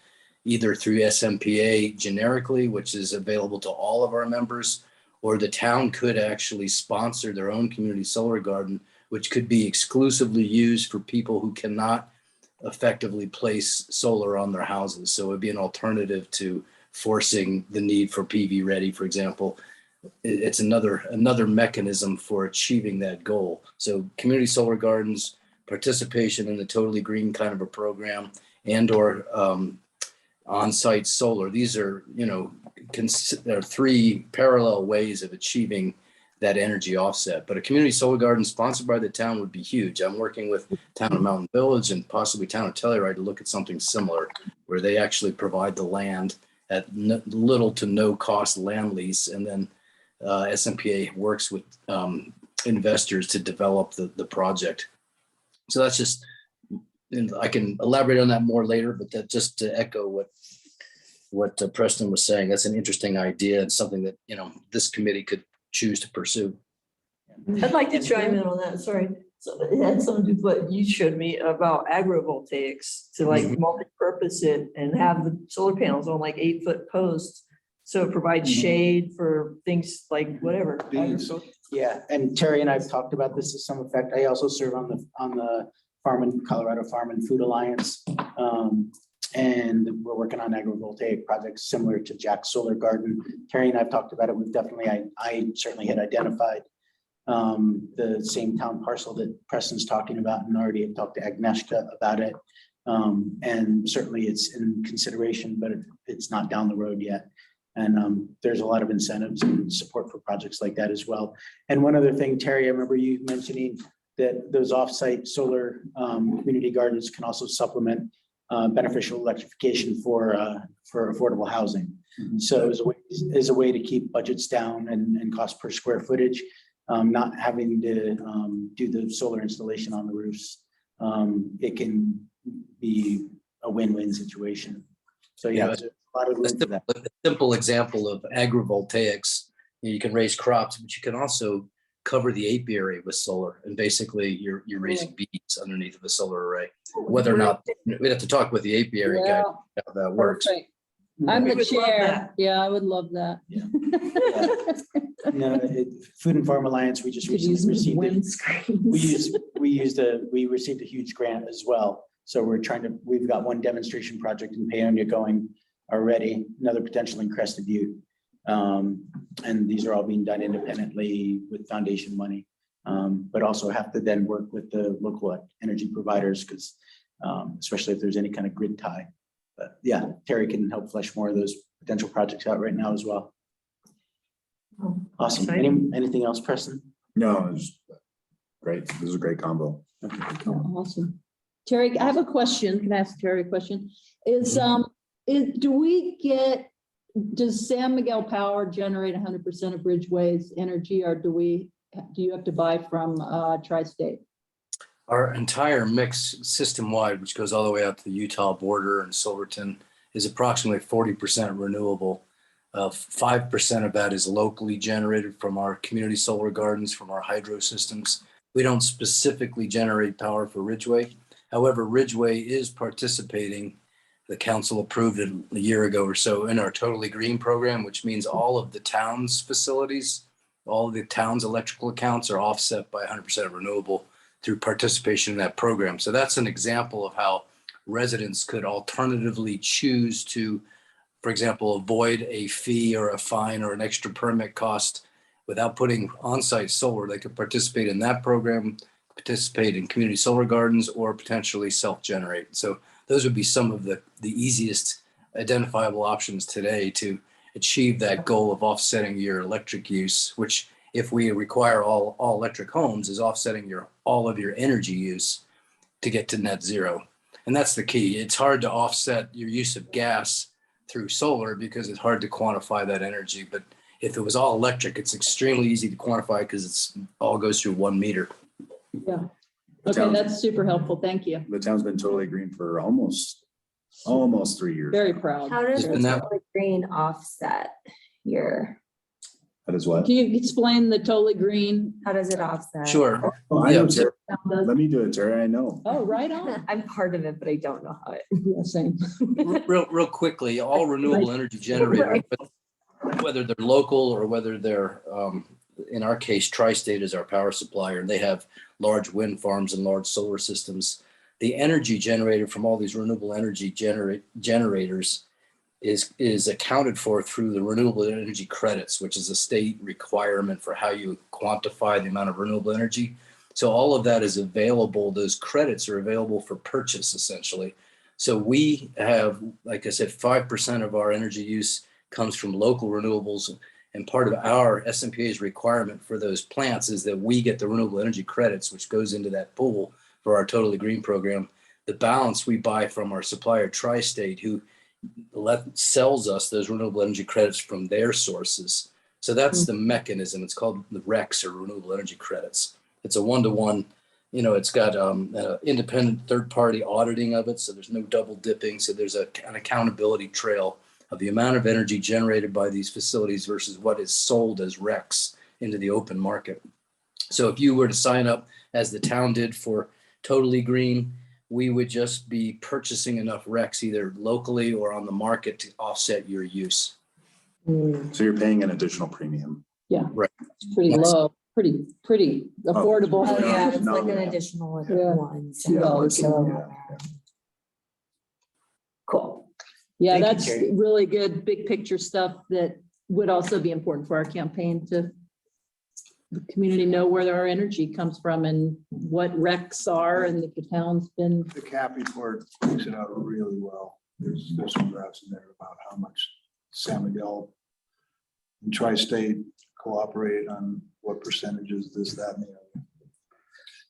either through SMPA generically, which is available to all of our members, or the town could actually sponsor their own community solar garden, which could be exclusively used for people who cannot effectively place solar on their houses. So it would be an alternative to forcing the need for PV ready, for example. It's another mechanism for achieving that goal. So community solar gardens, participation in the totally green kind of a program, and or on-site solar. These are, there are three parallel ways of achieving that energy offset. But a community solar garden sponsored by the town would be huge. I'm working with Town of Mountain Village and possibly Town of Telluride to look at something similar, where they actually provide the land at little to no cost land lease, and then SMPA works with investors to develop the project. So that's just, and I can elaborate on that more later, but that just to echo what Preston was saying, that's an interesting idea and something that, this committee could choose to pursue. I'd like to chime in on that, sorry. So it had something to do with what you showed me about agrivoltaics to like multi-purpose it and have the solar panels on like 8-foot posts. So it provides shade for things like whatever. Yeah, and Terry and I've talked about this to some effect. I also serve on the Colorado Farm and Food Alliance. And we're working on agrivoltaic projects similar to Jack's Solar Garden. Terry and I've talked about it. We've definitely, I certainly had identified the same town parcel that Preston's talking about, and already have talked to Agnieszka about it. And certainly it's in consideration, but it's not down the road yet. And there's a lot of incentives and support for projects like that as well. And one other thing, Terry, I remember you mentioning that those offsite solar community gardens can also supplement beneficial electrification for affordable housing. So as a way to keep budgets down and cost per square footage, not having to do the solar installation on the roofs, it can be a win-win situation. So yeah, there's a lot of room for that. A simple example of agrivoltaics, you can raise crops, but you can also cover the apiary with solar, and basically you're raising bees underneath of a solar array. Whether or not, we'd have to talk with the apiary guy how that works. Perfect. I'm We the would love chair. that. Yeah, I would love that. Yeah. No, Food and Farm Alliance, we just Could recently use received wind it. screens. We received a huge grant as well. So we've got one demonstration project in Paonia going already, another potential in Crested Butte. And these are all being done independently with foundation money, but also have to then work with the local energy providers, because especially if there's any kind of grid tie. But yeah, Terry can help flesh more of those potential projects out right now as well. Awesome. Anything else, Preston? No, it's great. This is a great combo. Oh, awesome. Terry, I have a question. Can I ask Terry a question? Does San Miguel Power generate 100% of Ridgway's energy, or do you have to buy from Tri-State? Our entire mix system-wide, which goes all the way out to the Utah border and Silverton, is approximately 40% renewable. 5% of that is locally generated from our community solar gardens, from our hydro systems. We don't specifically generate power for Ridgway. However, Ridgway is participating. The council approved it a year ago or so in our Totally Green program, which means all of the town's facilities, all of the town's electrical accounts are offset by 100% renewable through participation in that program. So that's an example of how residents could alternatively choose to, for example, avoid a fee or a fine or an extra permit cost without putting on-site solar. They could participate in that program, participate in community solar gardens, or potentially self-generate. So those would be some of the easiest identifiable options today to achieve that goal of offsetting your electric use, which if we require all electric homes is offsetting all of your energy use to get to net zero. And that's the key. It's hard to offset your use of gas through solar because it's hard to quantify that energy. But if it was all electric, it's extremely easy to quantify because it's all goes through 1 meter. Yeah. The Okay, town's- that's super helpful. Thank you. The town's been totally green for almost 3 years. Very proud. How does And that- the green offset your, That is what? Can you explain the totally green? how does it offset? Sure. Oh, I know, Yeah, Terry. Let me do it, Terry. I know. Oh, right on. I'm part of it, but I don't know how it. Yeah, same. Real quickly, all renewable energy generators, whether they're local or whether they're, in our case, Tri-State is our power supplier, and they have large wind farms and large solar systems. The energy generated from all these renewable energy generators is accounted for through the renewable energy credits, which is a state requirement for how you quantify the amount of renewable energy. So all of that is available. Those credits are available for purchase, essentially. So we have, like I said, 5% of our energy use comes from local renewables. And part of our SMPA's requirement for those plants is that we get the renewable energy credits, which goes into that pool for our Totally Green program. The balance we buy from our supplier Tri-State, who sells us those renewable energy credits from their sources. So that's the mechanism. It's called the RECs, or renewable energy credits. It's a one-to-one, it's got independent third-party auditing of it. So there's no double dipping. So there's an accountability trail of the amount of energy generated by these facilities versus what is sold as RECs into the open market. So if you were to sign up as the town did for Totally Green, we would just be purchasing enough RECs either locally or on the market to offset your use. So you're paying an additional premium. Yeah. Right. It's pretty low, pretty affordable. Oh, yeah, it's like an No. additional Yeah. one. Yeah. So, cool. Yeah, Thank you, that's Terry. really good, big picture stuff that would also be important for our campaign to the community know where our energy comes from and what RECs are, and that the town's been, The CAP report makes it out really well. There's some graphs in there about how much San Miguel and Tri-State cooperate on what percentages this, that, and the other.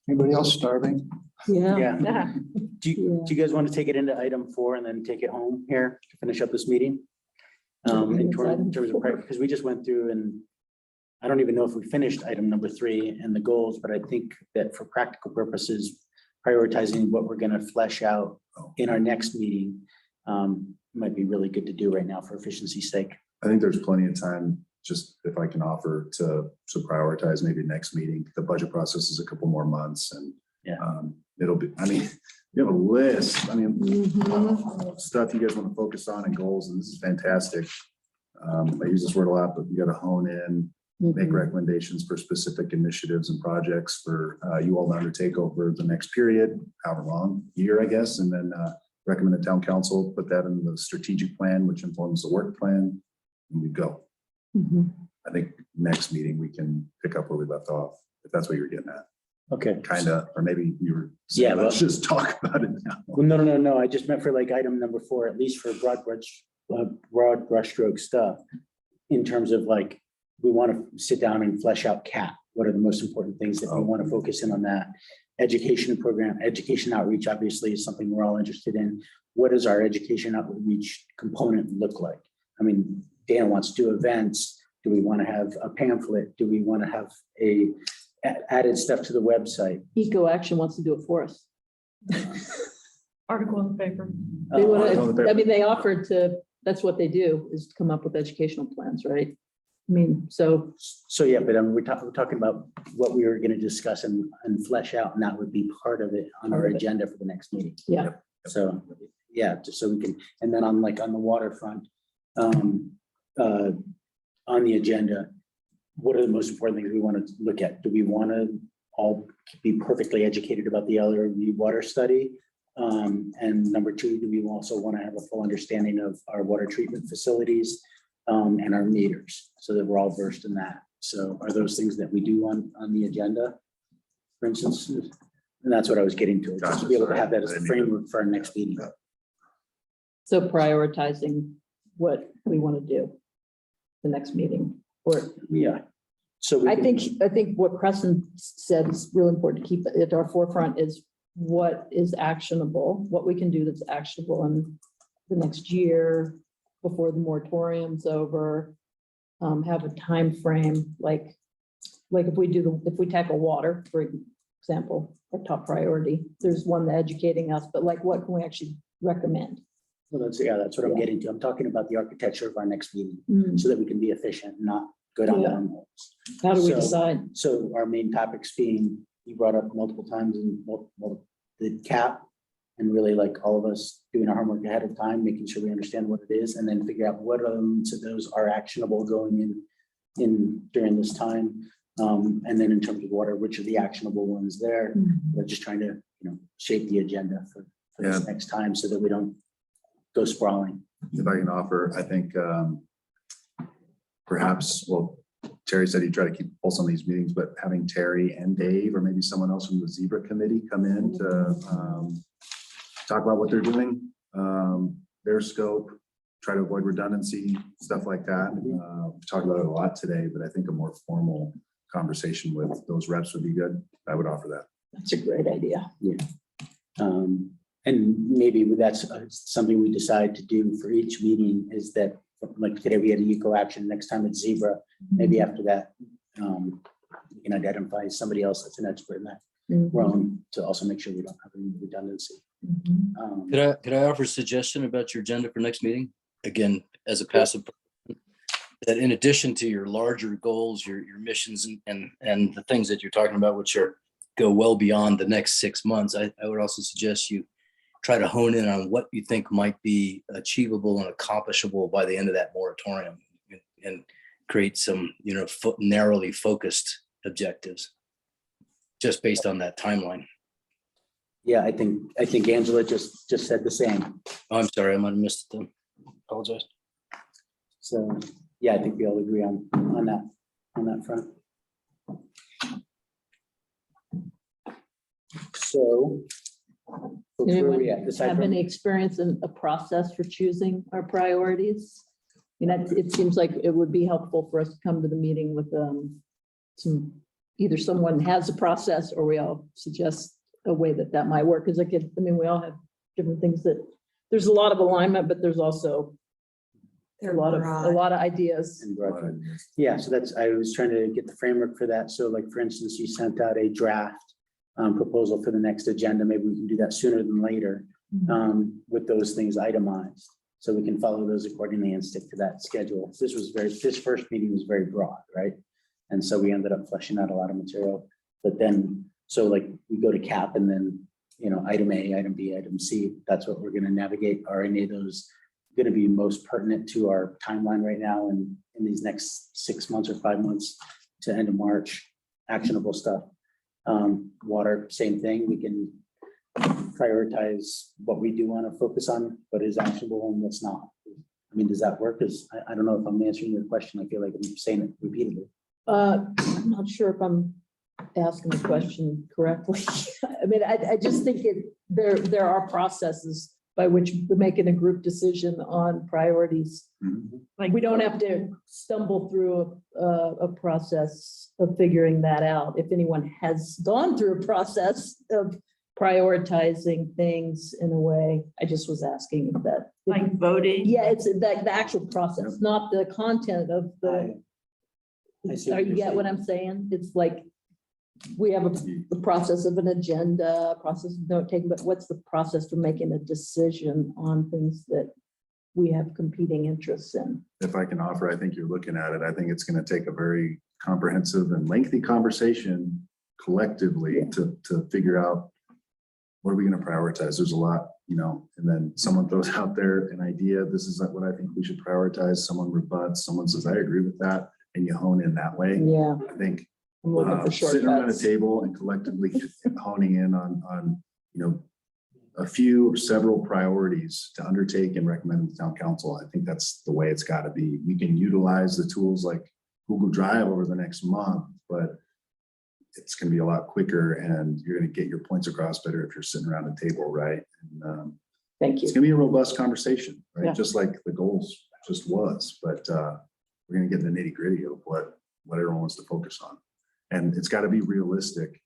Anybody else starving? yeah. Yeah. Do you guys want to take it into item 4 and then take it home here to finish up this meeting? In terms of, because we just went through, and I don't even know if we finished item number 3 and the goals, but I think that for practical purposes, prioritizing what we're going to flesh out in our next meeting might be really good to do right now for efficiency's sake. I think there's plenty of time, just if I can offer to prioritize maybe next meeting. The budget process is a couple more months, and it'll be, you have a list, stuff you guys want to focus on and goals, and this is fantastic. I use this word a lot, but you got to hone in, make recommendations for specific initiatives and projects for you all to undertake over the next period, however long, year, I guess, and then recommend the town council put that in the strategic plan, which informs the work plan, and we go. I think next meeting we can pick up where we left off, if that's what you're getting at. Okay. Kind of, or maybe you were saying, Yeah, let's just talk about it now. Well, no. I just meant for like item number 4, at least for broad brushstroke stuff, in terms of like, we want to sit down and flesh out CAP. What are the most important things that we want to focus in on that? Education program, education outreach, obviously, is something we're all interested in. What does our education outreach component look like? Dana wants to do events. Do we want to have a pamphlet? Do we want to have added stuff to the website? Eco Action wants to do it for us. Article in the paper. They want on the to, paper. they offered to, that's what they do, is to come up with educational plans, right? So Yeah, but we're talking about what we were going to discuss and flesh out, and that would be part of it on our Part of it. agenda for the next meeting. Yeah. So, yeah, just so we can, and then on the waterfront, on the agenda, what are the most important things we want to look at? Do we want to all be perfectly educated about the LRV water study? And number 2, do we also want to have a full understanding of our water treatment facilities and our meters, so that we're all versed in that? So are those things that we do on the agenda, for instance? And that's what I was getting to, just to be able to have that as a framework for our next meeting. So prioritizing what we want to do the next meeting, or Yeah. So we I can- think what Preston said is really important to keep at our forefront is what is actionable, what we can do that's actionable in the next year before the moratorium's over. Have a time frame, like if we tackle water, for example, our top priority. There's one that educating us, but like what can we actually recommend? Well, that's what I'm Yeah. getting to. I'm talking about the architecture of our next meeting Mm, so that we can be efficient, and not go down Yeah. wormholes. How do we So- decide? So our main topics being, you brought up multiple times and the cap, and really like all of us doing our homework ahead of time, making sure we understand what it is, and then figure out what elements of those are actionable going in during this time. And then in terms of water, which are the actionable ones there? Mm, We're just trying to, shape the agenda for this Yeah. next time so that we don't go sprawling. If I can offer, I think perhaps, well, Terry said he'd try to keep a pulse on these meetings, but having Terry and Dave, or maybe someone else from the Zebra Committee come in to talk about what they're doing, their scope, try to avoid redundancy, stuff like that. We talked about it a lot today, but I think a more formal conversation with those reps would be good. I would offer that. That's a great idea. And maybe that's something we decide to do for each meeting, is that, like today we had an eco action, next time it's Zebra, maybe after that, we can identify somebody else that's an expert in that Mhm. realm to also make sure we don't have any redundancy. Mhm. Could I offer a suggestion about your agenda for next meeting? Again, as a passive, that in addition to your larger goals, your missions and the things that you're talking about, which go well beyond the next 6 months, I would also suggest you try to hone in on what you think might be achievable and accomplishable by the end of that moratorium, and create some, narrowly focused objectives just based on that timeline. Yeah, I think Angela just said the same. Oh, I'm sorry, I might have missed it then. Apologize. So, yeah, I think we all agree on that front. So. Where are we at? Aside Have from- any experience in a process for choosing our priorities? It seems like it would be helpful for us to come to the meeting with either someone has a process, or we all suggest a way that might work. Because we all have different things there's a lot of alignment, but there's also a lot of ideas. and broad. Yeah, so I was trying to get the framework for that. So like, for instance, you sent out a draft proposal for the next agenda. Maybe we can do that sooner than later with those things itemized. So we can follow those accordingly and stick to that schedule. This first meeting was very broad, right? And so we ended up fleshing out a lot of material. But then, so like we go to cap, and then, item A, item B, item C, that's what we're going to navigate. Are any of those going to be most pertinent to our timeline right now and in these next 6 months or 5 months to end of March? Actionable stuff. Water, same thing. We can prioritize what we do want to focus on, what is actionable and what's not. Does that work? Because I don't know if I'm answering your question. I feel like I'm saying it repeatedly. I'm not sure if I'm asking the question correctly. I just think there are processes by which we're making a group decision on priorities. Like, we don't have to stumble through a process of figuring that out. If anyone has gone through a process of prioritizing things in a way, I just was asking if that. Like voting? Yeah, it's the actual process, not the content of the. I see You what you're get what saying. I'm saying? It's like, we have the process of an agenda, process of note taking, but what's the process for making a decision on things that we have competing interests in? If I can offer, I think you're looking at it. I think it's going to take a very comprehensive and lengthy conversation collectively to figure out what are we going to prioritize. There's a lot, and then someone throws out there an idea. This is what I think we should prioritize. Someone rebuts, someone says, I agree with that. And you hone in that way. Yeah, I think I'm looking for sitting around a shortcuts. table and collectively honing in on a few or several priorities to undertake and recommend to the town council. I think that's the way it's got to be. We can utilize the tools like Google Drive over the next month, but it's going to be a lot quicker, and you're going to get your points across better if you're sitting around a table, right? And Thank you. it's going to be a robust conversation, right? Yeah. Just like the goals just was, but we're going to get in the nitty gritty of what everyone wants to focus on. And it's got to be realistic.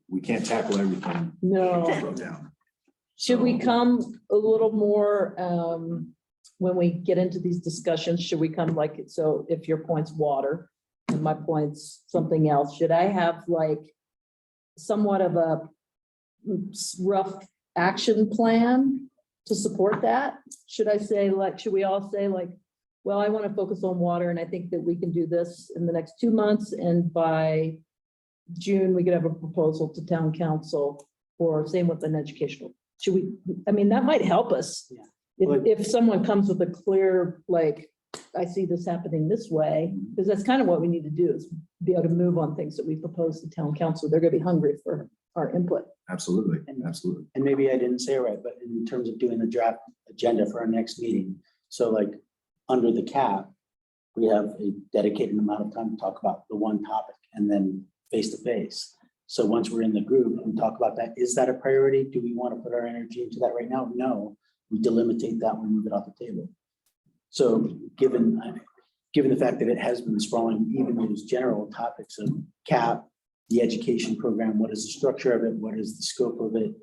We can't tackle everything. No. Wrote down. Should we come a little more, when we get into these discussions, should we come like, so if your point's water and my point's something else, should I have like somewhat of a rough action plan to support that? Should I say, like, should we all say like, well, I want to focus on water and I think that we can do this in the next 2 months, and by June, we could have a proposal to town council, or same with an educational. Should we, I mean, that might help us. Yeah. If someone comes with a clear, like, I see this happening this way, because that's kind of what we need to do, is be able to move on things that we propose to town council. They're gonna be hungry for our input. Absolutely, absolutely. And maybe I didn't say it right, but in terms of doing the draft agenda for our next meeting, so like under the cap, we have a dedicated amount of time to talk about the one topic and then face to face. So once we're in the group and talk about that, is that a priority? Do we want to put our energy into that right now? No, we delimitate that, we move it off the table. So given the fact that it has been sprawling, even those general topics of cap, the education program, what is the structure of it? What is the scope of it?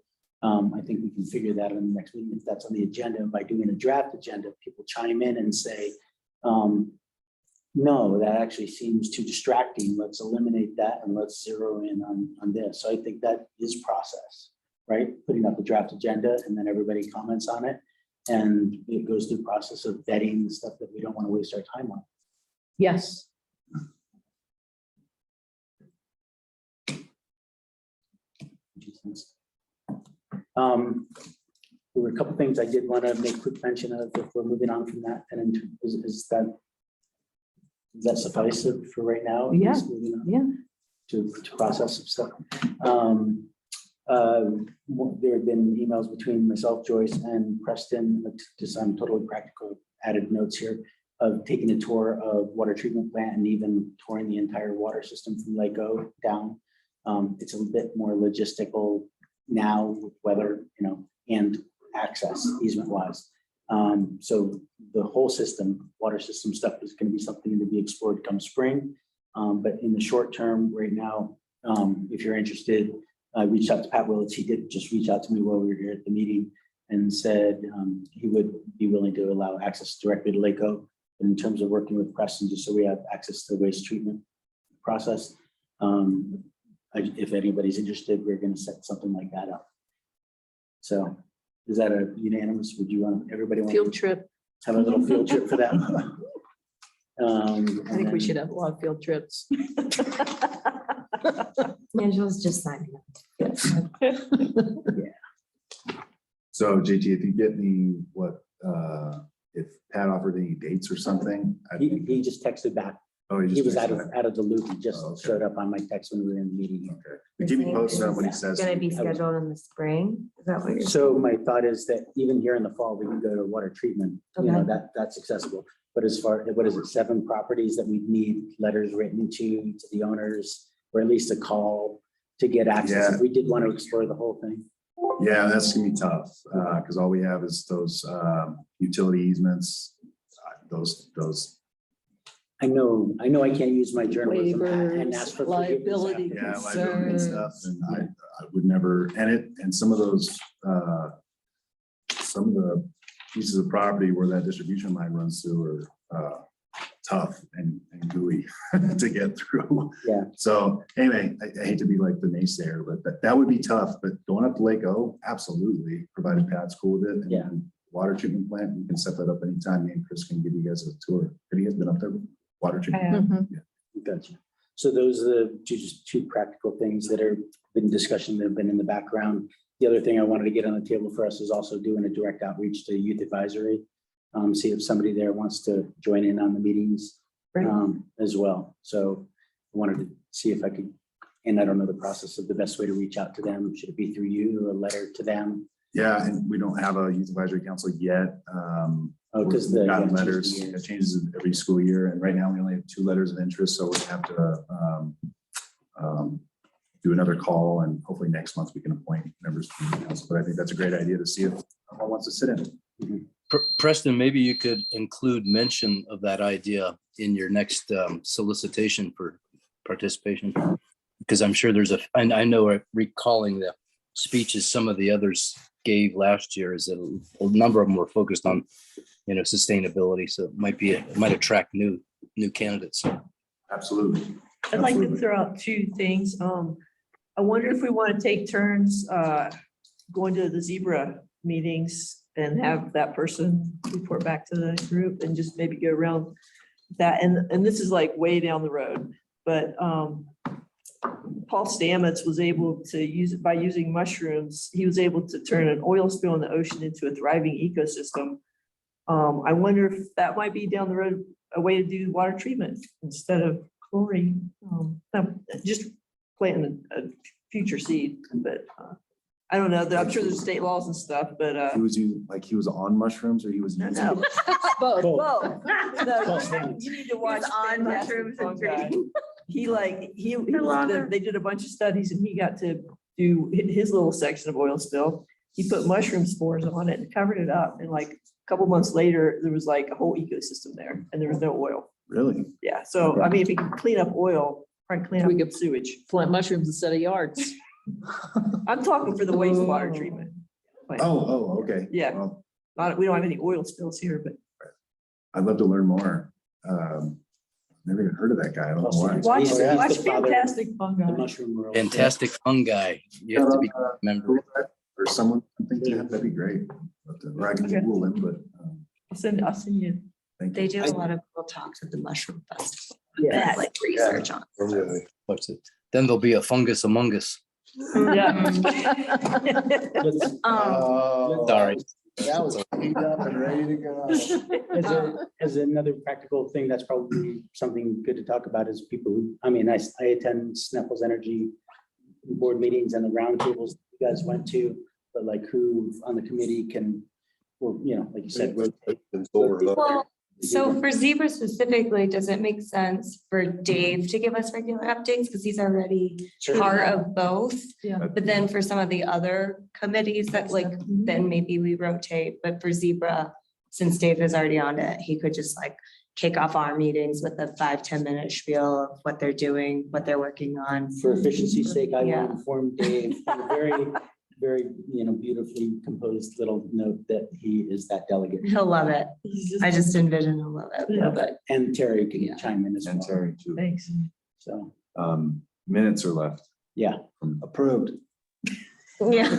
I think we can figure that in the next meeting if that's on the agenda. By doing a draft agenda, people chime in and say, no, that actually seems too distracting. Let's eliminate that and let's zero in on this. So I think that is process, right? Putting up the draft agenda and then everybody comments on it. And it goes through the process of vetting the stuff that we don't want to waste our time on. Yes. There were a couple things I did want to make quick mention of if we're moving on from that. And does that suffice it for right now? Yeah. Just moving on Yeah. to process some stuff. There have been emails between myself, Joyce, and Preston, to some totally practical added notes here of taking a tour of water treatment plant and even touring the entire water system from Lake O down. It's a bit more logistical now with weather, and access easement wise. So the whole system, water system stuff is going to be something to be explored come spring. But in the short term right now, if you're interested, I reached out to Pat Willits. He did just reach out to me while we were here at the meeting and said he would be willing to allow access directly to Lake O. And in terms of working with Preston, just so we have access to the waste treatment process. If anybody's interested, we're going to set something like that up. So is that a unanimous? Would you want everybody want Field trip. have a little field trip for that? I think we should have a lot of field trips. Angela's just signing up. So JT, if you get me if Pat offered any dates or something. He just texted back. Oh, He was texted back. out of the loop. He just Oh, okay. showed up on my text when we were in the meeting. Okay. But keep me posted on what he says. It's gonna be scheduled in the spring. Is that what you're? So my thought is that even here in the fall, we can go to water treatment, Okay. that's accessible. But as far, what is it, 7 properties that we need letters written to the owners, or at least a call to get access. Yeah. If we did want to explore the whole thing. Yeah, that's gonna be tough, because all we have is those utility easements, those. I know I can't use my journalism hat and Waivers, ask for forgiveness liability after. Yeah, liability and stuff, concerns. and I would never, and some of those, some of the pieces of property where that distribution line runs through are tough and gooey to get through. Yeah. So anyway, I hate to be like the naysayer, but that would be tough, but going up to Lake O, absolutely, provided Pat's cool with it. And Yeah. Water treatment plant, you can set that up anytime. Me and Chris can give you guys a tour. Have you guys been up there? Water treatment? Mhm. Gotcha. So those are just two practical things that are been discussion that have been in the background. The other thing I wanted to get on the table for us is also doing a direct outreach to youth advisory. See if somebody there wants to join in on the meetings as well. So I wanted to see if I could, and I don't know the process of the best way to reach out to them. Should it be through you, a letter to them? Yeah, and we don't have a youth advisory council yet. Oh, because We've gotten yeah, letters, change the year. it changes every school year, and right now we only have 2 letters of interest, so we have to do another call, and hopefully next month we can appoint members to the council. But I think that's a great idea to see if someone wants to sit in it. Preston, maybe you could include mention of that idea in your next solicitation for participation. Because I'm sure and I know recalling the speeches some of the others gave last year is that a number of them were focused on, sustainability. So it might attract new candidates. Absolutely. I'd like to Absolutely. throw out 2 things. I wonder if we want to take turns going to the zebra meetings and have that person report back to the group and just maybe go around that. And this is like way down the road, but Paul Stamets was able to use it by using mushrooms. He was able to turn an oil spill in the ocean into a thriving ecosystem. I wonder if that might be down the road, a way to do water treatment instead of chlorine. Just planting a future seed, but I don't know. I'm sure there's state laws and stuff, but He was on mushrooms or he was using? no. Both. Whoa. No, Paul Stamets. you need to watch. on Fantastic mushrooms and Fungi. drinking. They did a bunch of studies and he got to do his little section of oil spill. He put mushroom spores on it and covered it up. And like a couple months later, there was like a whole ecosystem there and there was no oil. Really? Yeah. So, I mean, if you can clean up oil, probably clean We up could- sewage. Plant mushrooms instead of yards. I'm talking for the wastewater treatment. plant. Oh, okay. Yeah. Well, We don't have any oil spills here, but I'd love to learn more. Never even heard of that guy. I don't know why. watch, He's the watch father of Fantastic The Fungi. mushroom world. Fantastic fungi. You have to be a member. Or someone, that'd be great. Or I can Google him, but I'll send you. thank They you. do a lot of cool talks at the Mushroom Festival. Yeah. That, like research on. What's it? Then there'll be a fungus among us. Yeah. Let's- Oh, Sorry. That was cleaned up and ready to go. As another practical thing, that's probably something good to talk about is people who, I mean, I attend Sneffels Energy board meetings and the roundtables you guys went to, but like who on the committee can, well, like you said, rotate. Well, so for Zebra specifically, does it make sense for Dave to give us regular updates? Because he's already part of both. Yeah. But then for some of the other committees that like, then maybe we rotate, but for Zebra, since Dave is already on it, he could just like kick off our meetings with a 5-10 minute spiel of what they're doing, what they're working on. For efficiency's sake, I Yeah. will inform Dave, in a very, very, beautifully composed little note that he is that delegate. He'll love it. I just envision he'll love it. Yeah. But And Terry can chime in as And well. Terry too. Thanks. So, Minutes are left. yeah. Approved. yeah.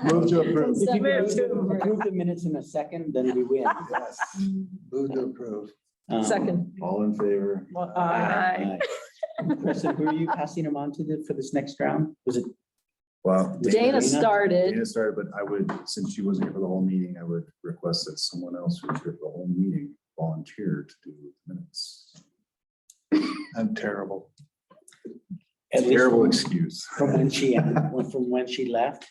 Move to approve. If you Move to can approve the minutes in a second, then we win. Yes. Move to approve. Second. All in favor? Aye. Kristen, who are you passing them on to for this next round? Was it? Well, Dana started. Dana started, but I would, since she wasn't here for the whole meeting, I would request that someone else who was here for the whole meeting volunteer to do the minutes. I'm terrible. At least Terrible excuse. From when she left.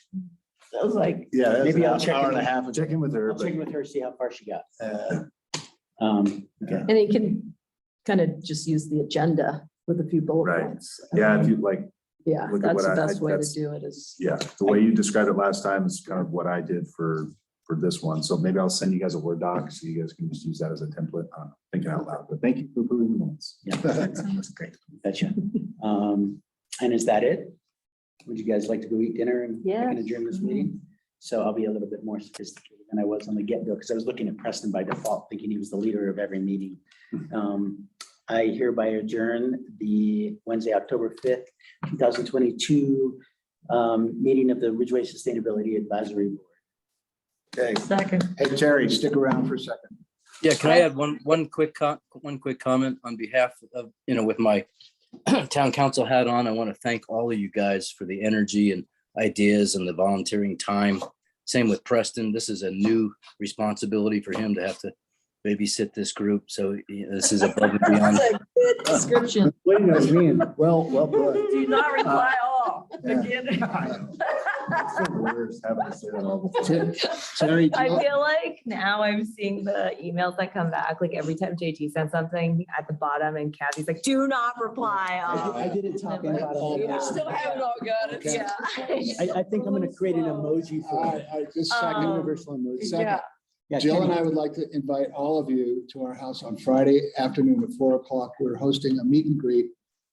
I was like, Yeah, that's Maybe an I'll check hour and a in. half. Check in with her, I'll but check in with her, see how far she got. Okay. And he can kind of just use the agenda with a few bullet Right. points. yeah, if you like, Yeah, look at that's what the I- best way to that's- do it is. yeah, the way you described it last time is kind of what I did for this one. So maybe I'll send you guys a Word doc so you guys can just use that as a template. I'm thinking out loud, but thank you for approving the minutes. Yeah. Sounds great. Gotcha. And is that it? Would you guys like to go eat dinner and we can Yes. adjourn this meeting? So I'll be a little bit more sophisticated than I was on the get-go because I was looking at Preston by default, thinking he was the leader of every meeting. I hereby adjourn the Wednesday, October 5th, 2022 meeting of the Ridgway Sustainability Advisory Board. Okay. second. Hey, Terry, stick around for a second. Yeah, can I add one quick comment on behalf of, with my town council hat on? I want to thank all of you guys for the energy and ideas and the volunteering time. Same with Preston. This is a new responsibility for him to have to babysit this group. So this is above and beyond. That's a good description. What do you mean? Well put. Do not reply all. Yeah. Again. Terry, I feel like now I'm seeing the emails that come back, like every time JT sends something at the bottom and Kathy's like, do not reply. I did it talking about all Yeah. this. Still haven't all got it. Yeah. I think I'm gonna create an emoji for it. I just second. Universal emoji. Second. Yeah, Jill and Kenny. I would like to invite all of you to our house on Friday afternoon at 4 o'clock. We're hosting a meet and greet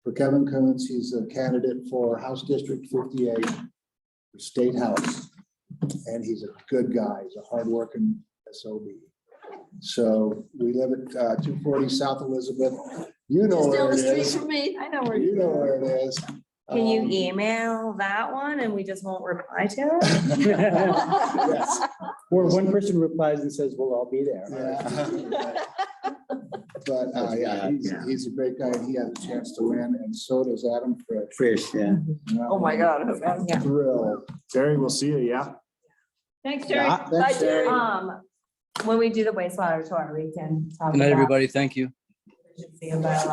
for Kevin Coons. He's a candidate for House District 58, for State House. And he's a good guy. He's a hardworking SOB. So we live at 240 South Elizabeth. You know Just where down it the street is. from me. I know where You know where it is. Can you email that one and we just won't reply to it? Yes. Or one person replies and says, we'll all be there. Yeah. But, yeah, he's a great guy and he had a chance to win and so does Adam Frisch. Frisch, yeah. Oh, my God. Yeah. Thrilled. Terry, we'll see you, yeah? Thanks, Terry. Yeah. Bye, Terry. When we do the wastewater tour, we can talk Good night, about everybody. Thank you. efficiency and biological